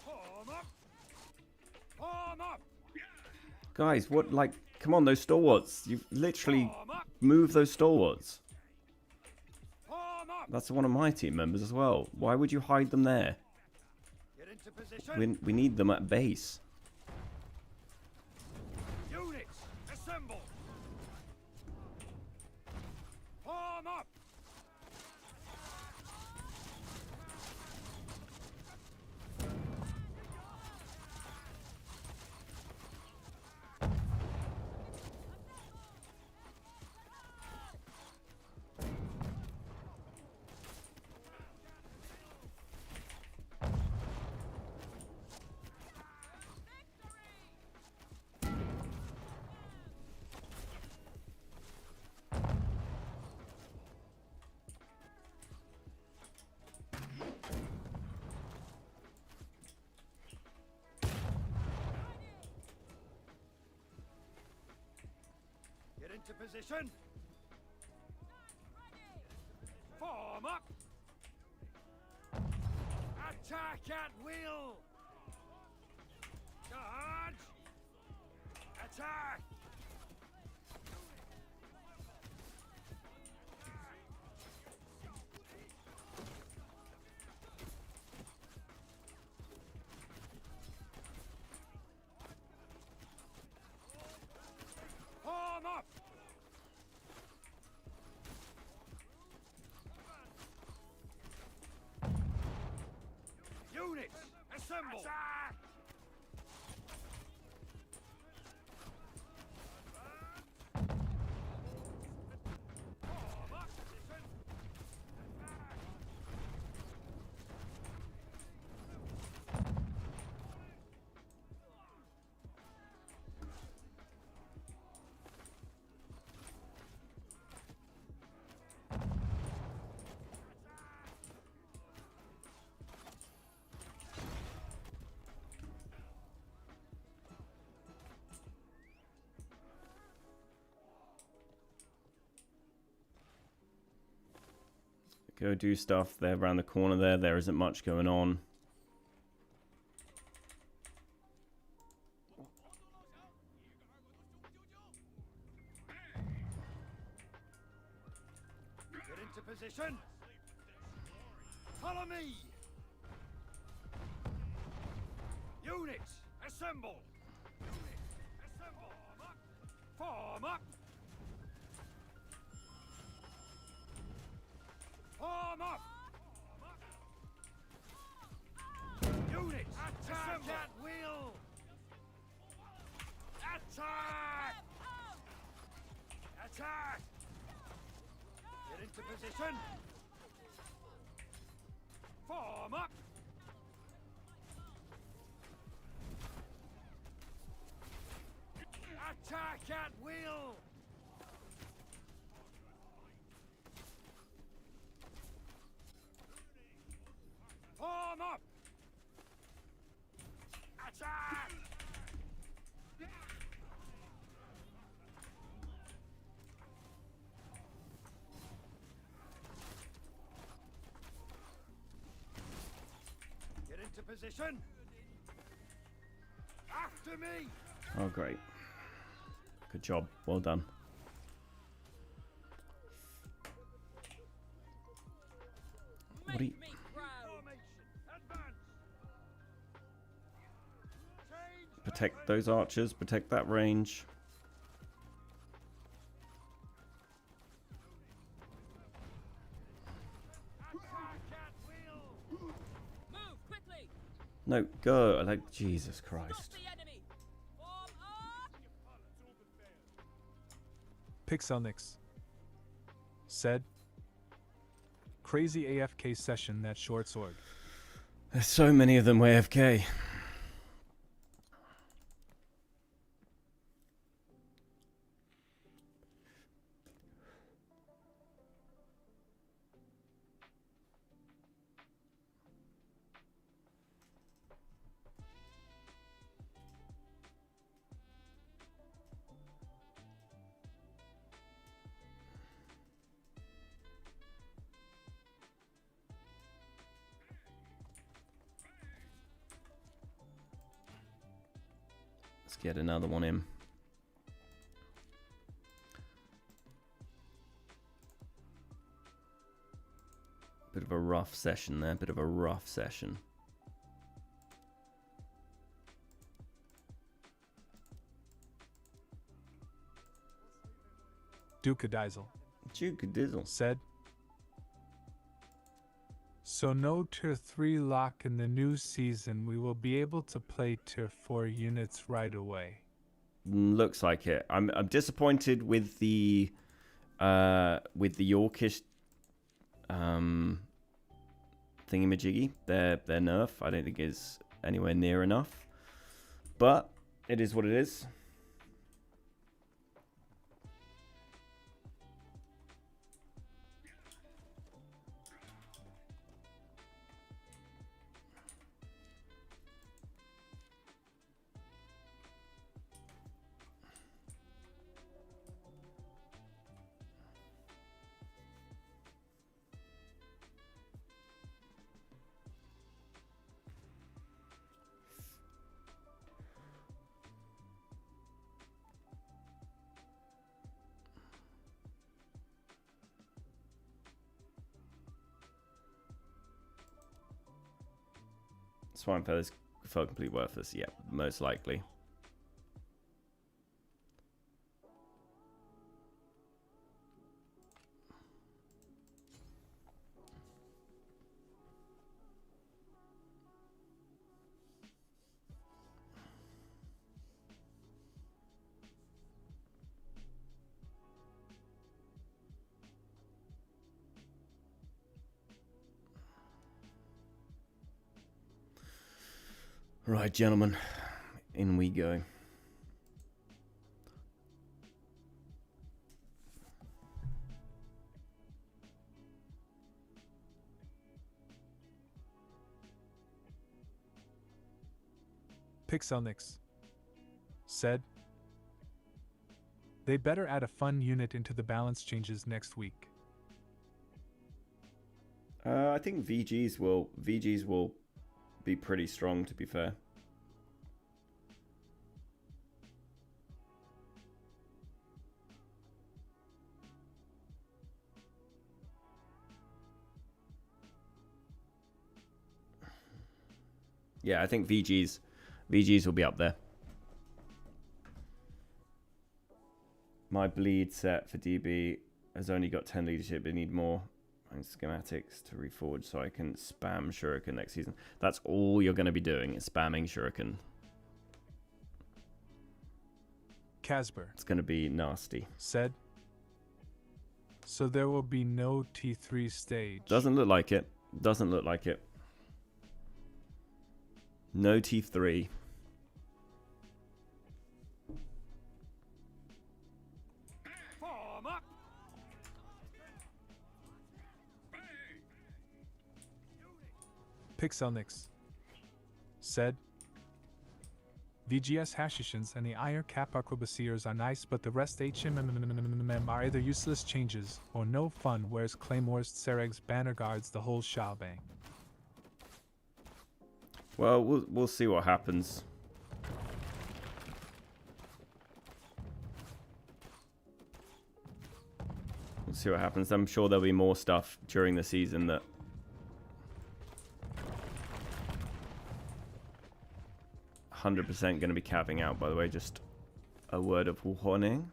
Arm up. Arm up. guys, what, like, come on, those stalwarts. You've literally Arm up. moved those stalwarts. Arm up. That's one of my team members as well. Why would you hide them there? Get into position. We need them at base. Units, assemble. Arm up. Get into position. Form up. Attack at will. Charge. Attack. Assemble! Attack! Form up, position! Attack! Go do stuff. They're around the corner there. There isn't much going on. Get into position! Follow me! Units, assemble! Units, assemble! Form up! Form up! Units, attack at will! Attack! Attack! Get into position! Form up! Attack at will! Form up! Attack! Get into position! After me! Oh, great. Good job. Well done. What do you... Make me proud. Formation, advance! Change Protect those archers. Protect that range. attack at will! Move quickly. No, go. Like, Jesus Stop Christ. the enemy. Form up. Pixelnix said. Crazy AFK session, that short sword. There's so many of them AFK. Let's get another one in. Bit of a rough session there. Bit of a rough session. Dukadizel Duke Dizzle. said. So no tier 3 lock in the new season, we will be able to play tier 4 units right away. Looks like it. I'm disappointed with the Yorkish thingamajiggy. Their nerf I don't think is anywhere near enough. But it is what it is. Swine feathers felt completely worthless. Yeah, most likely. Right, gentlemen, in we go. Pixelnix said, they better add a fun unit into the balance changes next week. I think VGs will be pretty strong, to be fair. Yeah, I think VGs will be up there. My bleed set for DB has only got 10 leadership. They need more schematics to reforge so I can spam Shuriken next season. That's all you're going to be doing is spamming Shuriken. Casper It's going to be nasty. said, so there will be no T3 stage. Doesn't look like it. Doesn't look like it. No T3. Form up. Pixelnix said, VGS Hashishans and the Iron Cap Arquebusiers are nice, but the rest HMMM are either useless changes or no fun, whereas Claymores, Seregs, Banner Guards, the whole shebang. Well, we'll see what happens. We'll see what happens. I'm sure there'll be more stuff during the season that 100% going to be capping out, by the way. Just a word of warning.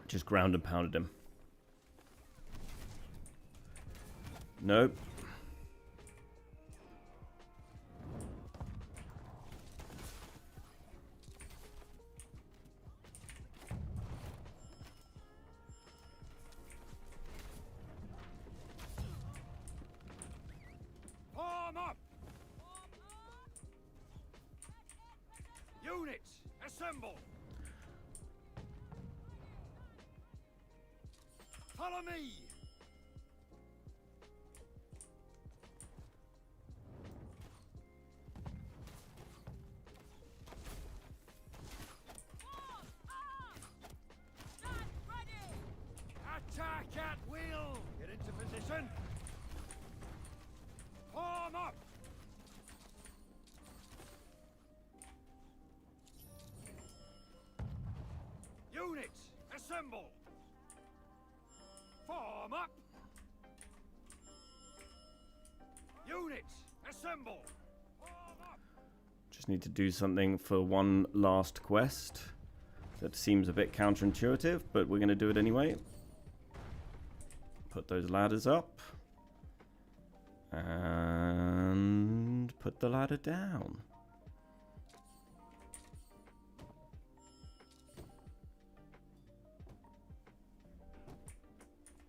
Just ground and pounded him. Nope. Form up. Units, assemble. Follow me. Attack at will. Get into position. Form up. Units, assemble. Form up. Units, assemble. Form up. Just need to do something for one last quest. That seems a bit counterintuitive, but we're going to do it anyway. Put those ladders up. And put the ladder down.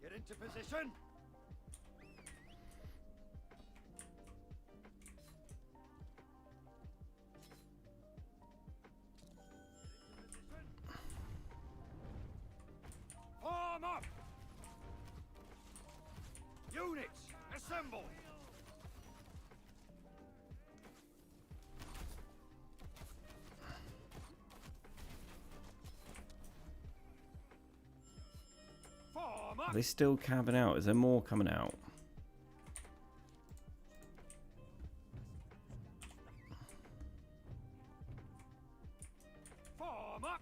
Get into position. Form up. Units, assemble. Form Are they still camping out? Is there more coming out? Form up.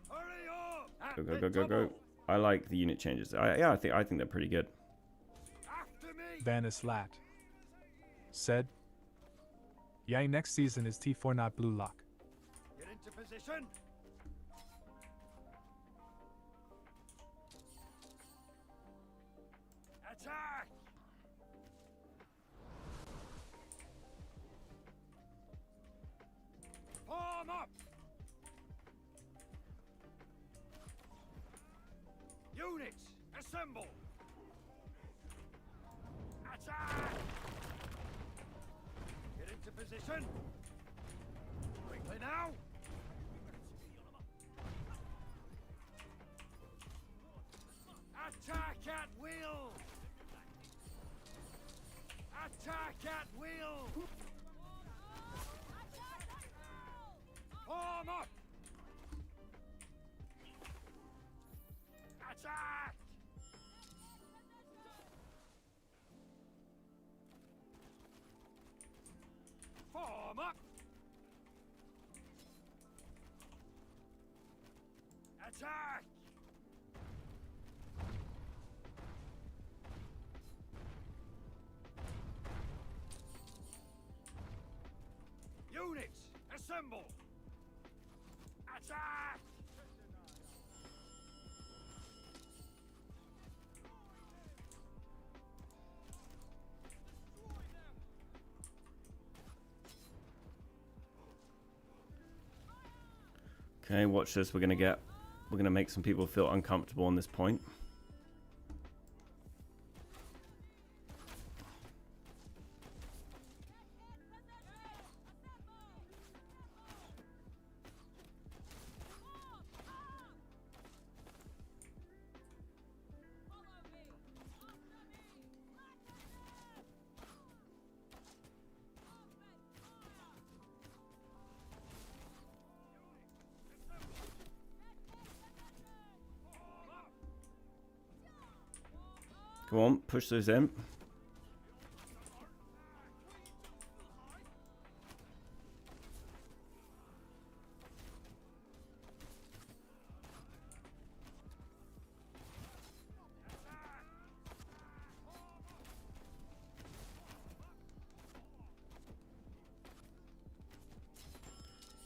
Hurry up. At Go, go, the go, go, go. double. I like the unit changes. Yeah, I think they're pretty good. After me. Vanis Lat said, Yang next season is T4 not blue lock. Get into position. Attack. Form up. Units, assemble. Attack. Get into position. Quickly now. Attack at will. Attack at will. Form up. Attack. Form up. Attack. Units, assemble. Attack. Okay, watch this. We're gonna make some people feel uncomfortable on this point. Go on, push those in.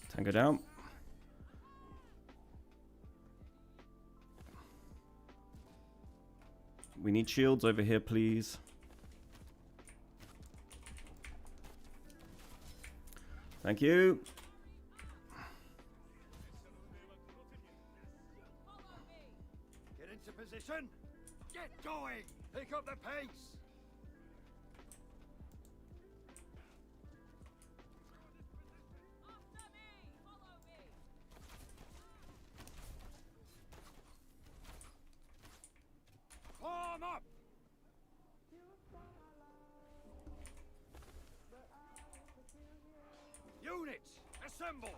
Tango down. We need shields over here, please. Thank you. Get into position. Get going. Pick up the pace. Form up. Units, assemble.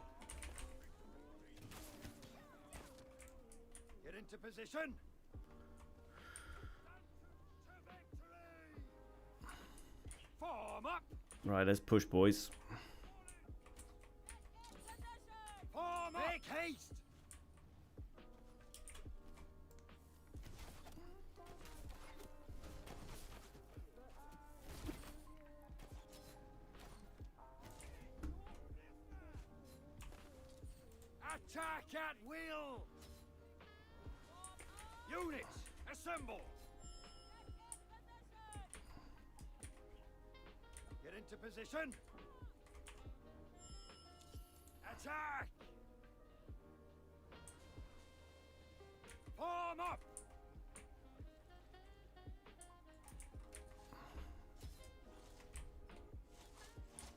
Get into position. To victory. Form up. Right, let's push, boys. Form up. Make haste. Attack at will! Units, assemble! Get into position! Attack! Form up!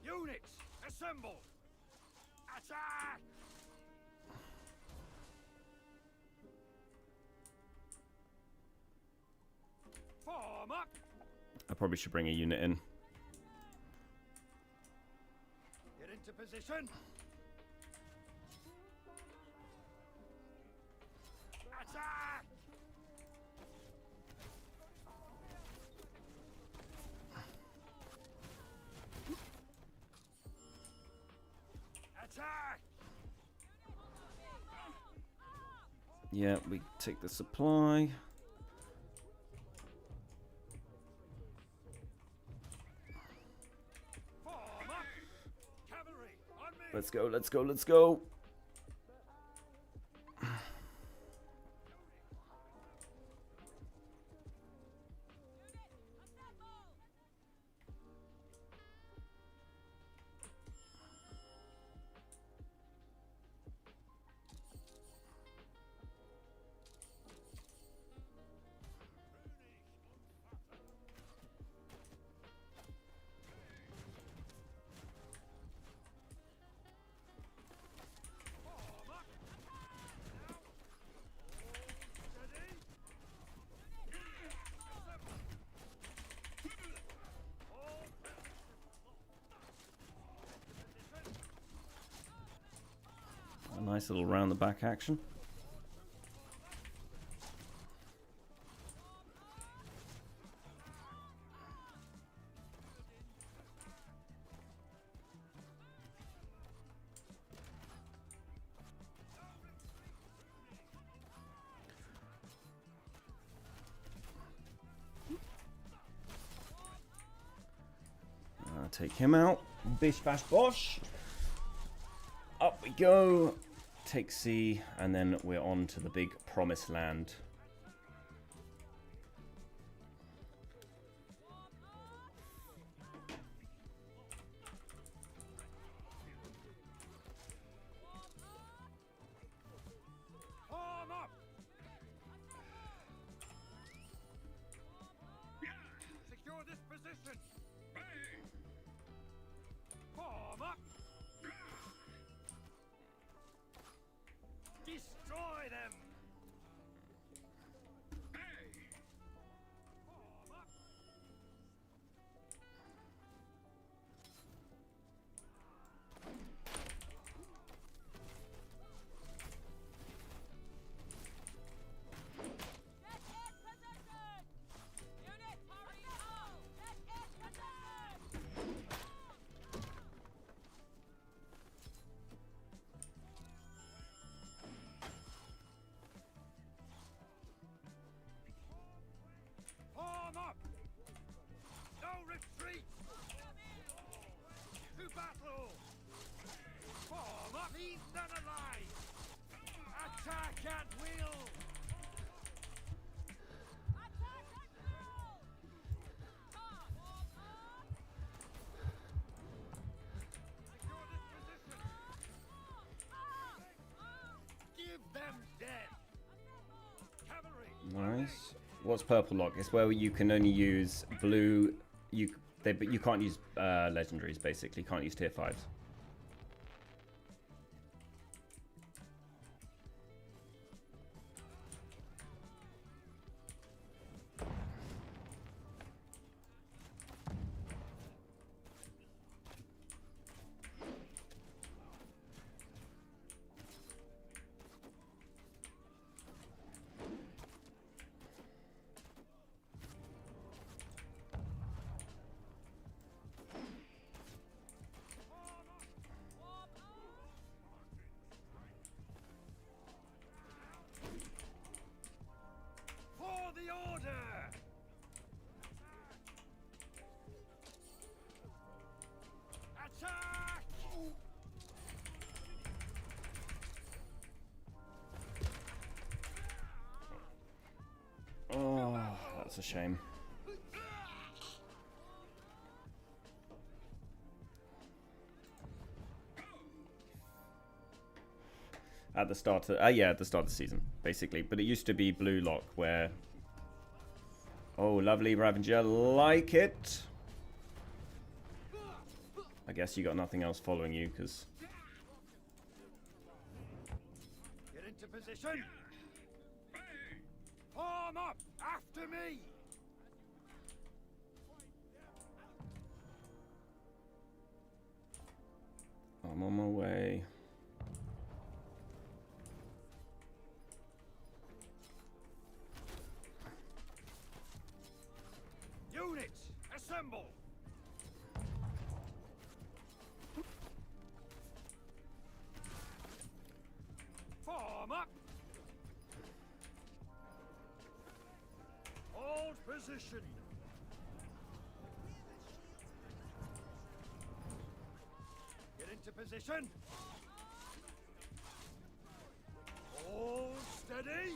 Units, assemble! Attack! Form up! I probably should bring a unit in. Get into position! Attack! Yeah, we take the supply. Form up! Cavalry, on me! Let's go, let's go, let's go. A nice little round the back action. Take him out. Bish bash bosh. Up we go. Take C, and then we're on to the big promised land. Form up! Secure this position! Form up! Destroy them! Form up! Get in position! Unit, hurry up! Get in position! Form up! No retreat! To battle! Form up! Leave none alive! Attack at will! Attack and roll! Form up! Secure this position! Give them death! Cavalry! Nice. What's purple lock? It's where you can only use blue. But you can't use legendaries. Basically, can't use tier 5s. For the order! Attack! Oh, that's a shame. At the start of at the start of the season, basically. But it used to be blue lock where. Oh, lovely Ravager, like it. I guess you got nothing else following you because. Get into position! Form up! After me! I'm on my way. Units, assemble! Form up! Hold position. Get into position. Hold steady.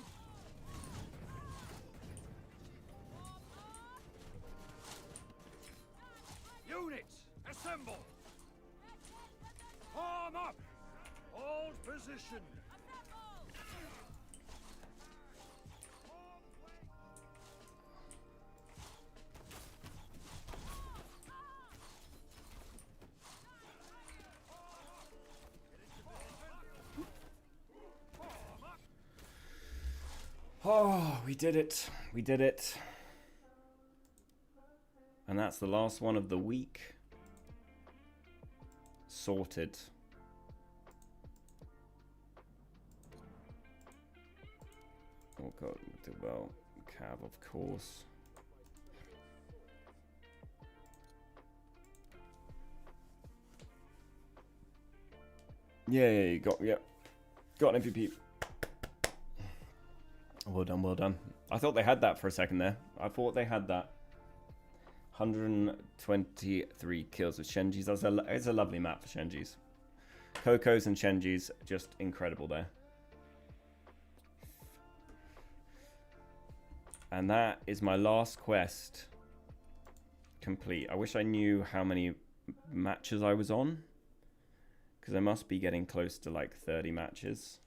Units, assemble. Form up. Hold position. Oh, we did it. We did it. And that's the last one of the week. Sorted. Oh god, we did well. Cav, of course. Yeah, you got an MVP. Well done, well done. I thought they had that for a second there. I thought they had that. 123 kills with Shenjis. It's a lovely map for Shenjis. Coco's and Shenjis, just incredible there. And that is my last quest complete. I wish I knew how many matches I was on, because I must be getting close to like 30 matches.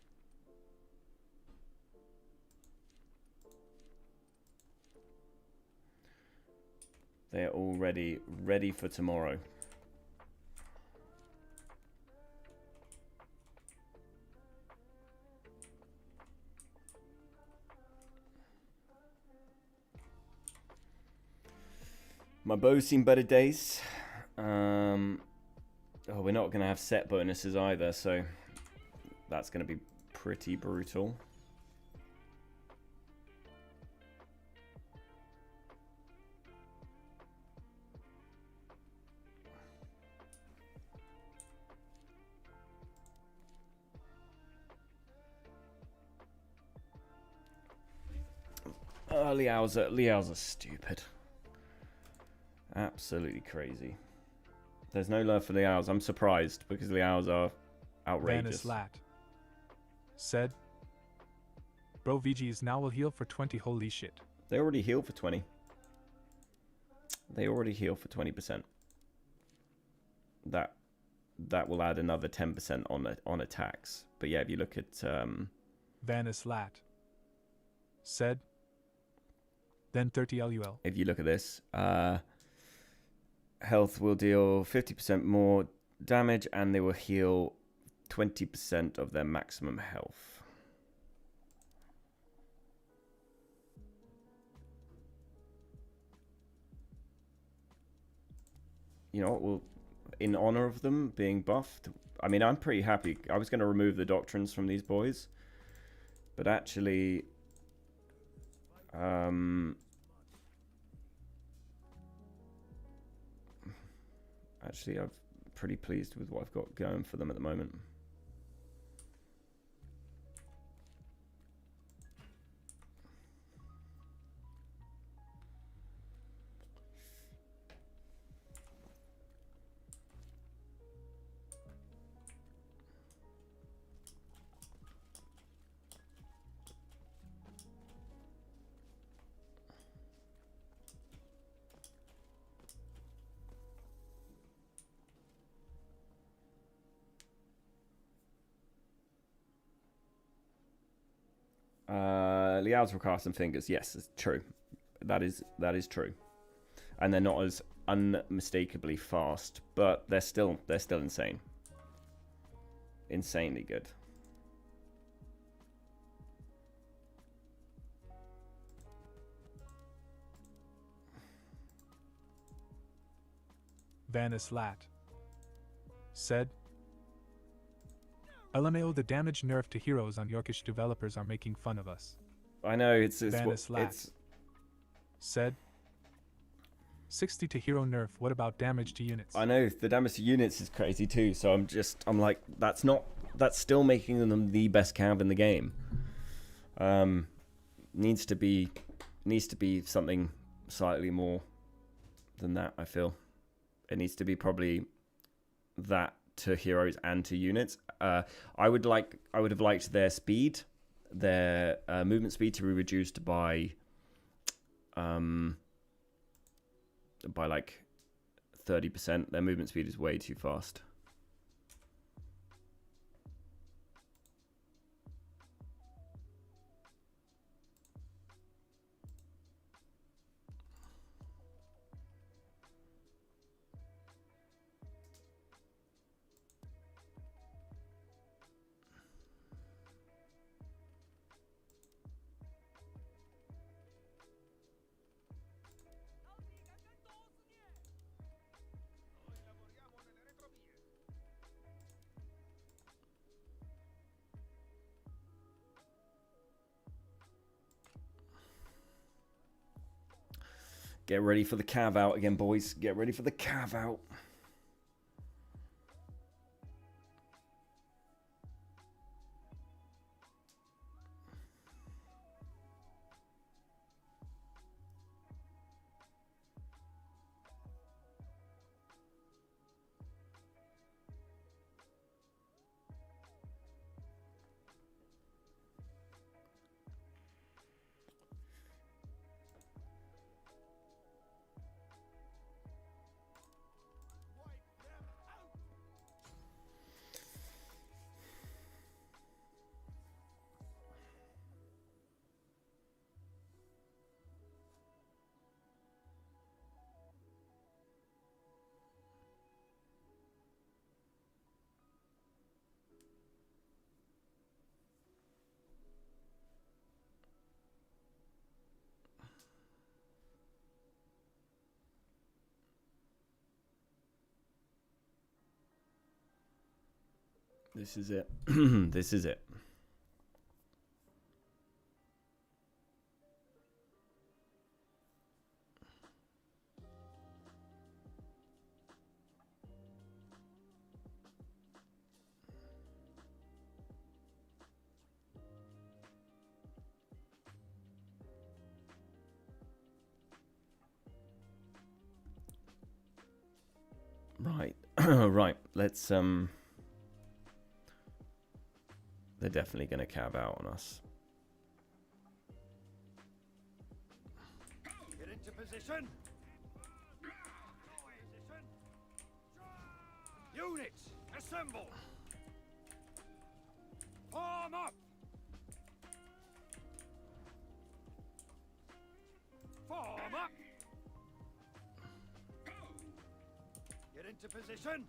They're already ready for tomorrow. My bow's seen better days. Oh, we're not going to have set bonuses either, so that's going to be pretty brutal. Liao's are stupid. Absolutely crazy. There's no love for Liao's. I'm surprised because Liao's are outrageous. Vanislat said, "Bro, VGs now will heal for 20. Holy shit." They already heal for 20. They already heal for 20%. That will add another 10% on attacks. But yeah, if you look at Vanislat said, then 30 LUL. If you look at this, health will deal 50% more damage and they will heal 20% of their maximum health. You know what? Well, in honor of them being buffed, I mean, I'm pretty happy. I was going to remove the doctrines from these boys, but actually, actually, I'm pretty pleased with what I've got going for them at the moment. Liao's will cast some fingers. Yes, it's true. That is true. And they're not as unmistakably fast, but they're still insane. Insanely good. Vanislat said, LMAO, the damage nerf to heroes on Yorkish developers are making fun of us. I know, it's said, 60 to hero nerf, what about damage to units? I know, the damage to units is crazy too, so I'm like, that's still making them the best cav in the game. Needs to be needs to be something slightly more than that, I feel. It needs to be probably that to heroes and to units. I would have liked their speed, their movement speed to be reduced by like 30%. Their movement speed is way too fast. Get ready for the cav out again, boys. Get ready for the cav out. This is it. This is it. Right. Right. Let's they're definitely going to cav out on us. Get into position. Units, assemble. Form up. Form up. Get into position.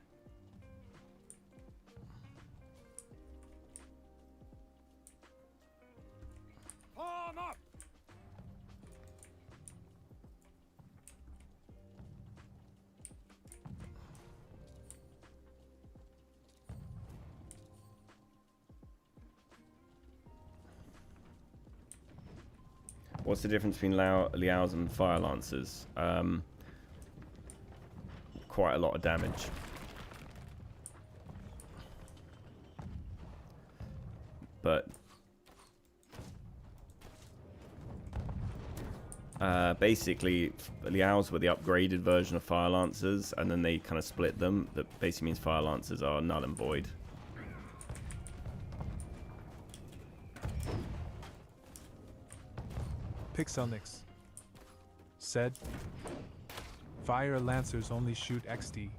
Form up. What's the difference between Liaos and Fire Lancers? Quite a lot of damage. But basically, Liaos were the upgraded version of Fire Lancers, and then they kind of split them. That basically means Fire Lancers are null and void. Pixelnix said, Fire Lancers only shoot XD.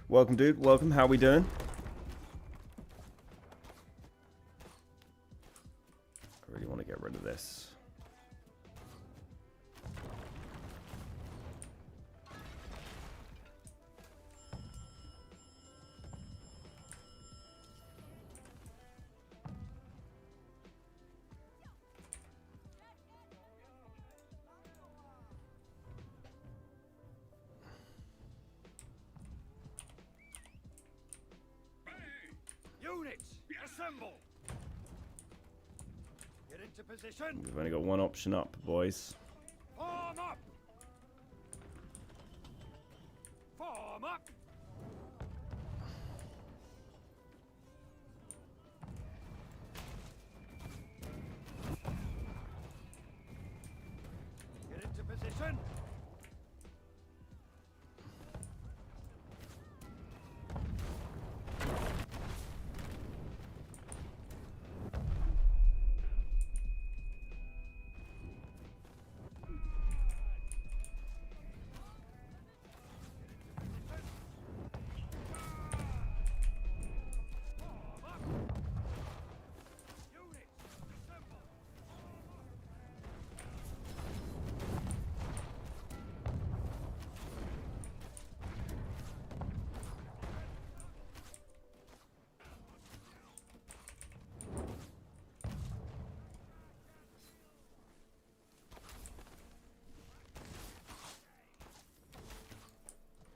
Welcome, dude. Welcome. How we doing? I really want to get rid of this. Units, assemble. Get into position. We've only got one option up, boys. Form up. Form up. Get into position.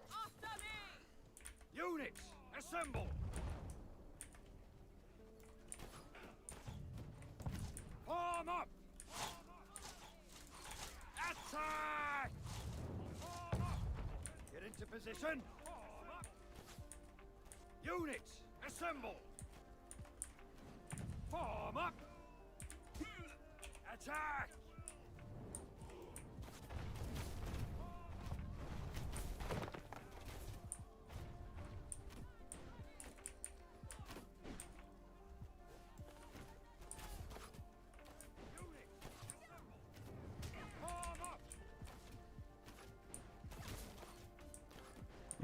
After me! Units, assemble. Form up. Attack. Form up. Get into position. Form up. Units, assemble. Form up. Attack.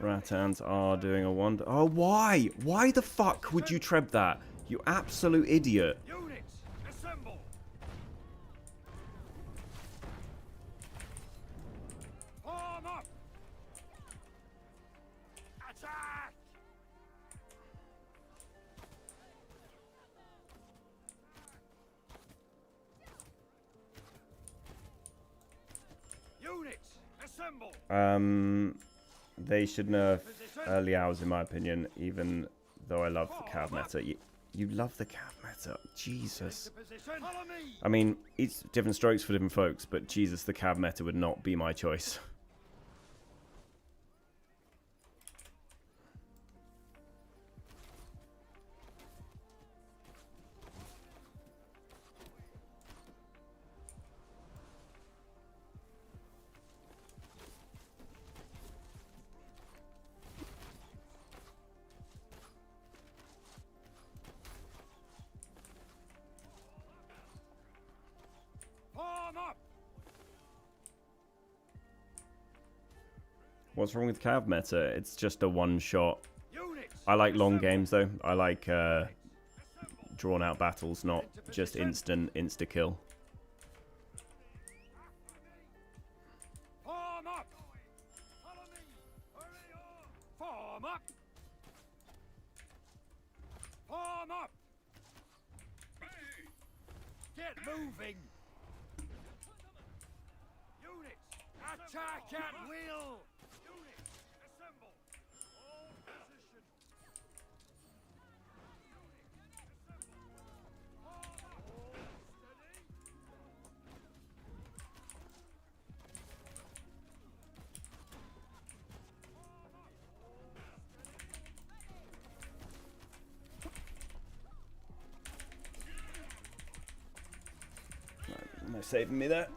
Rattans are doing a wonder. Oh, why? Why the fuck would you treb that? You absolute idiot. Units, assemble. Form up. Attack. Units, assemble. They should nerf Liao's in my opinion, even though I love the cav meta. You love the cav meta. Jesus. Position. Follow me. I mean, it's different strokes for different folks, but Jesus, the cav meta would not be my choice. Form up. What's wrong with cav meta? It's just a one-shot. Units. I like long assemble. games, though. I like drawn-out battles, not just insta-kill. Form up. Follow me. Hurry up. Form up. Form up. Get moving. Units, attack at will. Units, assemble. All position. Am I saving me that?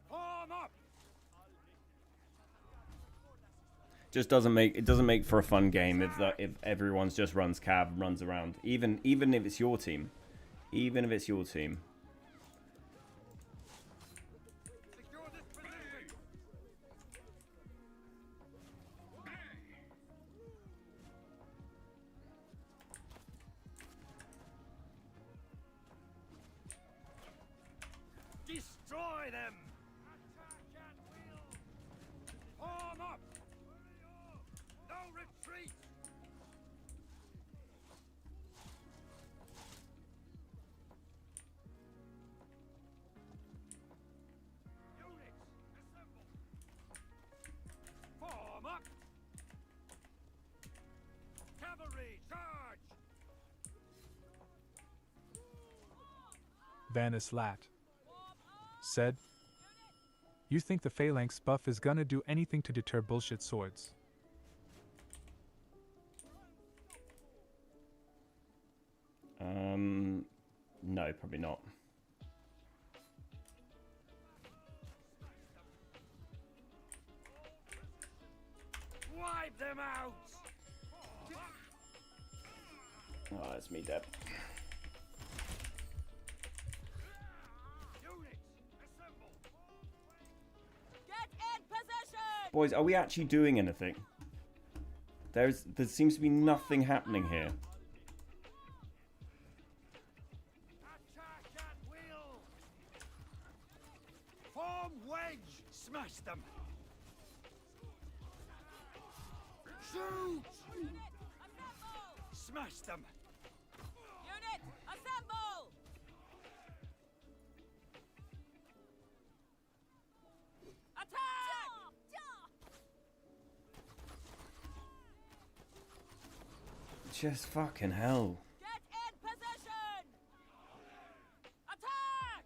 Form up. Just doesn't make for a fun game if everyone's just runs around. Even if it's your team. Even if it's your team. Secure this position. Destroy them. Attack at will. Form up. No Cavalry, charge! Vanis Lat said, "You think the phalanx buff is gonna do anything to deter bullshit swords?" No, probably not. Wipe them out! Oh, that's me dead. Units, assemble! Get in position! Boys, are we actually doing anything? There seems to be nothing happening here. Attack at will! Form wedge! Smash them! Shoot! Assemble! Smash them! Unit, assemble! Attack! Just fucking hell. Get in position! Attack!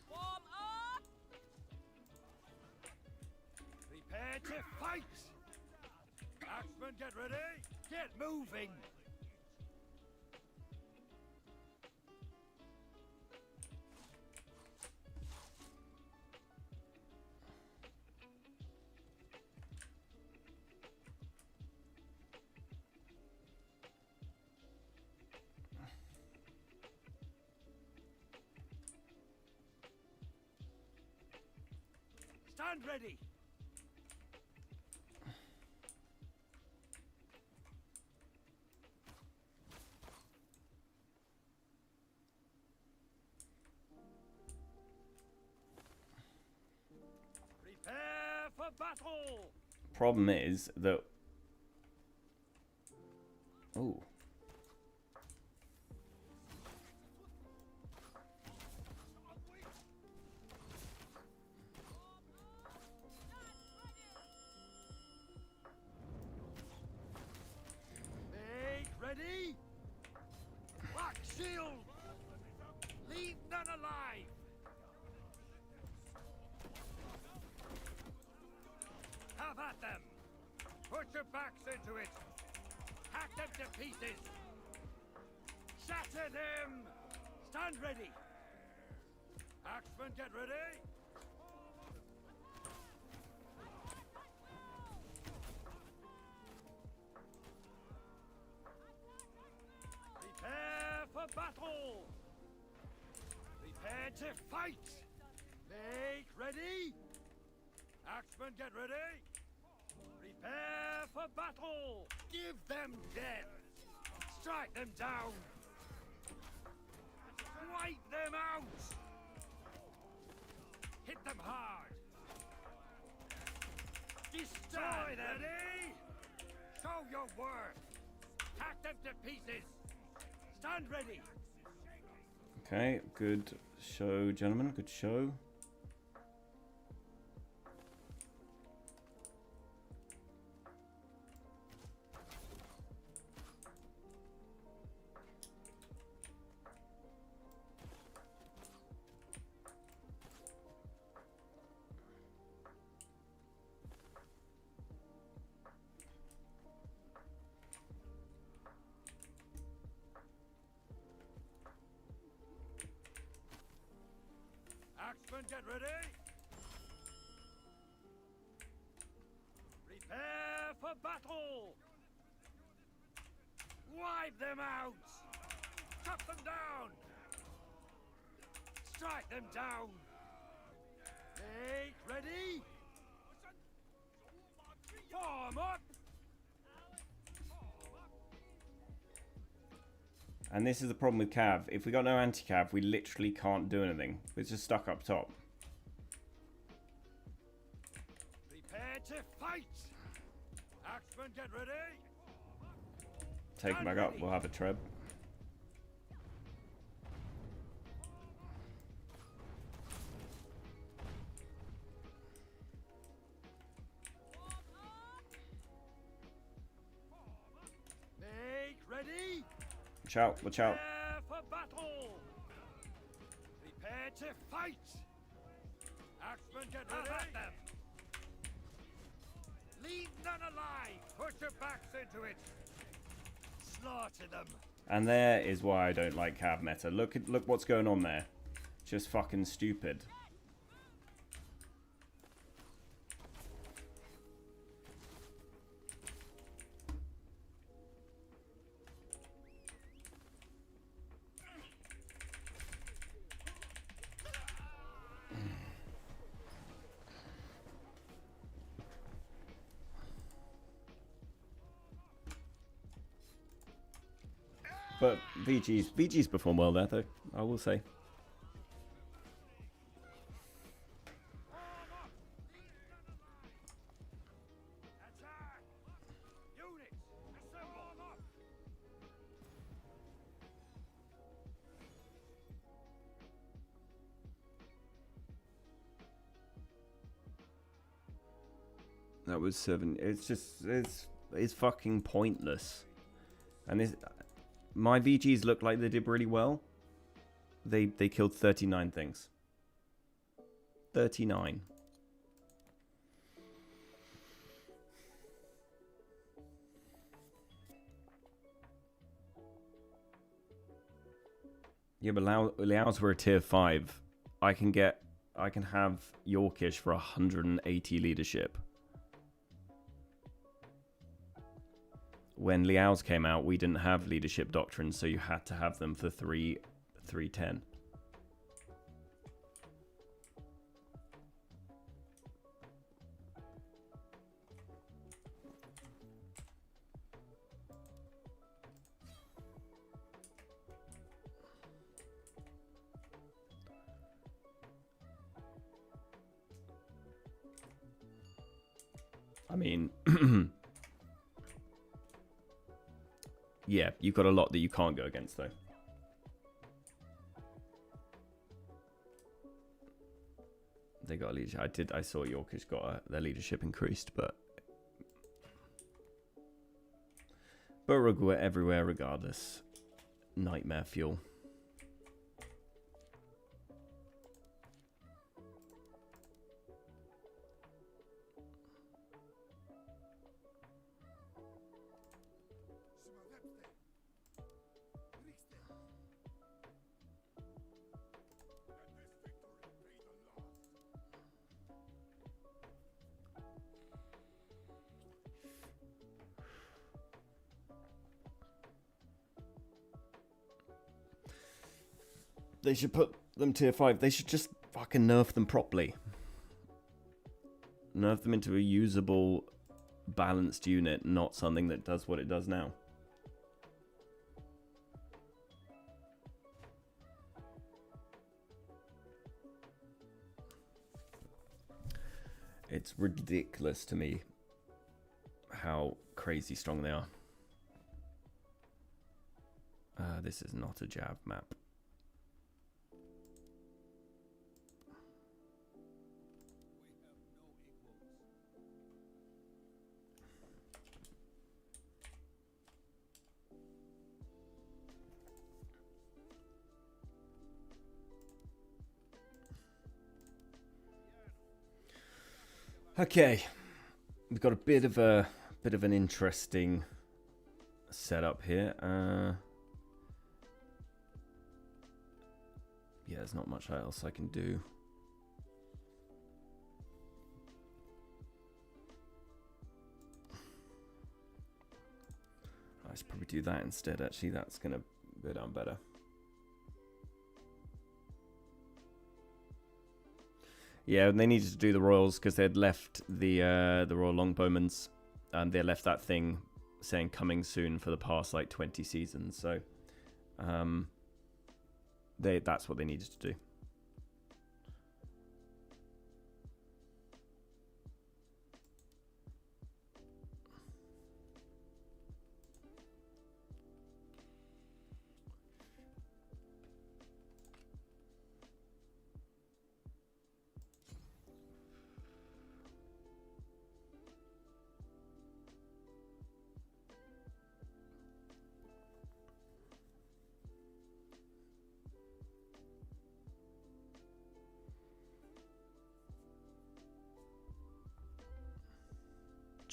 Form up! Prepare to fight! Axemen, get ready! Get moving! Stand ready! Prepare for battle! Problem is that... Oh. Make ready! Lock shield! Leave none alive! Have at them! Put your backs into it! Hack them to pieces! Shatter them! Stand ready! Axemen, get ready! Prepare for battle! Prepare to fight! Make ready! Axemen, get ready! Prepare for battle! Give them death! Strike them down! Wipe them out! Hit them hard! Destroy them! Ready? Show your worth! Hack them to pieces! Stand ready! Okay, good show, gentlemen. Good show. Axemen, get ready! Prepare for battle! Wipe them out! Cut them down! Strike them down! Make ready! Form up! And this is the problem with Cav. If we got no anti-Cav, we literally can't do anything. We're just stuck up top. Prepare to fight! Axemen, get ready! Take him back up. We'll have a treb. Watch out, watch out. Prepare for battle. Prepare to fight. Axemen, get ready. At them. Leave none alive. Put your backs into it. Slaughter them. And there is why I don't like cab meta. Look what's going on there. Just fucking stupid. But VG's perform well there, though, I will say. Attack! Units, assemble! That was 7. It's just it's fucking pointless. And this, my VGs look like they did really well. They killed 39 things. 39. Yeah, but Liao's were a tier 5. I can have Yorkish for 180 leadership. When Liao's came out, we didn't have leadership doctrines, so you had to have them for 310. I mean, yeah, you've got a lot that you can't go against, though. They got a leadership. I saw Yorkish got their leadership increased, but everywhere regardless. Nightmare fuel. They should put them tier 5. They should just fucking nerf them properly. Nerf them into a usable, balanced unit, not something that does what it does now. It's ridiculous to me how crazy strong they are. This is not a jab map. Okay, we've got a bit of an interesting setup here. Yeah, there's not much else I can do. I should probably do that instead. Actually, that's gonna go down better. Yeah, and they needed to do the Royals because they had left the Royal Longbowmans, and they left that thing saying coming soon for the past like 20 seasons. So, that's what they needed to do.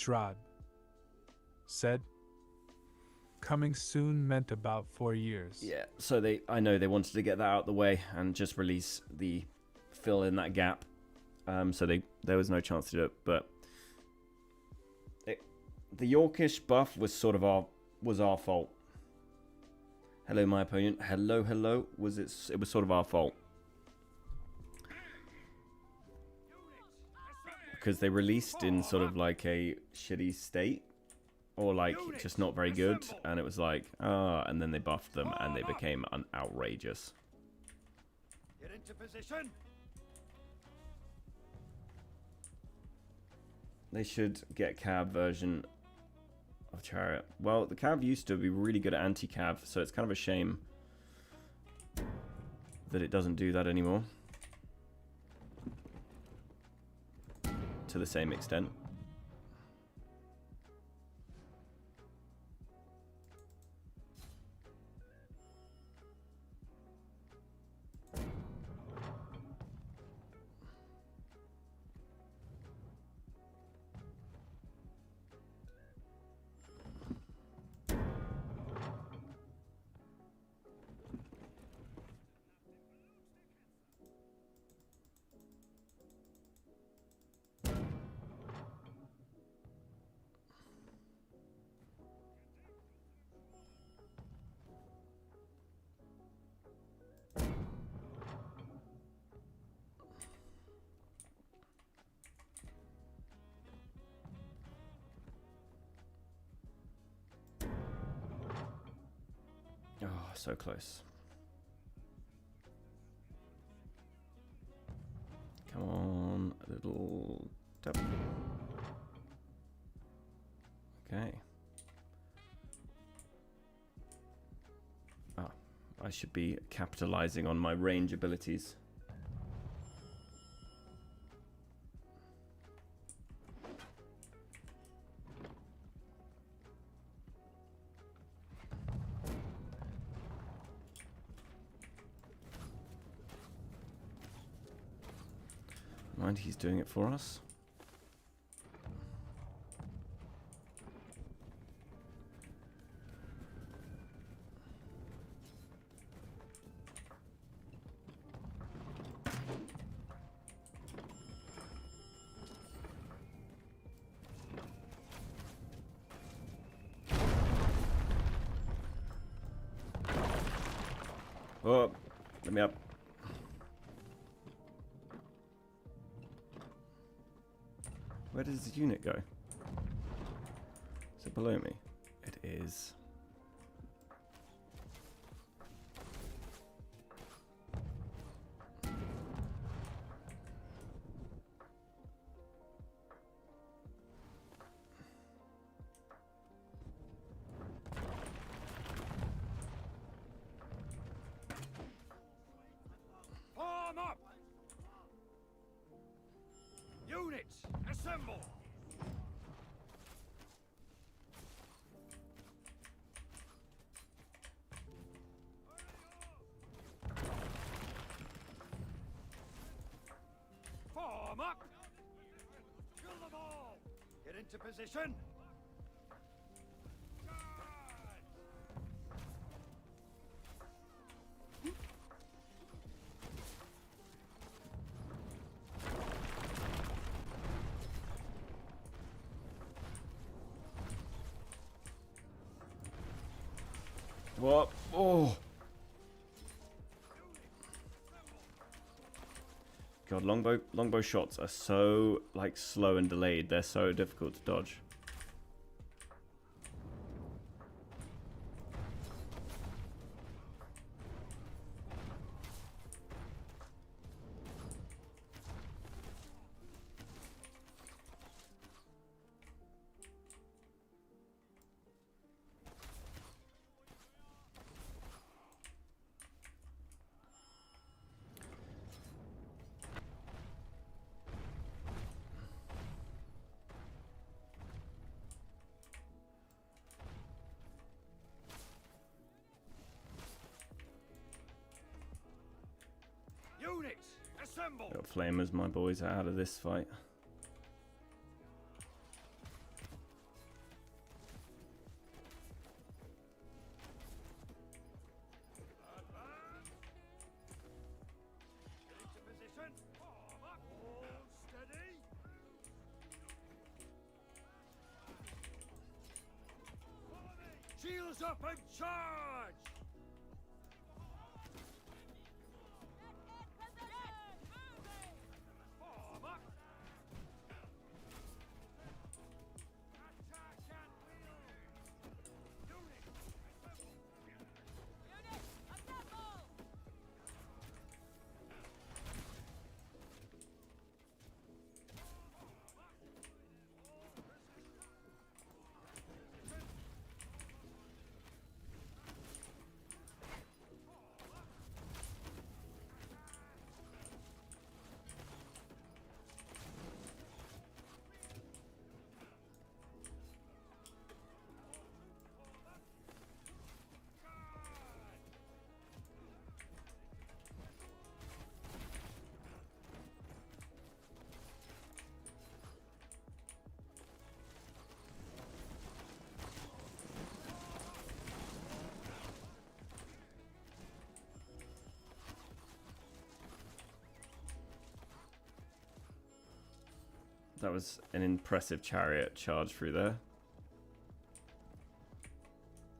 Strahd said. Coming soon meant about 4 years. Yeah, so I know they wanted to get that out the way and just release the fill in that gap. So there was no chance to do it, but the Yorkish buff was sort of our fault. Hello, my opponent. Hello. It was sort of our fault because they released in sort of like a shitty state. Or like just not very good, and it was like, and then they buffed them, and they became outrageous. Get into position. They should get cav version of Chariot. Well, the cav used to be really good at anti-cav, so it's kind of a shame that it doesn't do that anymore to the same extent. Oh, so close. Come on, a little tap. Okay. Ah, I should be capitalizing on my range abilities. Mind, he's doing it for us. Oh, let me up. Where does the unit go? Is it below me? It is. Form up. Units, assemble. Form up. Kill them all. Get into position. What? Oh! God, longbow shots are so like slow and delayed. They're so difficult to dodge. Units, assemble. Got flamers, my boys, are out of this fight. Arms up and charge! Form up! Attack at will! Unit, assemble! Unit, assemble! That was an impressive chariot charge through there.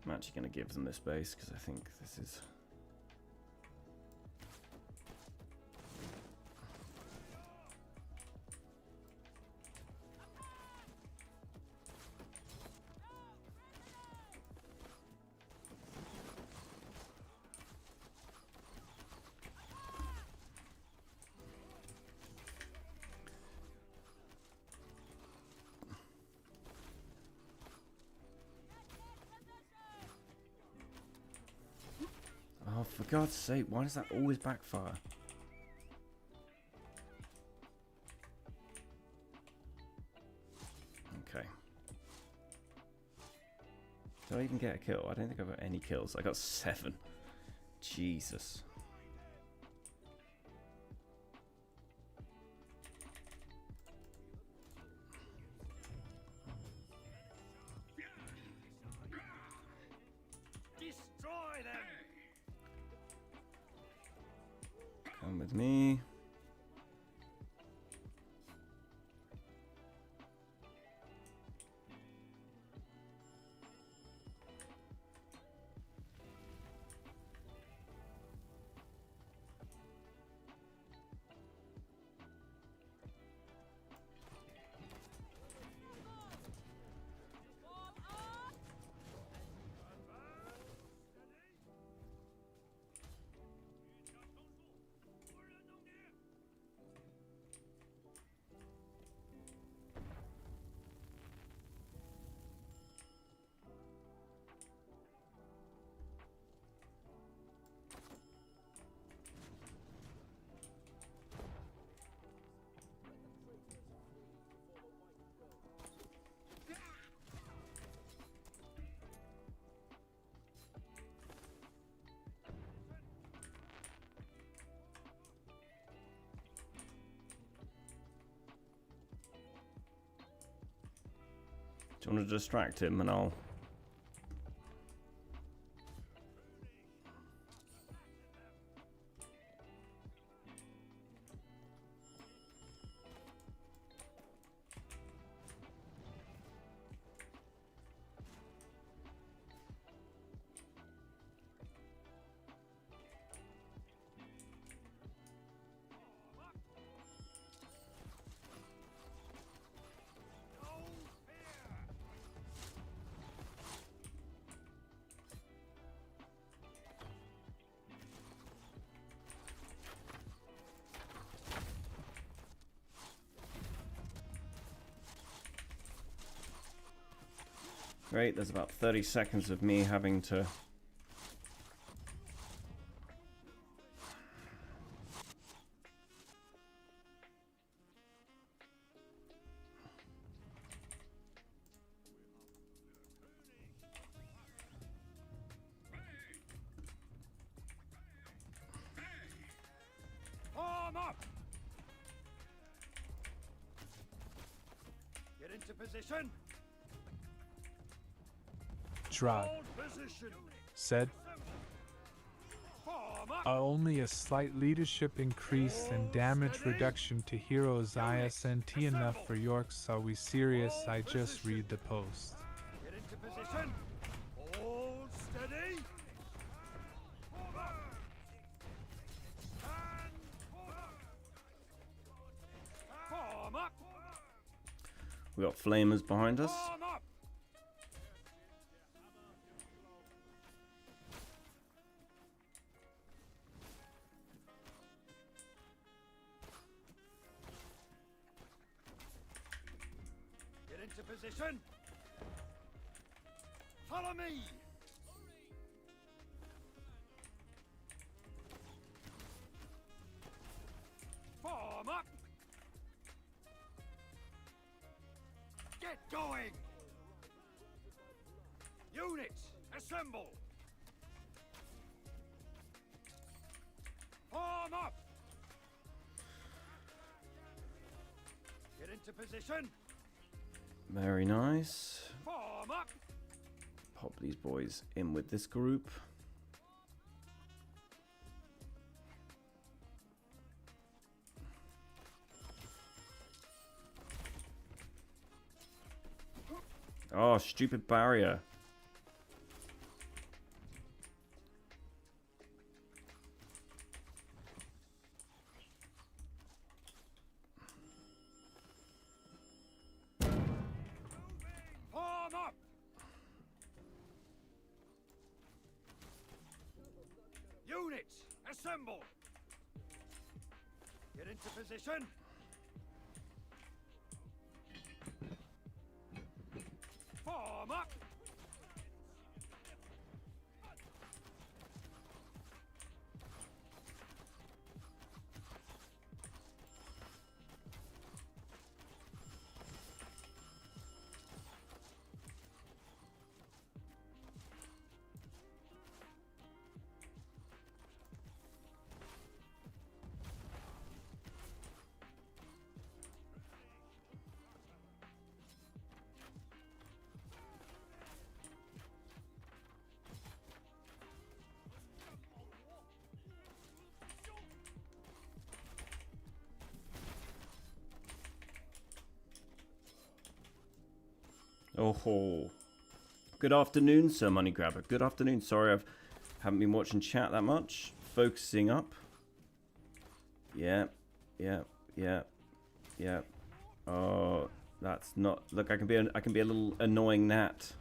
I'm actually going to give them this base because I think this is... Oh, for God's sake, why does that always backfire? Okay. Did I even get a kill? I don't think I've got any kills. I got 7. Jesus. Destroy them! Come with me. Form up! Do you want to distract him and I'll... Great, there's about 30 seconds of me having to... Form up! Get into position! Drod Hold position! said, Form up! only a slight leadership increase and damage reduction to heroes ISNT enough for Yorks. Are we serious? I just read the post. Get into position! Hold We got flamers behind us. Form up! Get into position. Follow me. Form up. Get going. Units, assemble. Form up. Get into position. Very nice. Form up. Pop these boys in with this group. Oh, stupid barrier. Form up. Units, assemble. Get into position. Form up. Oh, good afternoon, Sir Money Grabber. Good afternoon. Sorry, haven't been watching chat that much. Focusing up. Yeah. Oh, that's not. Look, I can be a little annoying gnat.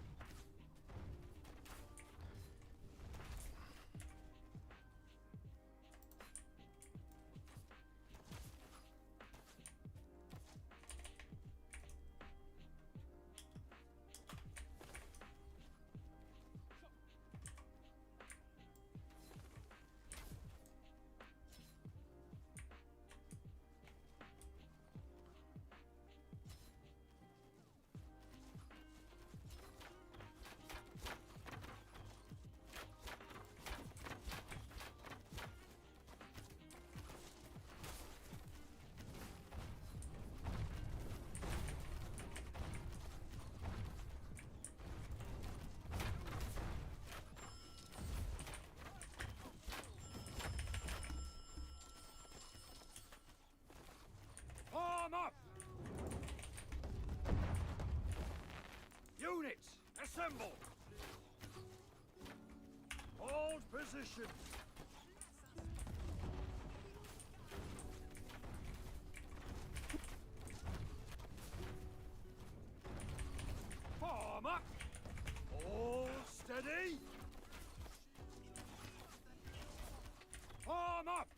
Form up. Units, assemble. Hold position. Form up. Hold steady. Form up.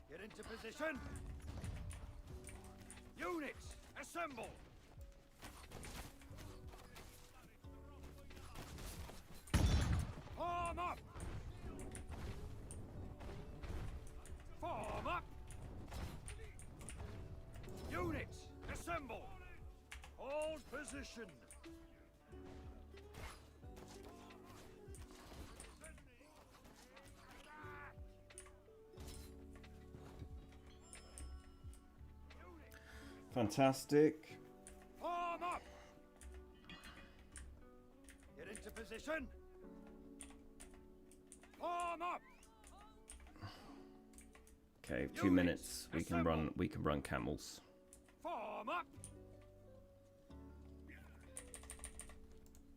Get into position. Units, assemble. Form up. Form up. Units, assemble. Hold position. Fantastic. Form up. Get into position. Form up. Okay, 2 minutes. We can run. We can run camels. Form up.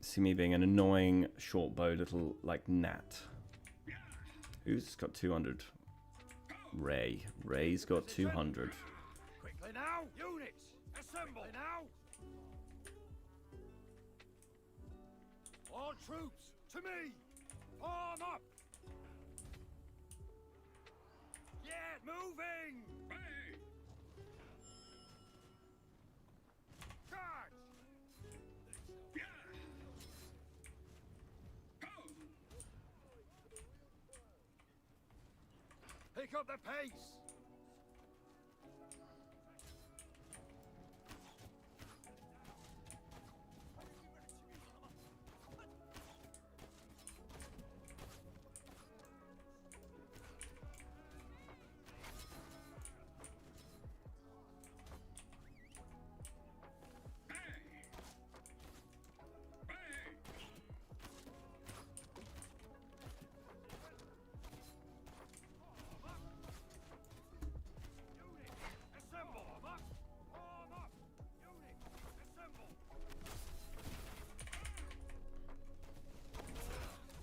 See me being an annoying short bow little like gnat. Who's got 200? Ray. Ray's got 200. Quickly now, units, assemble now. All troops, to me. Form up. Get moving. Charge. Pick up the pace. Assemble. Form up. Units, assemble.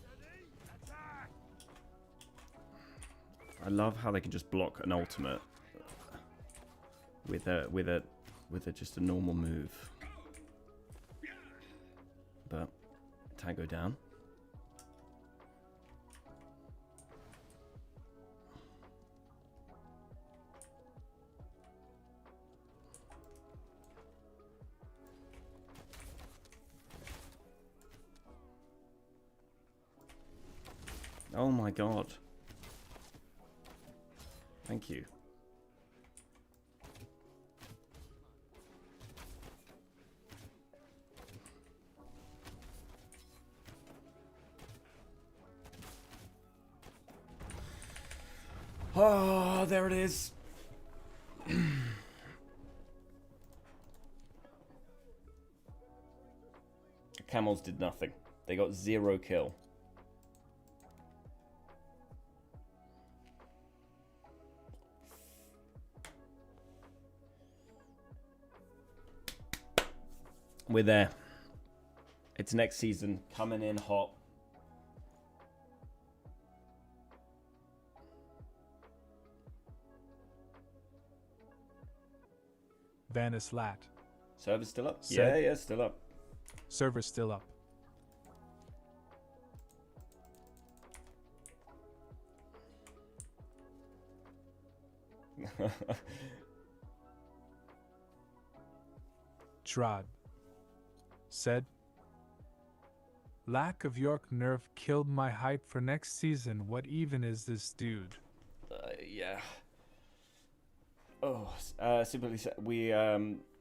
Ready? Attack. I love how they can just block an ultimate with a just a normal move. But Tango down. Oh my god. Thank you. Oh, there it is. Camels did nothing. They got 0 kill. We're there. It's next season, coming in hot. Vanis Lat. Server's still up? Set. Yeah, still up. Server still up. Trod. Said. Lack of York nerf killed my hype for next season. What even is this dude? Yeah. Oh, simply said, we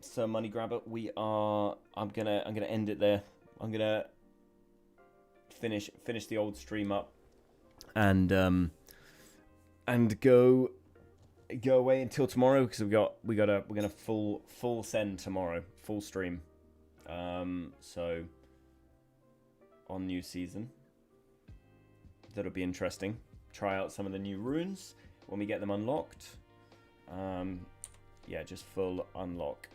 Sir Money Grabber, we are. I'm gonna end it there. I'm gonna finish the old stream up, and go away until tomorrow because we're gonna full send tomorrow, full stream. So on new season, that'll be interesting. Try out some of the new runes when we get them unlocked. Yeah, just full unlock.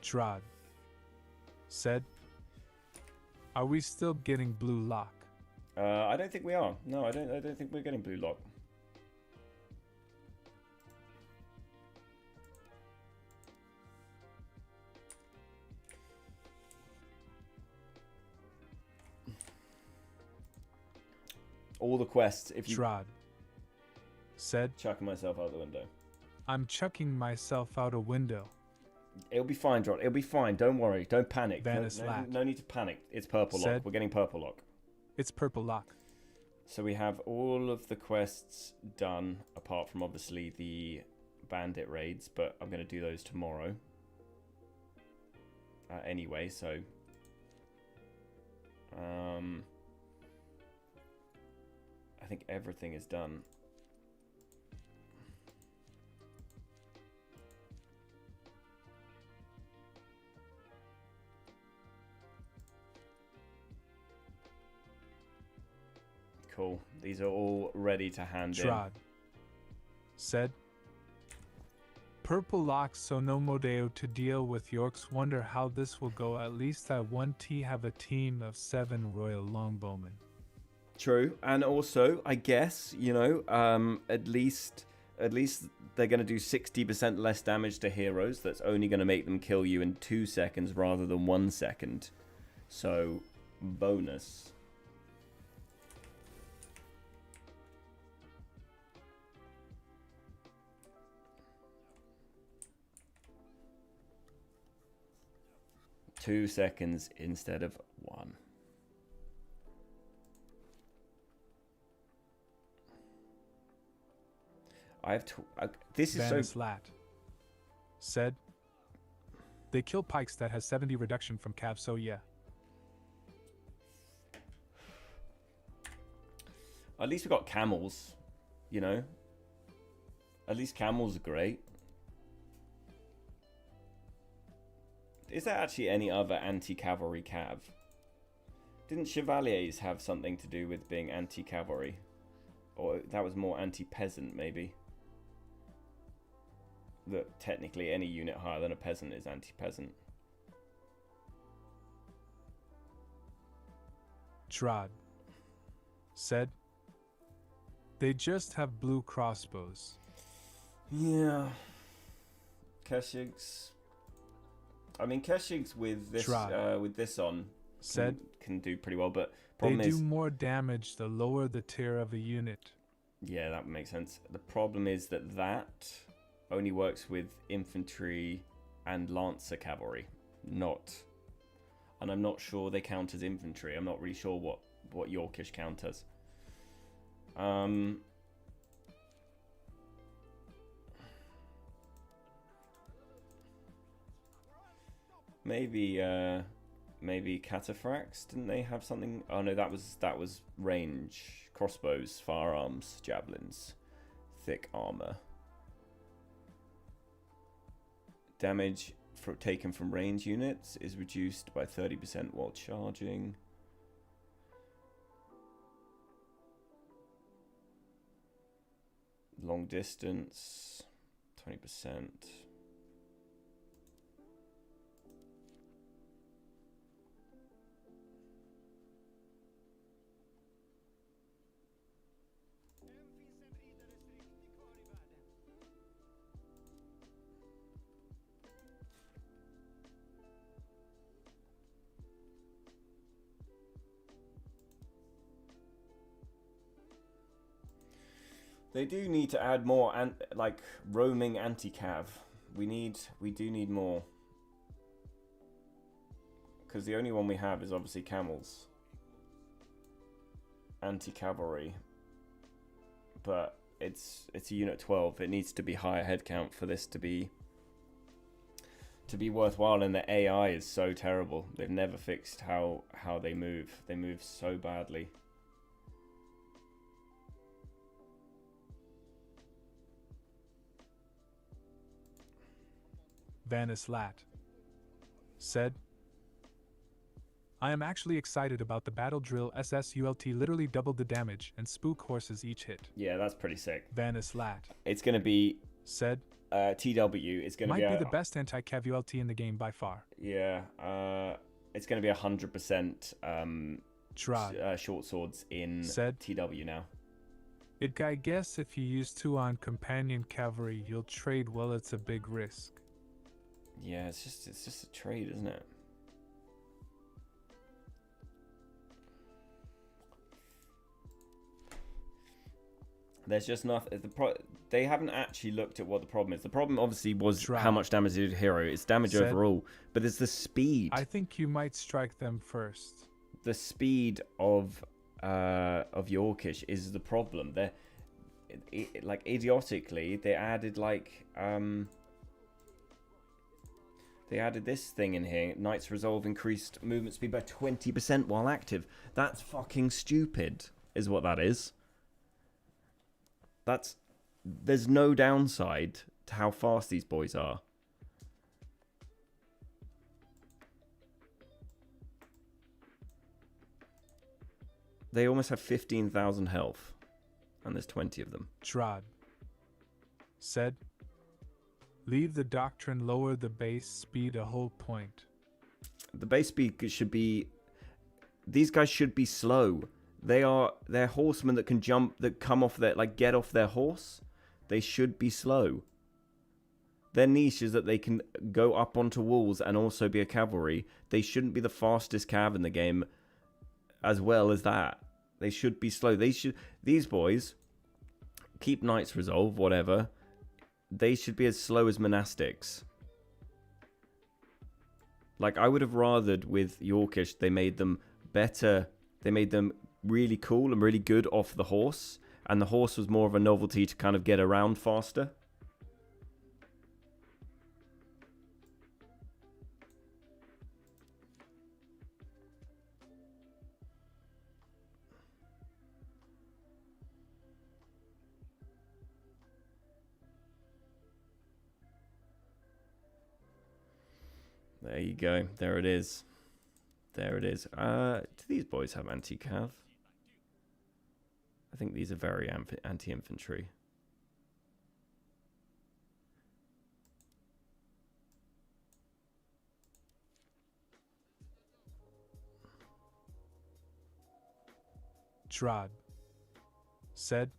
Trod. Said. Are we still getting blue lock? I don't think we are. No, I don't think we're getting blue lock. All the quests, if you... Trod. Said. Chucking myself out the window. I'm chucking myself out a window. It'll be fine, John. It'll be fine. Don't worry. Don't panic. Vanis Lat. No need to panic. It's purple lock. Said. We're getting purple lock. It's purple lock. So we have all of the quests done, apart from obviously the bandit raids, but I'm going to do those tomorrow. Anyway, so... I think everything is done. Cool. These are all ready to hand in. Trod. Said. Purple locks, so no Modeo to deal with Yorks. Wonder how this will go. At least I 1T have a team of 7 Royal Longbowmen. True, and also I guess at least they're going to do 60% less damage to heroes. That's only going to make them kill you in 2 seconds rather than 1 second. So bonus. Two seconds instead of 1. This is Vanus so. Lat said, they kill pikes that has 70 reduction from cav, so yeah. At least we got camels, At least camels are great. Is there actually any other anti-cavalry cav? Didn't chevaliers have something to do with being anti-cavalry? Or that was more anti-peasant, maybe? That technically any unit higher than a peasant is anti-peasant. Trod said, they just have blue crossbows. Yeah. Keshigs. I mean, Keshigs with this on said, can do pretty well, but they problem is do more damage the lower the tier of a unit. Yeah, that makes sense. The problem is that only works with infantry and lancer cavalry, not. And I'm not sure they count as infantry. I'm not really sure what Yorkish count as. Maybe cataphracts. Didn't they have something? Oh no, that was range. Crossbows, firearms, javelins, thick armor. Damage taken from range units is reduced by 30% while charging. Long distance, 20%. They do need to add more roaming anti-cav. We do need more. Because the only one we have is obviously camels. Anti-cavalry. But it's a unit 12. It needs to be higher head count for this to be worthwhile, and the AI is so terrible. They've never fixed how they move. They move so badly. Vanus Lat said, I am actually excited about the battle drill. SSULT literally doubled the damage and spook horses each hit. Yeah, that's pretty sick. Vanus Lat It's going to be said, TW. It's going to might be the best anti-cav ULT in the game by far. Yeah, it's going to be 100% short swords in said, TW now. I guess if you use 2 on companion cavalry, you'll trade well. It's a big risk. Yeah, it's just a trade, isn't it? There's just nothing. They haven't actually looked at what the problem is. The problem obviously was how much damage they did to hero. It's damage overall, but there's the speed. I think you might strike them first. The speed of Yorkish is the problem. Like idiotically, they added they added this thing in here. Knight's Resolve increased movement speed by 20% while active. That's fucking stupid, is what that is. There's no downside to how fast these boys are. They almost have 15,000 health, and there's 20 of them. Trod said, Leave the doctrine, lower the base speed a whole point. The base speed should be... These guys should be slow. They're horsemen that can jump, that come off their... Like, get off their horse. They should be slow. Their niche is that they can go up onto walls and also be a cavalry. They shouldn't be the fastest cav in the game as well as that. They should be slow. These boys keep Knight's Resolve, whatever. They should be as slow as monastics. Like, I would have rathered with Yorkish, they made them better. They made them really cool and really good off the horse. And the horse was more of a novelty to kind of get around faster. There you go. There it is. There it is. Do these boys have anti-cav? I think these are very anti-infantry. Trod. Said.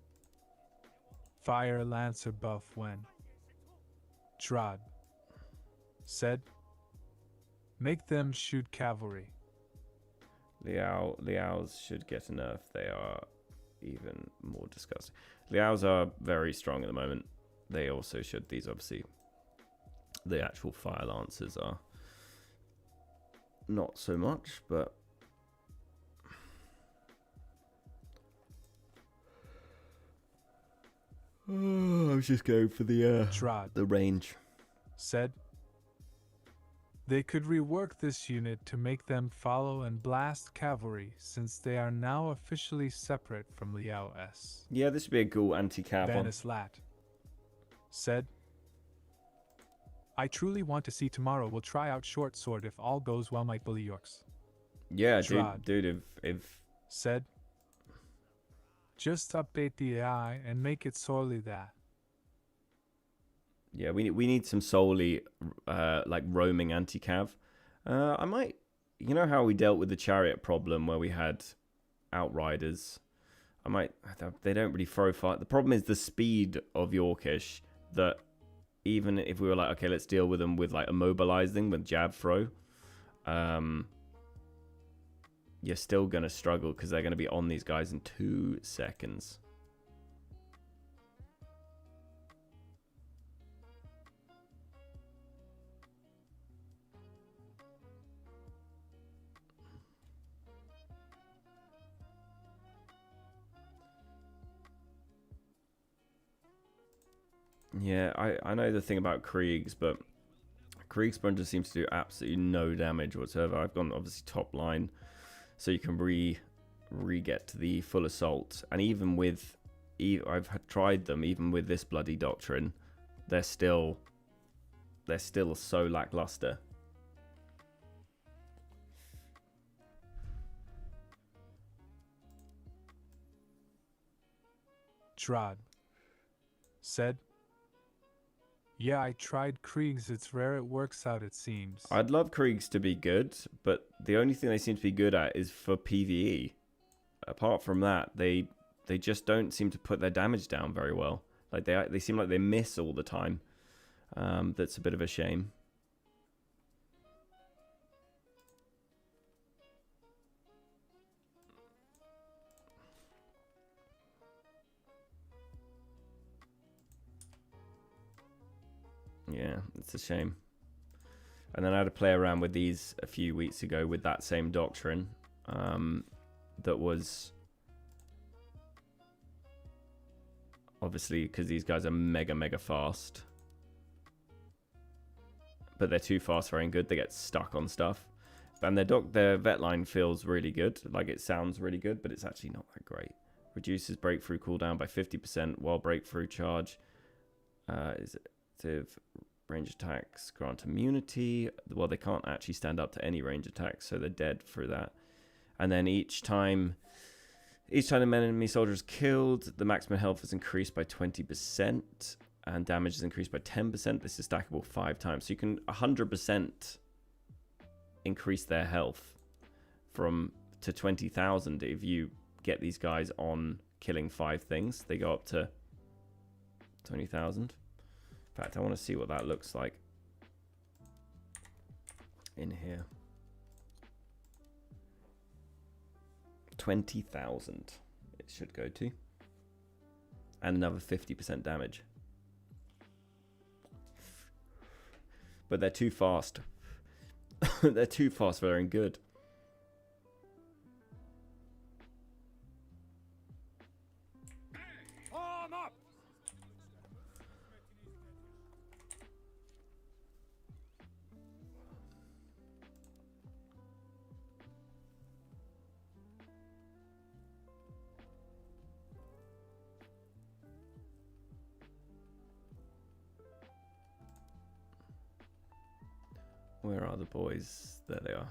Fire Lancer buff when. Trod. Said. Make them shoot cavalry. Liao's should get a nerf. They are even more disgusting. Liao's are very strong at the moment. They also should. These obviously, the actual fire lancers are not so much, but I was just going for the range. Said. They could rework this unit to make them follow and blast cavalry, since they are now officially separate from Liao S. Yeah, this would be a cool anti-cav one. Vanis Lat. Said. I truly want to see tomorrow. We'll try out Short Sword if all goes well, might bully Yorks. Yeah, Trod. dude, if... Said. Just update the AI and make it sorely that. Yeah, we need some solely like roaming anti-cav. I might, you know how we dealt with the chariot problem where we had outriders. They don't really throw fire. The problem is the speed of Yorkish. That even if we were like, okay, let's deal with them with like immobilizing with jab throw, you're still gonna struggle because they're gonna be on these guys in 2 seconds. Yeah, I know the thing about Kriegs, but Kriegsbrunner just seems to do absolutely no damage whatsoever. I've gone obviously top line, so you can re-get to the full assault. And even with, I've tried them, even with this bloody doctrine, they're still so lackluster. Trod. Said. Yeah, I tried Kriegs. It's rare it works out, it seems. I'd love Kriegs to be good, but the only thing they seem to be good at is for PvE. Apart from that, they just don't seem to put their damage down very well. Like they seem like they miss all the time. That's a bit of a shame. Yeah, it's a shame. And then I had to play around with these a few weeks ago with that same doctrine. That was obviously because these guys are mega fast, but they're too fast for any good. They get stuck on stuff. And their vet line feels really good. Like it sounds really good, but it's actually not that great. Reduces breakthrough cooldown by 50% while breakthrough charge is range attacks grant immunity. Well, they can't actually stand up to any range attacks, so they're dead through that. And then each time an enemy soldier is killed, the maximum health is increased by 20%. And damage is increased by 10%. This is stackable 5 times. So you can 100% increase their health to 20,000 if you get these guys on killing 5 things. They go up to 20,000. In fact, I want to see what that looks like in here. 20,000 it should go to. And another 50% damage. But they're too fast. They're too fast for their own good. Form up! Where are the boys? There they are.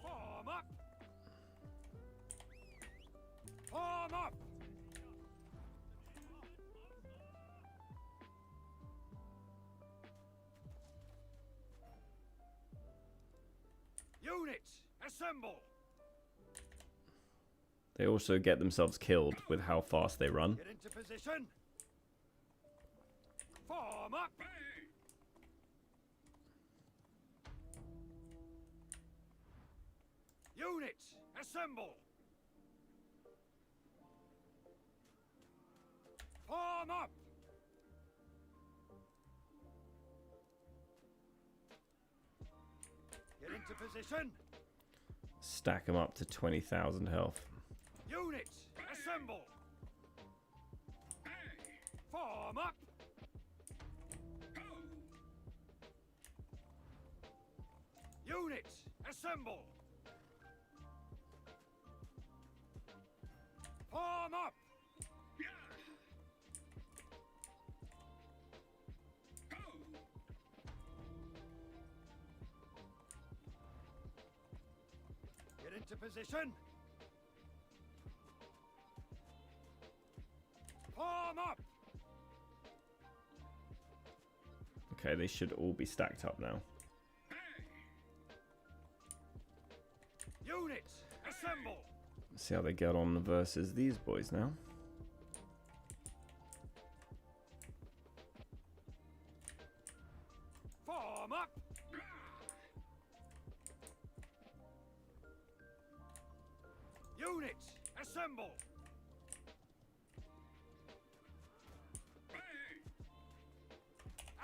Form up! Form up! Units, assemble! They also get themselves killed with how fast they run. Get into position! Form up! Units, assemble! Form up! Get into position! Stack them up to 20,000 health. Units, assemble! Form up! Units, assemble! Form up! Get into position! Form up! Okay, they should all be stacked up now. Units, assemble! See how they get on versus these boys now. Form up! Units, assemble!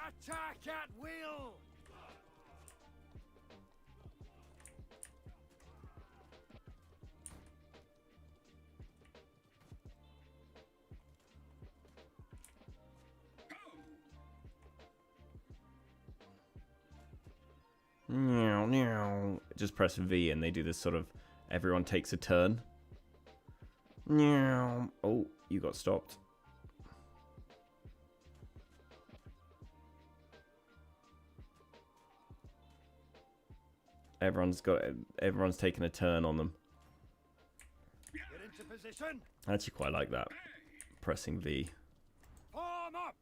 Attack at will! Just press V and they do this sort of everyone takes a turn. Oh, you got stopped. Everyone's taking a turn on them. Get into position! I actually quite like that. Pressing V. Form up!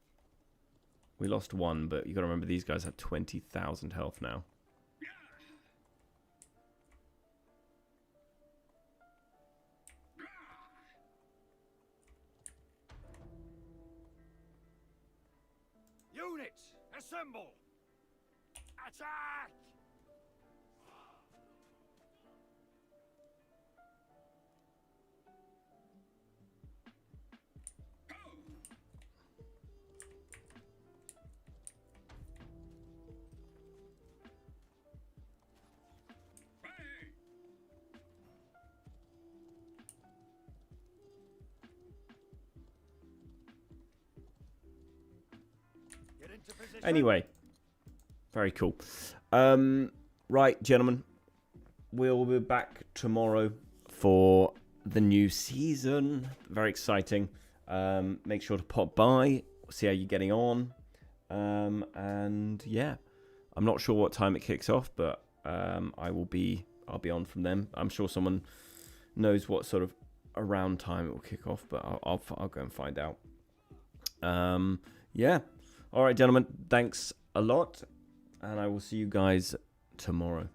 We lost one, but you got to remember these guys have 20,000 health now. Units, assemble! Attack! Get into position! Anyway, very cool. Right, gentlemen, we'll be back tomorrow for the new season. Very exciting. Make sure to pop by, see how you're getting on. And yeah, I'm not sure what time it kicks off, but I'll be on from them. I'm sure someone knows what sort of around time it will kick off, but I'll go and find out. Yeah. All right, gentlemen. Thanks a lot, and I will see you guys tomorrow.